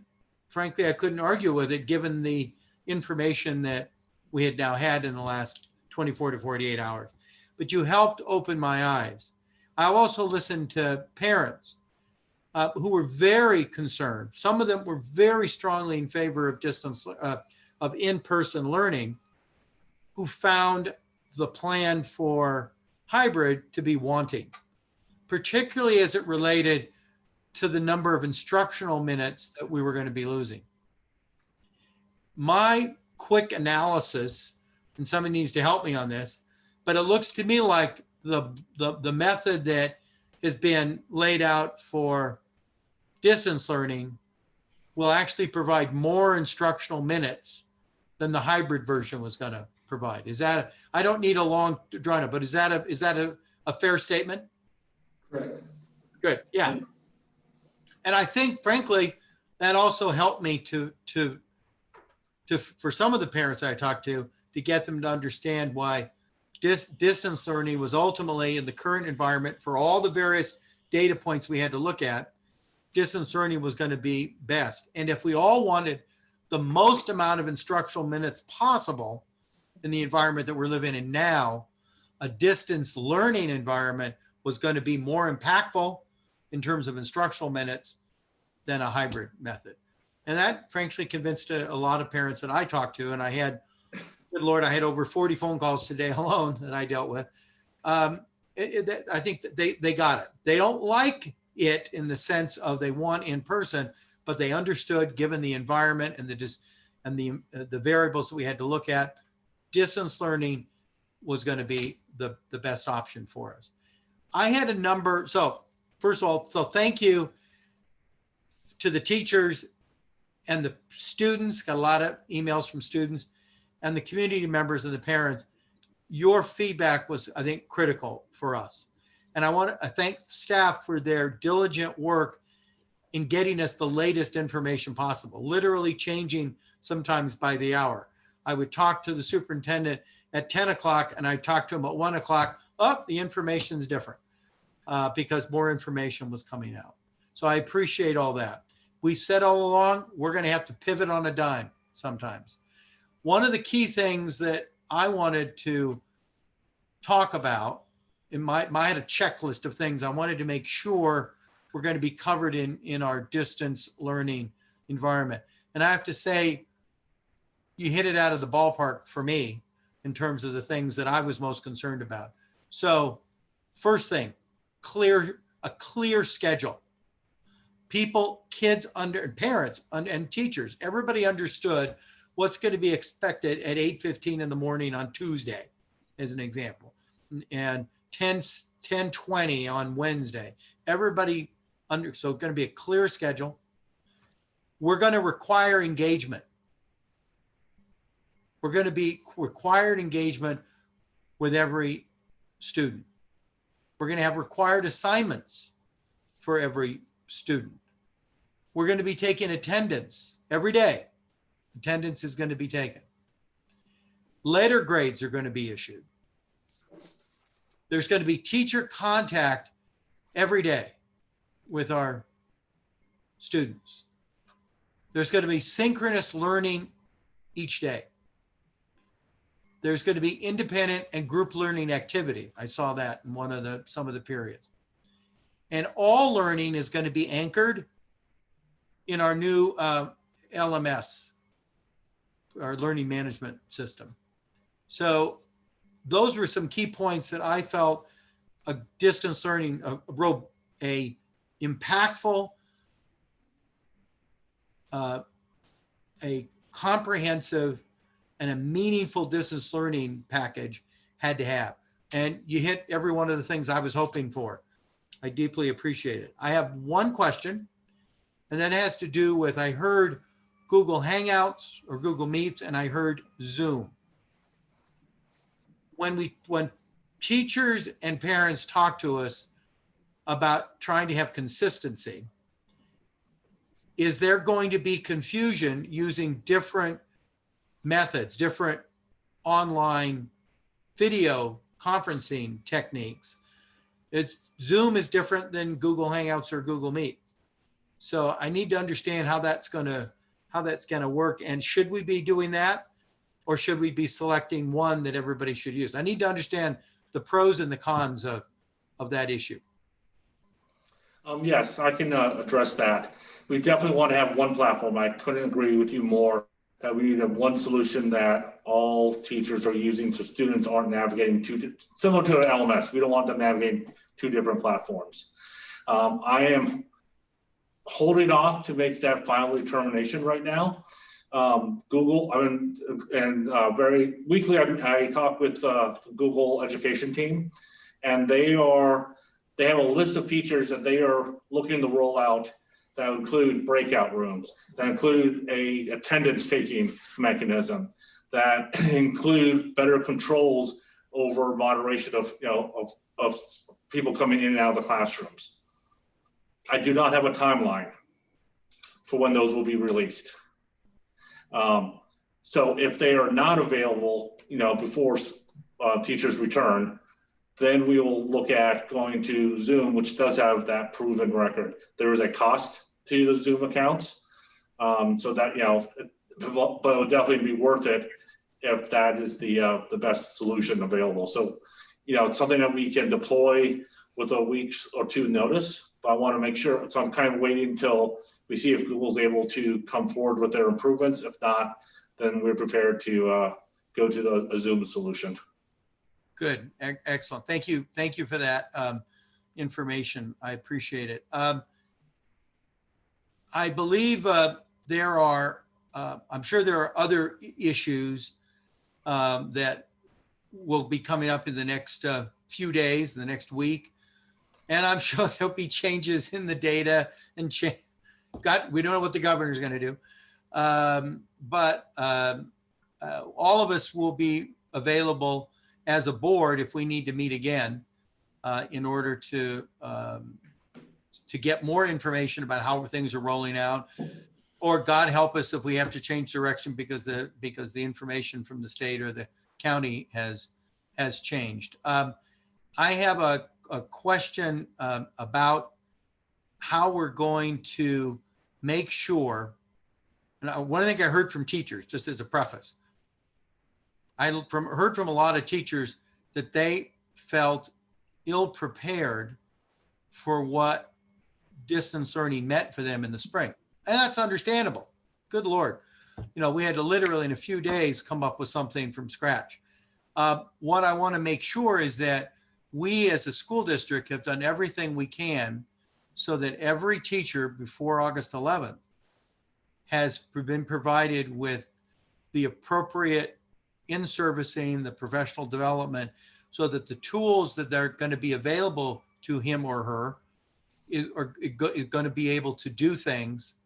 frankly, I couldn't argue with it given the information that we had now had in the last 24 to 48 hours. But you helped open my eyes. I also listened to parents who were very concerned. Some of them were very strongly in favor of in-person learning, who found the plan for hybrid to be wanting, particularly as it related to the number of instructional minutes that we were going to be losing. My quick analysis, and somebody needs to help me on this, but it looks to me like the method that has been laid out for distance learning will actually provide more instructional minutes than the hybrid version was going to provide. Is that, I don't need a long drawn up, but is that a fair statement? Correct. Good, yeah. And I think, frankly, that also helped me to for some of the parents I talked to get them to understand why distance learning was ultimately in the current environment for all the various data points we had to look at, distance learning was going to be best. And if we all wanted the most amount of instructional minutes possible in the environment that we're living in now, a distance learning environment was going to be more impactful in terms of instructional minutes than a hybrid method. And that frankly convinced a lot of parents that I talked to, and I had, good Lord, I had over 40 phone calls today alone that I dealt with. I think that they got it. They don't like it in the sense of they want in person, but they understood, given the environment and the variables that we had to look at, distance learning was going to be the best option for us. I had a number. So first of all, so thank you to the teachers and the students. Got a lot of emails from students and the community members and the parents. Your feedback was, I think, critical for us. And I want to thank staff for their diligent work in getting us the latest information possible, literally changing sometimes by the hour. I would talk to the superintendent at 10 o'clock and I talked to him at 1 o'clock. Oh, the information's different because more information was coming out. So I appreciate all that. We said all along, we're going to have to pivot on a dime sometimes. One of the key things that I wanted to talk about, I had a checklist of things I wanted to make sure we're going to be covered in our distance learning environment. And I have to say, you hit it out of the ballpark for me in terms of the things that I was most concerned about. So first thing, a clear schedule. People, kids, parents and teachers, everybody understood what's going to be expected at 8:15 in the morning on Tuesday, as an example, and 10:20 on Wednesday. Everybody so going to be a clear schedule. We're going to require engagement. We're going to be required engagement with every student. We're going to have required assignments for every student. We're going to be taking attendance every day. Attendance is going to be taken. Letter grades are going to be issued. There's going to be teacher contact every day with our students. There's going to be synchronous learning each day. There's going to be independent and group learning activity. I saw that in some of the periods. And all learning is going to be anchored in our new LMS, our learning management system. So those were some key points that I felt a distance learning, a impactful, a comprehensive and a meaningful distance learning package had to have. And you hit every one of the things I was hoping for. I deeply appreciate it. I have one question, and that has to do with, I heard Google Hangouts or Google Meets, and I heard Zoom. When teachers and parents talk to us about trying to have consistency, is there going to be confusion using different methods, different online video conferencing techniques? Zoom is different than Google Hangouts or Google Meet. So I need to understand how that's gonna work. And should we be doing that? Or should we be selecting one that everybody should use? I need to understand the pros and the cons of that issue. Yes, I can address that. We definitely want to have one platform. I couldn't agree with you more that we need to have one solution that all teachers are using so students aren't navigating similar to an LMS. We don't want them navigating two different platforms. I am holding off to make that final determination right now. Google, very weekly, I talk with the Google education team, and they have a list of features that they are looking to roll out that include breakout rooms, that include a attendance taking mechanism, that include better controls over moderation of people coming in and out of the classrooms. I do not have a timeline for when those will be released. So if they are not available, before teachers return, then we will look at going to Zoom, which does have that proven record. There is a cost to the Zoom accounts, so that but it would definitely be worth it if that is the best solution available. So it's something that we can deploy with a week or two notice, but I want to make sure. So I'm kind of waiting until we see if Google's able to come forward with their improvements. If not, then we're prepared to go to a Zoom solution. Good, excellent. Thank you for that. information. I appreciate it. I believe there are, I'm sure there are other issues that will be coming up in the next few days, the next week. And I'm sure there'll be changes in the data and we don't know what the governor's going to do. But all of us will be available as a board if we need to meet again in order to get more information about how things are rolling out, or God help us if we have to change direction because the information from the state or the county has changed. I have a question about how we're going to make sure. And one thing I heard from teachers, just as a preface, I heard from a lot of teachers that they felt ill-prepared for what distance learning meant for them in the spring. And that's understandable. Good Lord. You know, we had to literally in a few days come up with something from scratch. What I want to make sure is that we as a school district have done everything we can so that every teacher before August 11th has been provided with the appropriate in-servicing, the professional development, so that the tools that they're going to be available to him or her are going to be able to do things.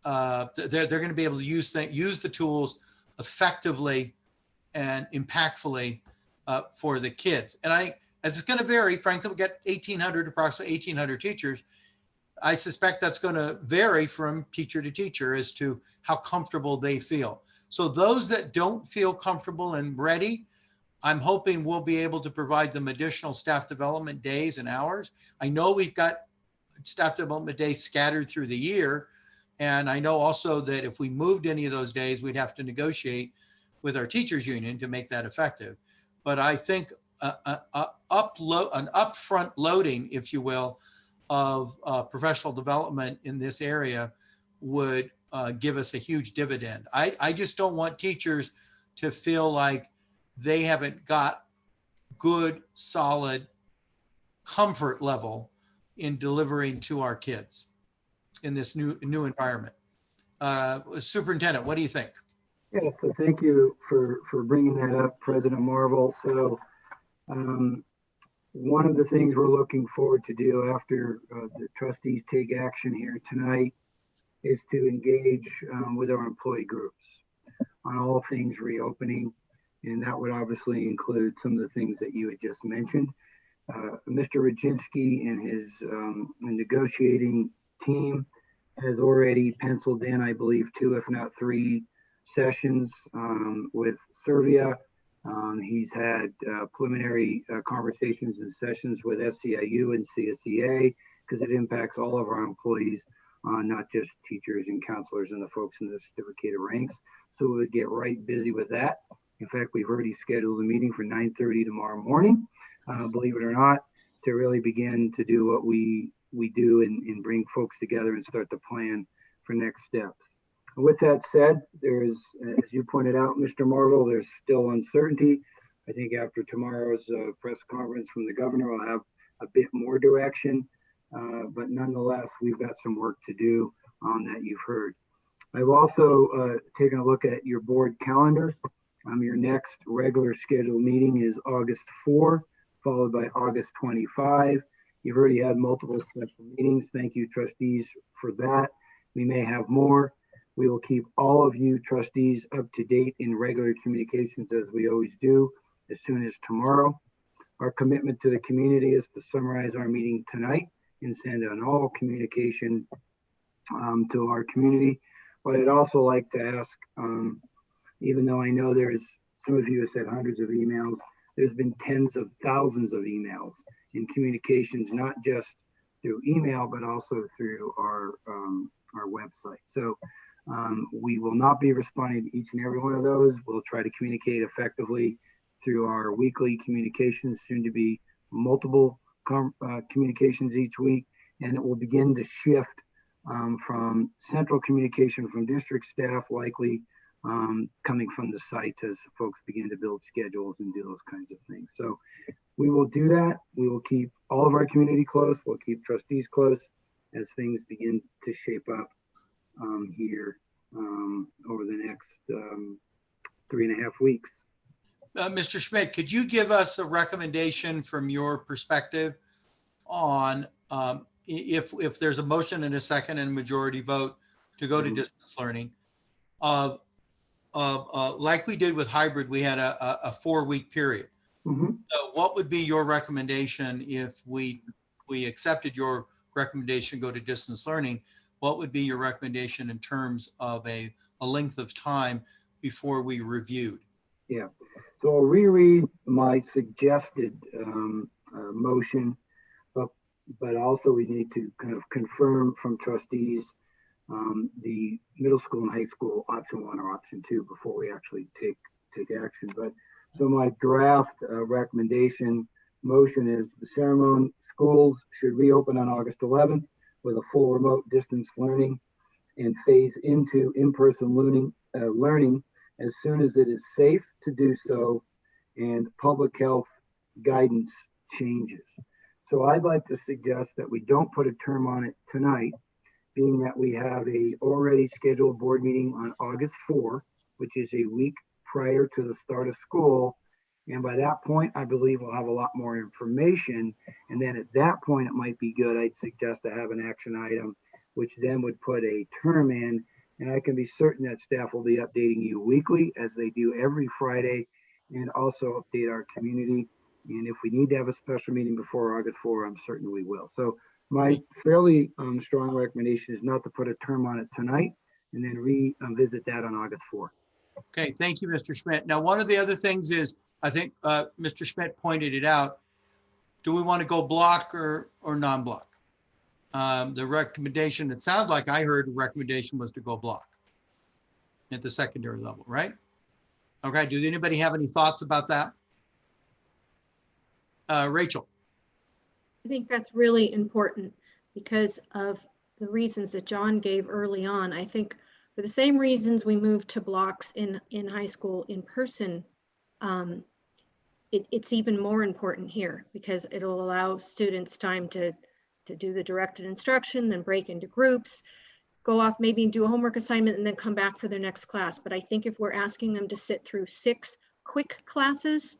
They're going to be able to use the tools effectively and impactfully for the kids. And it's going to vary. Frankly, we got approximately 1,800 teachers. I suspect that's going to vary from teacher to teacher as to how comfortable they feel. So those that don't feel comfortable and ready, I'm hoping we'll be able to provide them additional staff development days and hours. I know we've got staff development days scattered through the year. And I know also that if we moved any of those days, we'd have to negotiate with our teachers union to make that effective. But I think an upfront loading, if you will, of professional development in this area would give us a huge dividend. I just don't want teachers to feel like they haven't got good, solid comfort level in delivering to our kids in this new environment. Superintendent, what do you think? Yeah, so thank you for bringing that up, President Marvel. So one of the things we're looking forward to do after the trustees take action here tonight is to engage with our employee groups on all things reopening. And that would obviously include some of the things that you had just mentioned. Mr. Rajinski and his negotiating team has already penciled in, I believe, 2, if not 3 sessions with Servia. He's had preliminary conversations and sessions with FCIU and CSEA because it impacts all of our employees, not just teachers and counselors and the folks in the certificated ranks. So we would get right busy with that. In fact, we've already scheduled a meeting for 9:30 tomorrow morning, believe it or not, to really begin to do what we do and bring folks together and start to plan for next steps. With that said, there is, as you pointed out, Mr. Marvel, there's still uncertainty. I think after tomorrow's press conference from the governor, we'll have a bit more direction. But nonetheless, we've got some work to do on that you've heard. I've also taken a look at your board calendar. Your next regular scheduled meeting is August 4, followed by August 25. You've already had multiple special meetings. Thank you, trustees, for that. We may have more. We will keep all of you trustees up to date in regular communications as we always do as soon as tomorrow. Our commitment to the community is to summarize our meeting tonight and send on all communication to our community. But I'd also like to ask, even though I know there's, some of you have said hundreds of emails, there's been tens of thousands of emails in communications, not just through email, but also through our website. So we will not be responding to each and every one of those. We'll try to communicate effectively through our weekly communications, soon to be multiple communications each week. And it will begin to shift from central communication from district staff, likely coming from the sites as folks begin to build schedules and do those kinds of things. So we will do that. We will keep all of our community close. We'll keep trustees close as things begin to shape up here over the next 3.5 weeks. Mr. Schmidt, could you give us a recommendation from your perspective on if there's a motion and a second and majority vote to go to distance learning? Like we did with hybrid, we had a 4-week period. So what would be your recommendation if we accepted your recommendation, go to distance learning? What would be your recommendation in terms of a length of time before we reviewed? Yeah, so I'll reread my suggested motion, but also we need to kind of confirm from trustees the middle school and high school option 1 or option 2 before we actually take action. But so my draft recommendation motion is the Saremone schools should reopen on August 11th with a full remote distance learning and phase into in-person learning as soon as it is safe to do so and public health guidance changes. So I'd like to suggest that we don't put a term on it tonight, being that we have a already scheduled board meeting on August 4, which is a week prior to the start of school. And by that point, I believe we'll have a lot more information. And then at that point, it might be good, I'd suggest to have an action item, which then would put a term in. And I can be certain that staff will be updating you weekly as they do every Friday, and also update our community. And if we need to have a special meeting before August 4, I'm certain we will. So my fairly strong recommendation is not to put a term on it tonight and then revisit that on August 4. Okay, thank you, Mr. Schmidt. Now, one of the other things is, I think Mr. Schmidt pointed it out. Do we want to go block or non-block? The recommendation, it sounds like I heard the recommendation was to go block at the secondary level, right? Okay, does anybody have any thoughts about that? Rachel. I think that's really important because of the reasons that John gave early on. I think for the same reasons we moved to blocks in high school in person, it's even more important here because it'll allow students time to do the directed instruction, then break into groups, go off maybe and do a homework assignment and then come back for their next class. But I think if we're asking them to sit through 6 quick classes,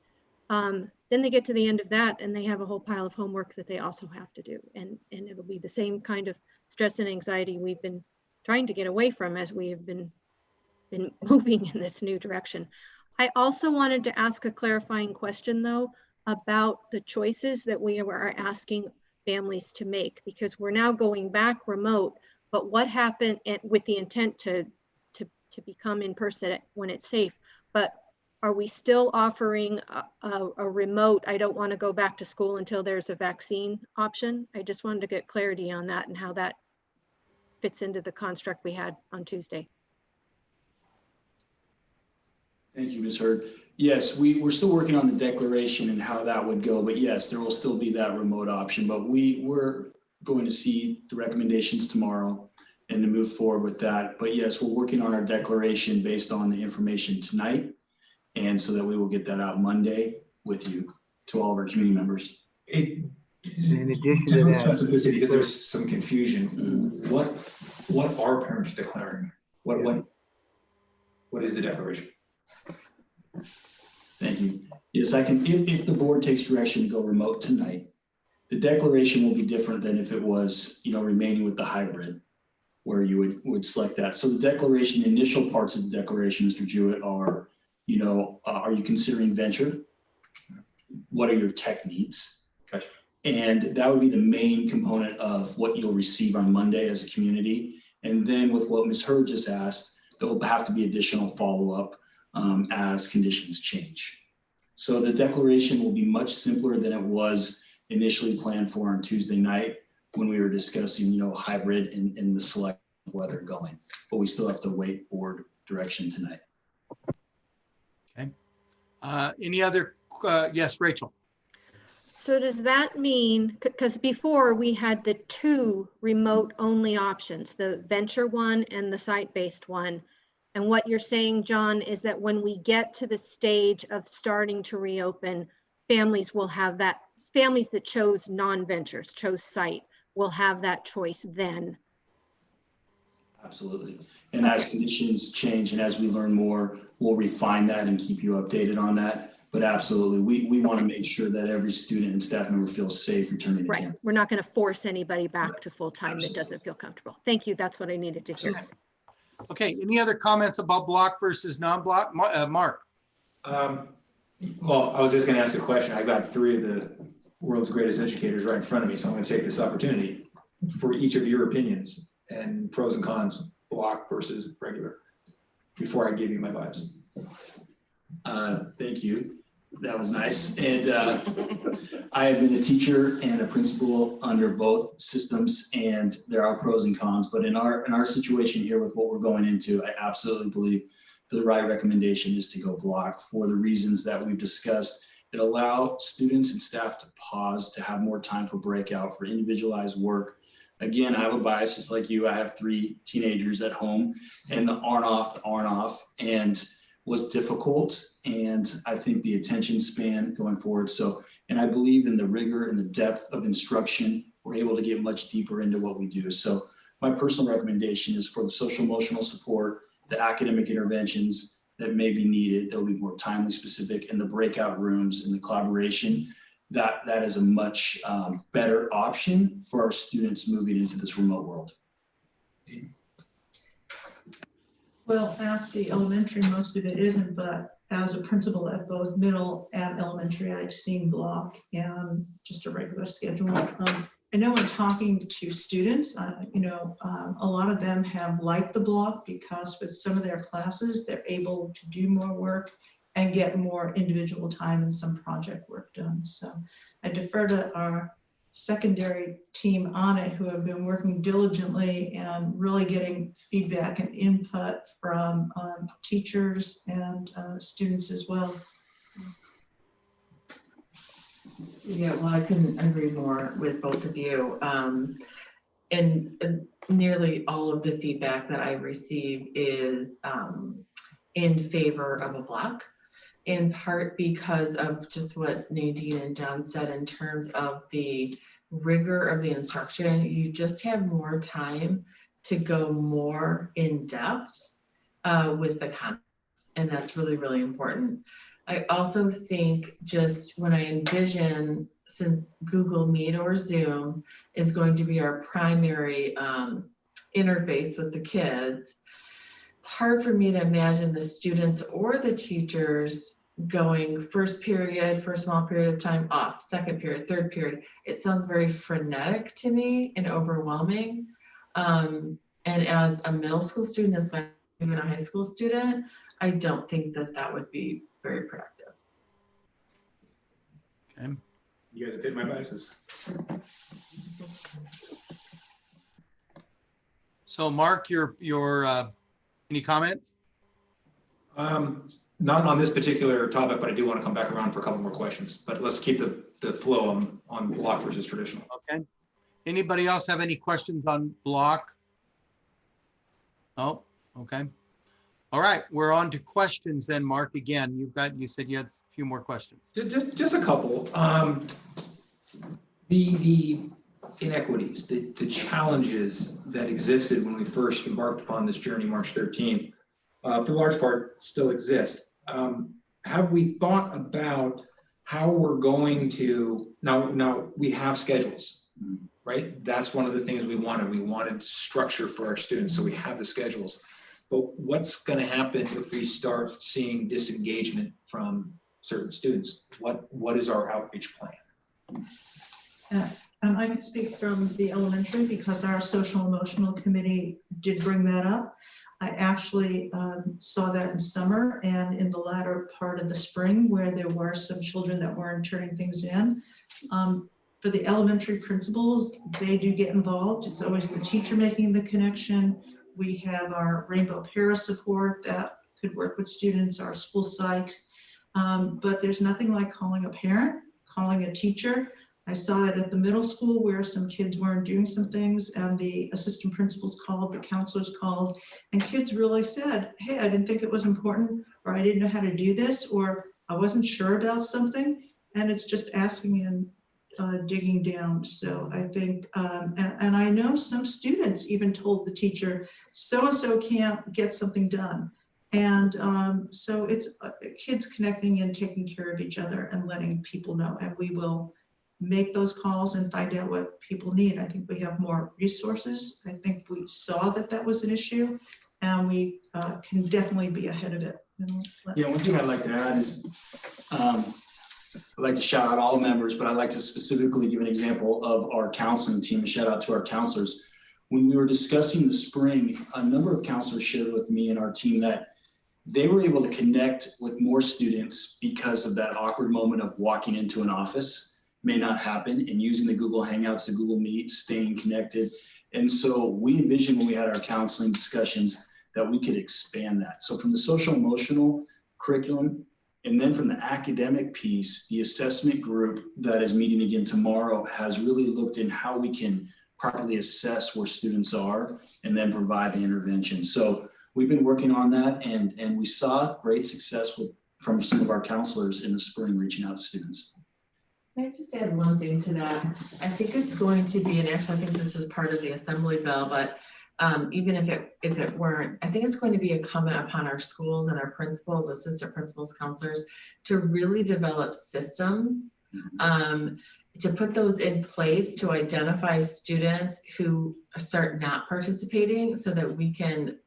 then they get to the end of that and they have a whole pile of homework that they also have to do. And it'll be the same kind of stress and anxiety we've been trying to get away from as we have been moving in this new direction. I also wanted to ask a clarifying question though about the choices that we are asking families to make, because we're now going back remote, but what happened with the intent to become in person when it's safe, but are we still offering a remote, I don't want to go back to school until there's a vaccine option? I just wanted to get clarity on that and how that fits into the construct we had on Tuesday. Thank you, Ms. Hurd. Yes, we're still working on the declaration and how that would go, but yes, there will still be that remote option, but we're going to see the recommendations tomorrow and to move forward with that. But yes, we're working on our declaration based on the information tonight, and so that we will get that out Monday with you to all of our community members. In addition to to that, that, specificity, because there's some confusion. What are parents declaring? What is the declaration? Thank you. Yes, I can, if the board takes direction to go remote tonight, the declaration will be different than if it was, remaining with the hybrid, where you would select that. So the declaration, the initial parts of the declaration, Mr. Jewett, are, are you considering venture? What are your tech needs? Gotcha. And that would be the main component of what you'll receive on Monday as a community. And then with what Ms. Hurd just asked, there will have to be additional follow-up as conditions change. So the declaration will be much simpler than it was initially planned for on Tuesday night when we were discussing, hybrid and the select weather going, but we still have to wait board direction tonight. Okay. Any other, yes, Rachel. So does that mean, because before we had the 2 remote only options, the venture one and the site-based one, And what you're saying, John, is that when we get to the stage of starting to reopen, families will have that, families that chose non-ventures, chose site, will have that choice then. Absolutely. And as conditions change and as we learn more, we'll refine that and keep you updated on that. But absolutely, we want to make sure that every student and staff member feels safe returning to Right. campus. We're not going to force anybody back to full-time that doesn't feel comfortable. Thank you. That's what I needed to hear. Okay, any other comments about block versus non-block? Mark? Well, I was just gonna ask a question. I got three of the world's greatest educators right in front of me, so I'm gonna take this opportunity for each of your opinions and pros and cons, block versus regular, before I give you my vibes. Thank you. That was nice. And I have been a teacher and a principal under both systems, and there are pros and cons. But in our situation here with what we're going into, I absolutely believe the right recommendation is to go block for the reasons that we've discussed. It allows students and staff to pause, to have more time for breakout, for individualized work. Again, I have a bias, just like you. I have 3 teenagers at home, and the on-off, and was difficult. And I think the attention span going forward. So, and I believe in the rigor and the depth of instruction, we're able to get much deeper into what we do. So my personal recommendation is for the social emotional support, the academic interventions that may be needed, they'll be more timely specific, and the breakout rooms and the collaboration, that is a much better option for our students moving into this remote world. Well, at the elementary, most of it isn't, but as a principal at both middle and elementary, I've seen block and just a regular schedule. I know when talking to students, a lot of them have liked the block because with some of their classes, they're able to do more work and get more individual time and some project work done. So I defer to our secondary team on it, who have been working diligently and really getting feedback and input from teachers and students as well. Yeah, well, I couldn't agree more with both of you. And nearly all of the feedback that I receive is in favor of a block, in part because of just what Nadine and John said in terms of the rigor of the instruction. You just have more time to go more in depth with the concepts, and that's really, really important. I also think just when I envision, since Google Meet or Zoom is going to be our primary interface with the kids, it's hard for me to imagine the students or the teachers going first period for a small period of time off, second period, third period. It sounds very frenetic to me and overwhelming. And as a middle school student, as even a high school student, I don't think that that would be very productive. Okay. You guys fit my biases. So Mark, your any comments? Not on this particular topic, but I do want to come back around for a couple more questions. But let's keep the flow on block versus traditional. Okay. Anybody else have any questions on block? Oh, okay. All right, we're on to questions then, Mark. Again, you said you had a few more questions. Just a couple. The inequities, the challenges that existed when we first embarked upon this journey, March 13th, for the large part still exist. Have we thought about how we're going to, now we have schedules, right? That's one of the things we wanted. We wanted structure for our students, so we have the schedules. But what's going to happen if we start seeing disengagement from certain students? What is our outreach plan? And I can speak from the elementary because our social emotional committee did bring that up. I actually saw that in summer and in the latter part of the spring where there were some children that weren't turning things in. For the elementary principals, they do get involved. It's always the teacher making the connection. We have our Rainbow Para support that could work with students, our school psychs. But there's nothing like calling a parent, calling a teacher, I saw it at the middle school where some kids weren't doing some things and the assistant principals called, the counselors called, and kids really said, hey, I didn't think it was important, or I didn't know how to do this, or I wasn't sure about something. And it's just asking and digging down. So I think, and I know some students even told the teacher, so-and-so can't get something done. And so it's kids connecting and taking care of each other and letting people know, and we will make those calls and find out what people need. I think we have more resources. I think we saw that that was an issue, and we can definitely be ahead of it. Yeah, one thing I'd like to add is, I'd like to shout out all members, but I'd like to specifically give an example of our counseling team, a shout out to our counselors. When we were discussing the spring, a number of counselors shared with me and our team that they were able to connect with more students because of that awkward moment of walking into an office may not happen, and using the Google Hangouts, the Google Meet, staying connected. And so we envisioned when we had our counseling discussions that we could expand that. So from the social emotional curriculum, and then from the academic piece, the assessment group that is meeting again tomorrow has really looked in how we can properly assess where students are and then provide the intervention. So we've been working on that, and we saw great success from some of our counselors in the spring reaching out to students. Can I just add one thing to that? I think it's going to be, and actually I think this is part of the assembly bill, but even if it weren't, I think it's going to be incumbent upon our schools and our principals, assistant principals, counselors to really develop systems, to put those in place to identify students who start not participating so that we can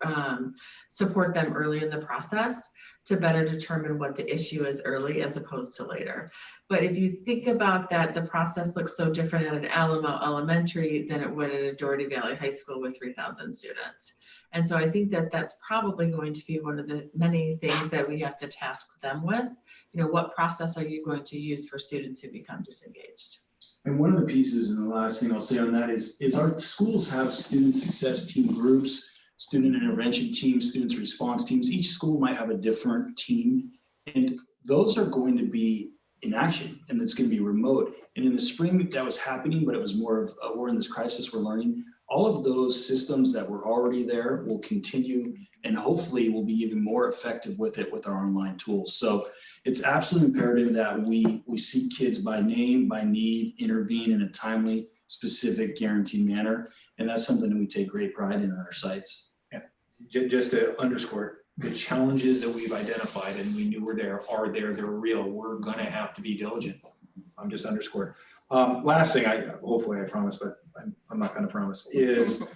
support them early in the process to better determine what the issue is early as opposed to later. But if you think about that, the process looks so different at an Alamo Elementary than it would at a Doherty Valley High School with 3,000 students. And so I think that that's probably going to be one of the many things that we have to task them with. You know, what process are you going to use for students who become disengaged? And one of the pieces, and the last thing I'll say on that is our schools have student success team groups, student intervention teams, students response teams. Each school might have a different team, and those are going to be in action, and it's going to be remote. And in the spring that was happening, but it was more of we're in this crisis, we're learning. All of those systems that were already there will continue, and hopefully will be even more effective with it with our online tools. So it's absolutely imperative that we see kids by name, by need, intervene in a timely, specific, guaranteed manner. And that's something that we take great pride in our sites. Yeah. Just to underscore, the challenges that we've identified and we knew were there are there, they're real. We're gonna have to be diligent. I'm just underscoring. Last thing, hopefully I promise, but I'm not gonna promise, is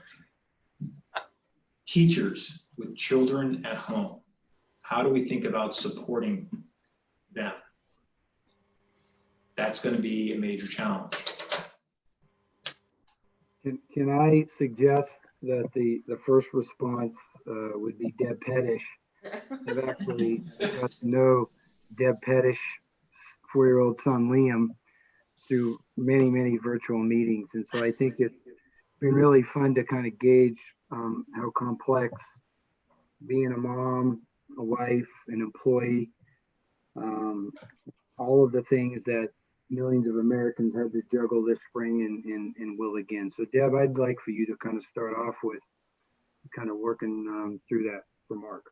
teachers with children at home. How do we think about supporting them? That's going to be a major challenge. Can I suggest that the first response would be Deb Pettish? I've actually got to know Deb Pettish's 4-year-old son Liam through many, many virtual meetings. And so I think it's been really fun to kind of gauge how complex being a mom, a wife, an employee, all of the things that millions of Americans had to juggle this spring and will again. So Deb, I'd like for you to kind of start off with kind of working through that for Mark.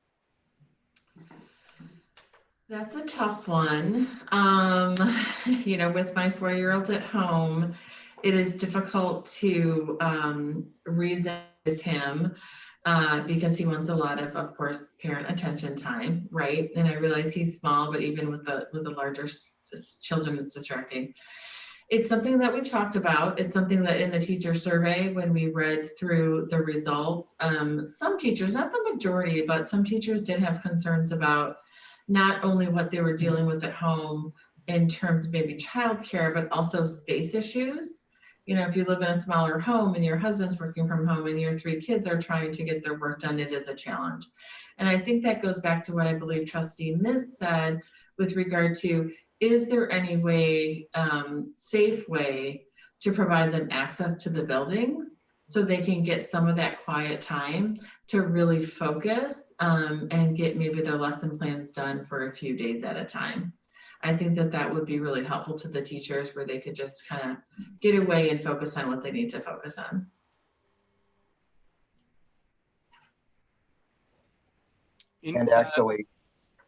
That's a tough one. You know, with my 4-year-olds at home, it is difficult to reason with him because he wants a lot of course, parent attention time, right? And I realize he's small, but even with the larger children, it's distracting. It's something that we've talked about. It's something that in the teacher survey, when we read through the results, some teachers, not the majority, but some teachers did have concerns about not only what they were dealing with at home in terms of maybe childcare, but also space issues. You know, if you live in a smaller home and your husband's working from home and your 3 kids are trying to get their work done, it is a challenge. And I think that goes back to what I believe Trustee Mint said with regard to, is there any way, safe way to provide them access to the buildings so they can get some of that quiet time to really focus and get maybe their lesson plans done for a few days at a time. I think that that would be really helpful to the teachers where they could just kind of get away and focus on what they need to focus on. In- And actually,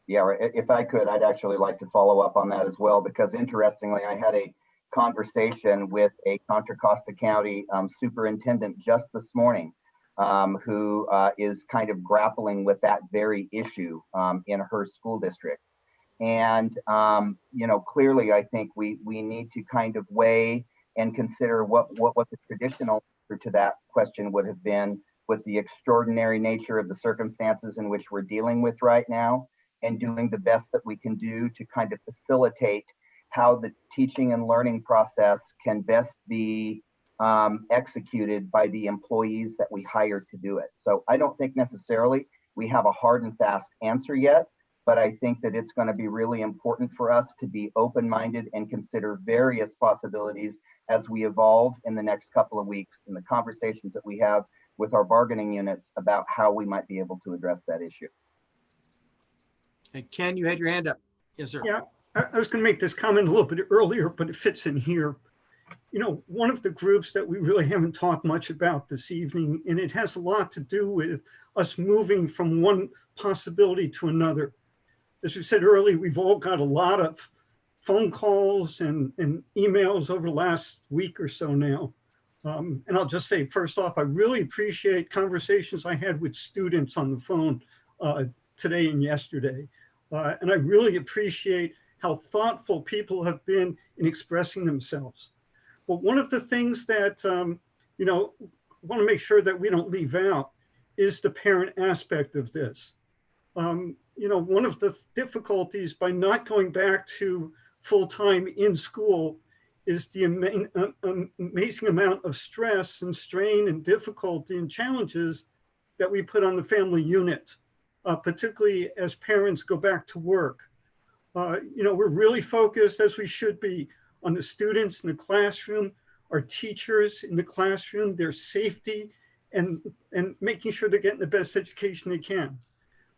yeah, if I could, I'd actually like to follow up on that as well, because interestingly, I had a conversation with a Contra Costa County superintendent just this morning, who is kind of grappling with that very issue in her school district. And, you know, clearly, I think we need to kind of weigh and consider what the traditional answer to that question would have been, with the extraordinary nature of the circumstances in which we're dealing with right now, and doing the best that we can do to kind of facilitate how the teaching and learning process can best be executed by the employees that we hire to do it. So I don't think necessarily we have a hard and fast answer yet, but I think that it's going to be really important for us to be open-minded and consider various possibilities as we evolve in the next couple of weeks in the conversations that we have with our bargaining units about how we might be able to address that issue. And Ken, you had your hand up. Yes, sir. Yeah, I was going to make this comment a little bit earlier, but it fits in here. You know, one of the groups that we really haven't talked much about this evening, and it has a lot to do with us moving from one possibility to another. As we said earlier, we've all got a lot of phone calls and emails over the last week or so now. And I'll just say, first off, I really appreciate conversations I had with students on the phone today and yesterday. And I really appreciate how thoughtful people have been in expressing themselves. But one of the things that, you know, want to make sure that we don't leave out is the parent aspect of this. You know, one of the difficulties by not going back to full-time in school is the amazing amount of stress and strain and difficulty and challenges that we put on the family unit, particularly as parents go back to work. You know, we're really focused, as we should be, on the students in the classroom, our teachers in the classroom, their safety, and making sure they're getting the best education they can.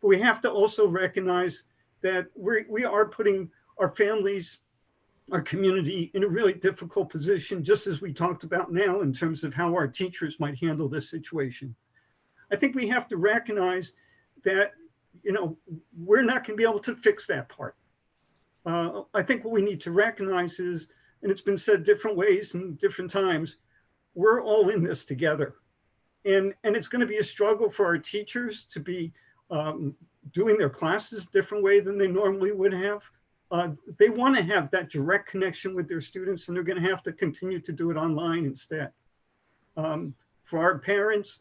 But we have to also recognize that we are putting our families, our community in a really difficult position, just as we talked about now in terms of how our teachers might handle this situation. I think we have to recognize that, you know, we're not going to be able to fix that part. I think what we need to recognize is, and it's been said different ways and different times, we're all in this together. And it's going to be a struggle for our teachers to be doing their classes a different way than they normally would have. They want to have that direct connection with their students, and they're going to have to continue to do it online instead. For our parents,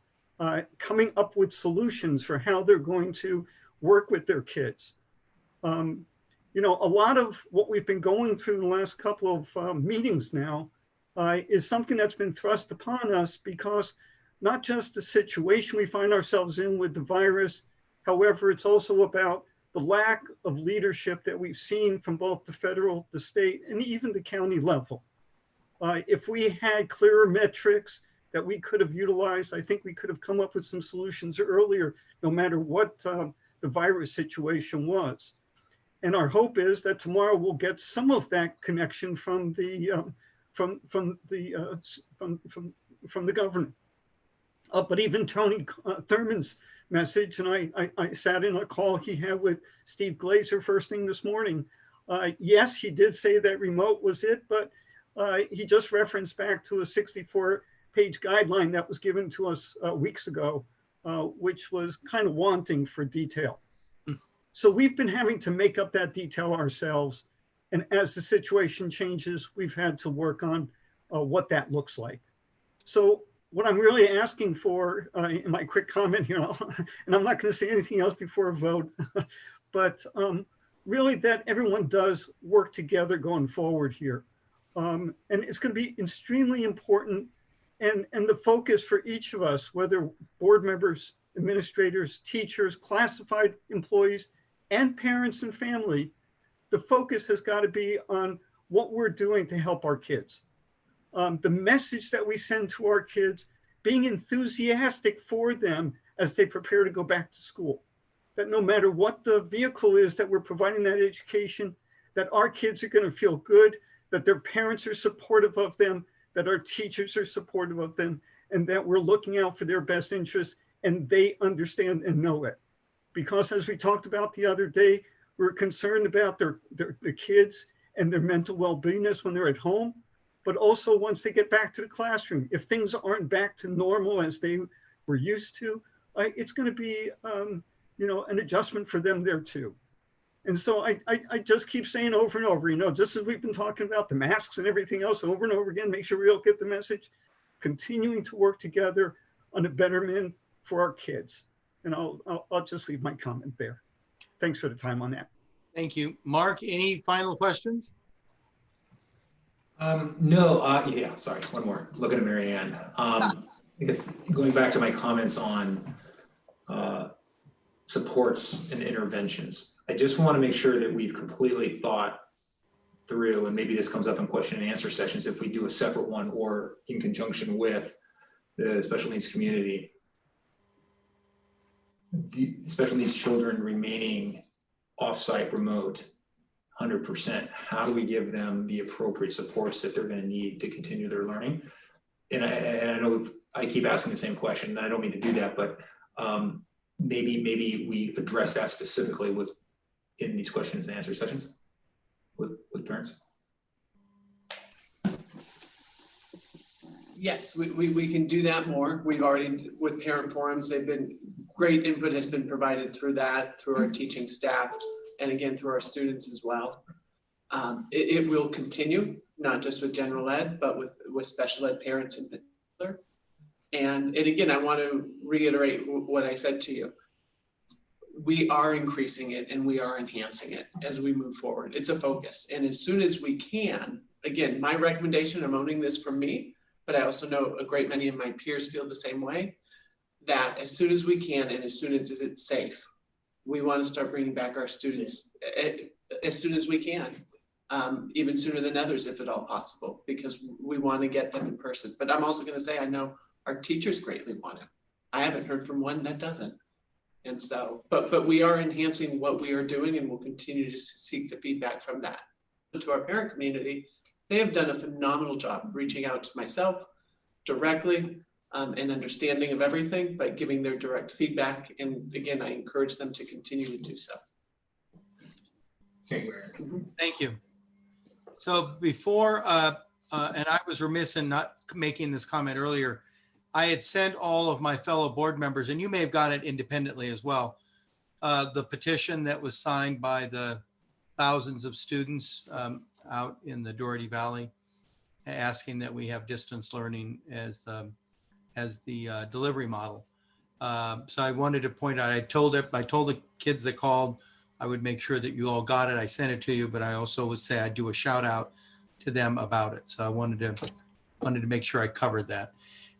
coming up with solutions for how they're going to work with their kids. You know, a lot of what we've been going through the last couple of meetings now is something that's been thrust upon us, because not just the situation we find ourselves in with the virus, however, it's also about the lack of leadership that we've seen from both the federal, the state, and even the county level. If we had clearer metrics that we could have utilized, I think we could have come up with some solutions earlier, no matter what the virus situation was. And our hope is that tomorrow we'll get some of that connection from the governor. But even Tony Thurman's message, and I sat in a call he had with Steve Glazer first thing this morning. Yes, he did say that remote was it, but he just referenced back to a 64-page guideline that was given to us weeks ago, which was kind of wanting for detail. So we've been having to make up that detail ourselves. And as the situation changes, we've had to work on what that looks like. So what I'm really asking for in my quick comment here, and I'm not going to say anything else before a vote, but really that everyone does work together going forward here. And it's going to be extremely important. And the focus for each of us, whether board members, administrators, teachers, classified employees, and parents and family, the focus has got to be on what we're doing to help our kids. The message that we send to our kids, being enthusiastic for them as they prepare to go back to school. That no matter what the vehicle is that we're providing that education, that our kids are going to feel good, that their parents are supportive of them, that our teachers are supportive of them, and that we're looking out for their best interests, and they understand and know it. Because as we talked about the other day, we're concerned about the kids and their mental well-beingness when they're at home, but also once they get back to the classroom. If things aren't back to normal as they were used to, it's going to be, an adjustment for them there too. And so I just keep saying over and over, just as we've been talking about the masks and everything else over and over again, make sure we all get the message, continuing to work together on a betterment for our kids. And I'll just leave my comment there. Thanks for the time on that. Thank you. Mark, any final questions? No, yeah, sorry, one more. Looking at Mary Ann. I guess going back to my comments on supports and interventions, I just want to make sure that we've completely thought through, and maybe this comes up in question and answer sessions if we do a separate one or in conjunction with the special needs community. The special needs children remaining offsite remote 100%, how do we give them the appropriate supports that they're going to need to continue their learning? And I know I keep asking the same question, and I don't mean to do that, but maybe we address that specifically in these questions and answer sessions with parents. Yes, we can do that more. We've already, with parent forums, great input has been provided through our teaching staff, and again, through our students as well. It will continue, not just with general ed, but with special ed parents in particular. And again, I want to reiterate what I said to you. We are increasing it and we are enhancing it as we move forward. It's a focus. And as soon as we can, again, my recommendation, I'm owning this from me, but I also know a great many of my peers feel the same way, that as soon as we can and as soon as it's safe, we want to start bringing back our students as soon as we can, even sooner than others if at all possible, because we want to get them in person. But I'm also going to say, I know our teachers greatly want it. I haven't heard from one that doesn't. And so, but we are enhancing what we are doing, and we'll continue to seek the feedback from that. To our parent community, they have done a phenomenal job reaching out to myself directly and understanding of everything, but giving their direct feedback. And again, I encourage them to continue to do so. Thank you. So before, and I was remiss in not making this comment earlier, I had sent all of my fellow board members, and you may have got it independently as well, the petition that was signed by the thousands of students out in the Doherty Valley, asking that we have distance learning as the delivery model. So I wanted to point out, I told the kids that called, I would make sure that you all got it. I sent it to you, but I also would say I'd do a shout out to them about it. So I wanted to make sure I covered that.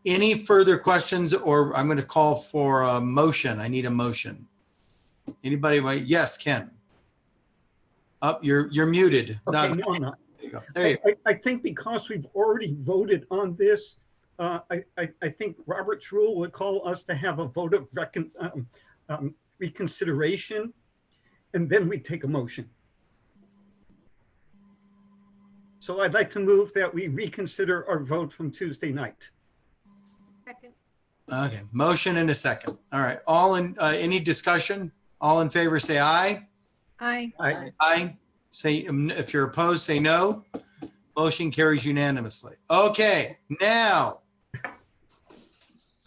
Any further questions, or I'm going to call for a motion. I need a motion. Anybody? Yes, Ken. Up, you're muted. Okay, no, I'm not. There you go. There you go. I think because we've already voted on this, I think Robert's rule would call us to have a vote of reconsideration, and then we take a motion. So I'd like to move that we reconsider our vote from Tuesday night. Second. Okay, motion and a second. All right, all in, any discussion? All in favor, say aye. Aye. Aye. Aye. Say, if you're opposed, say no. Motion carries unanimously. Okay, now,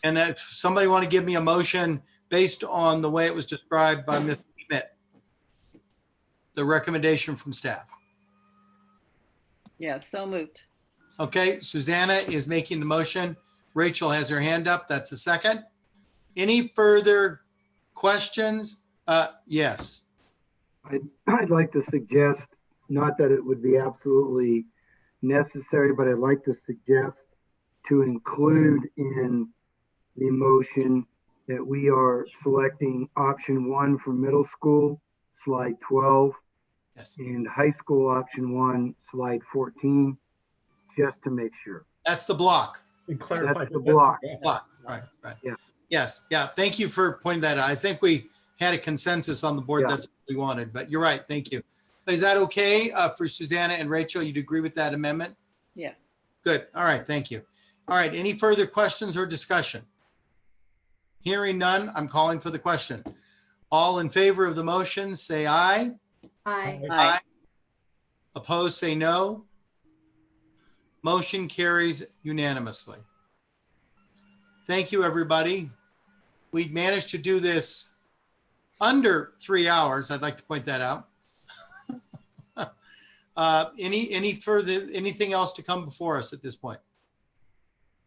and if somebody want to give me a motion based on the way it was described by Ms. Schmidt, the recommendation from staff. Yeah, so moved. Okay, Susanna is making the motion. Rachel has her hand up. That's a second. Any further questions? Yes. I'd like to suggest, not that it would be absolutely necessary, but I'd like to suggest to include in the motion that we are selecting option 1 for middle school, slide 12, yes, and high school option 1, slide 14, just to make sure. That's the block. And clarify That's the block. Block. Right. Yeah. Yes. Yeah. Thank you for pointing that out. I think we had a consensus on the board. Yeah. That's what we wanted, but you're right. Thank you. Is that okay for Susanna and Rachel? You'd agree with that amendment? Yes. Good. All right. Thank you. All right. Any further questions or discussion? Hearing none, I'm calling for the question. All in favor of the motion, say aye. Aye. Aye. Opposed, say no. Motion carries unanimously. Thank you, everybody. We managed to do this under 3 hours. I'd like to point that out. Anything else to come before us at this point?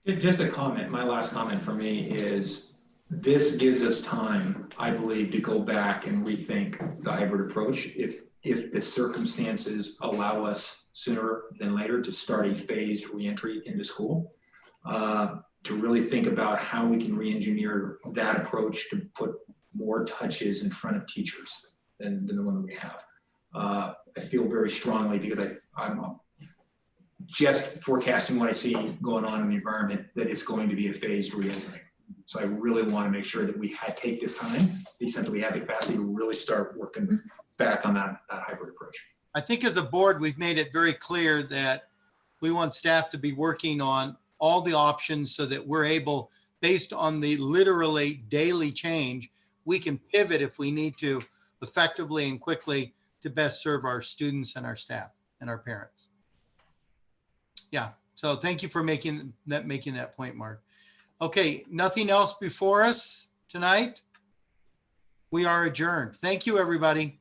Just a comment, my last comment for me is this gives us time, I believe, to go back and rethink the hybrid approach. If the circumstances allow us sooner than later to start a phased reentry into school, to really think about how we can re-engineer that approach to put more touches in front of teachers than the one that we have. I feel very strongly because I'm just forecasting what I see going on in the environment that it's going to be a phased reopening. So I really want to make sure that we take this time, to the extent that we have the capacity to really start working back on that hybrid approach. I think as a board, we've made it very clear that we want staff to be working on all the options so that we're able, based on the literally daily change, we can pivot if we need to effectively and quickly to best serve our students and our staff and our parents. Yeah, so thank you for making that point, Mark. Okay, nothing else before us tonight. We are adjourned. Thank you, everybody.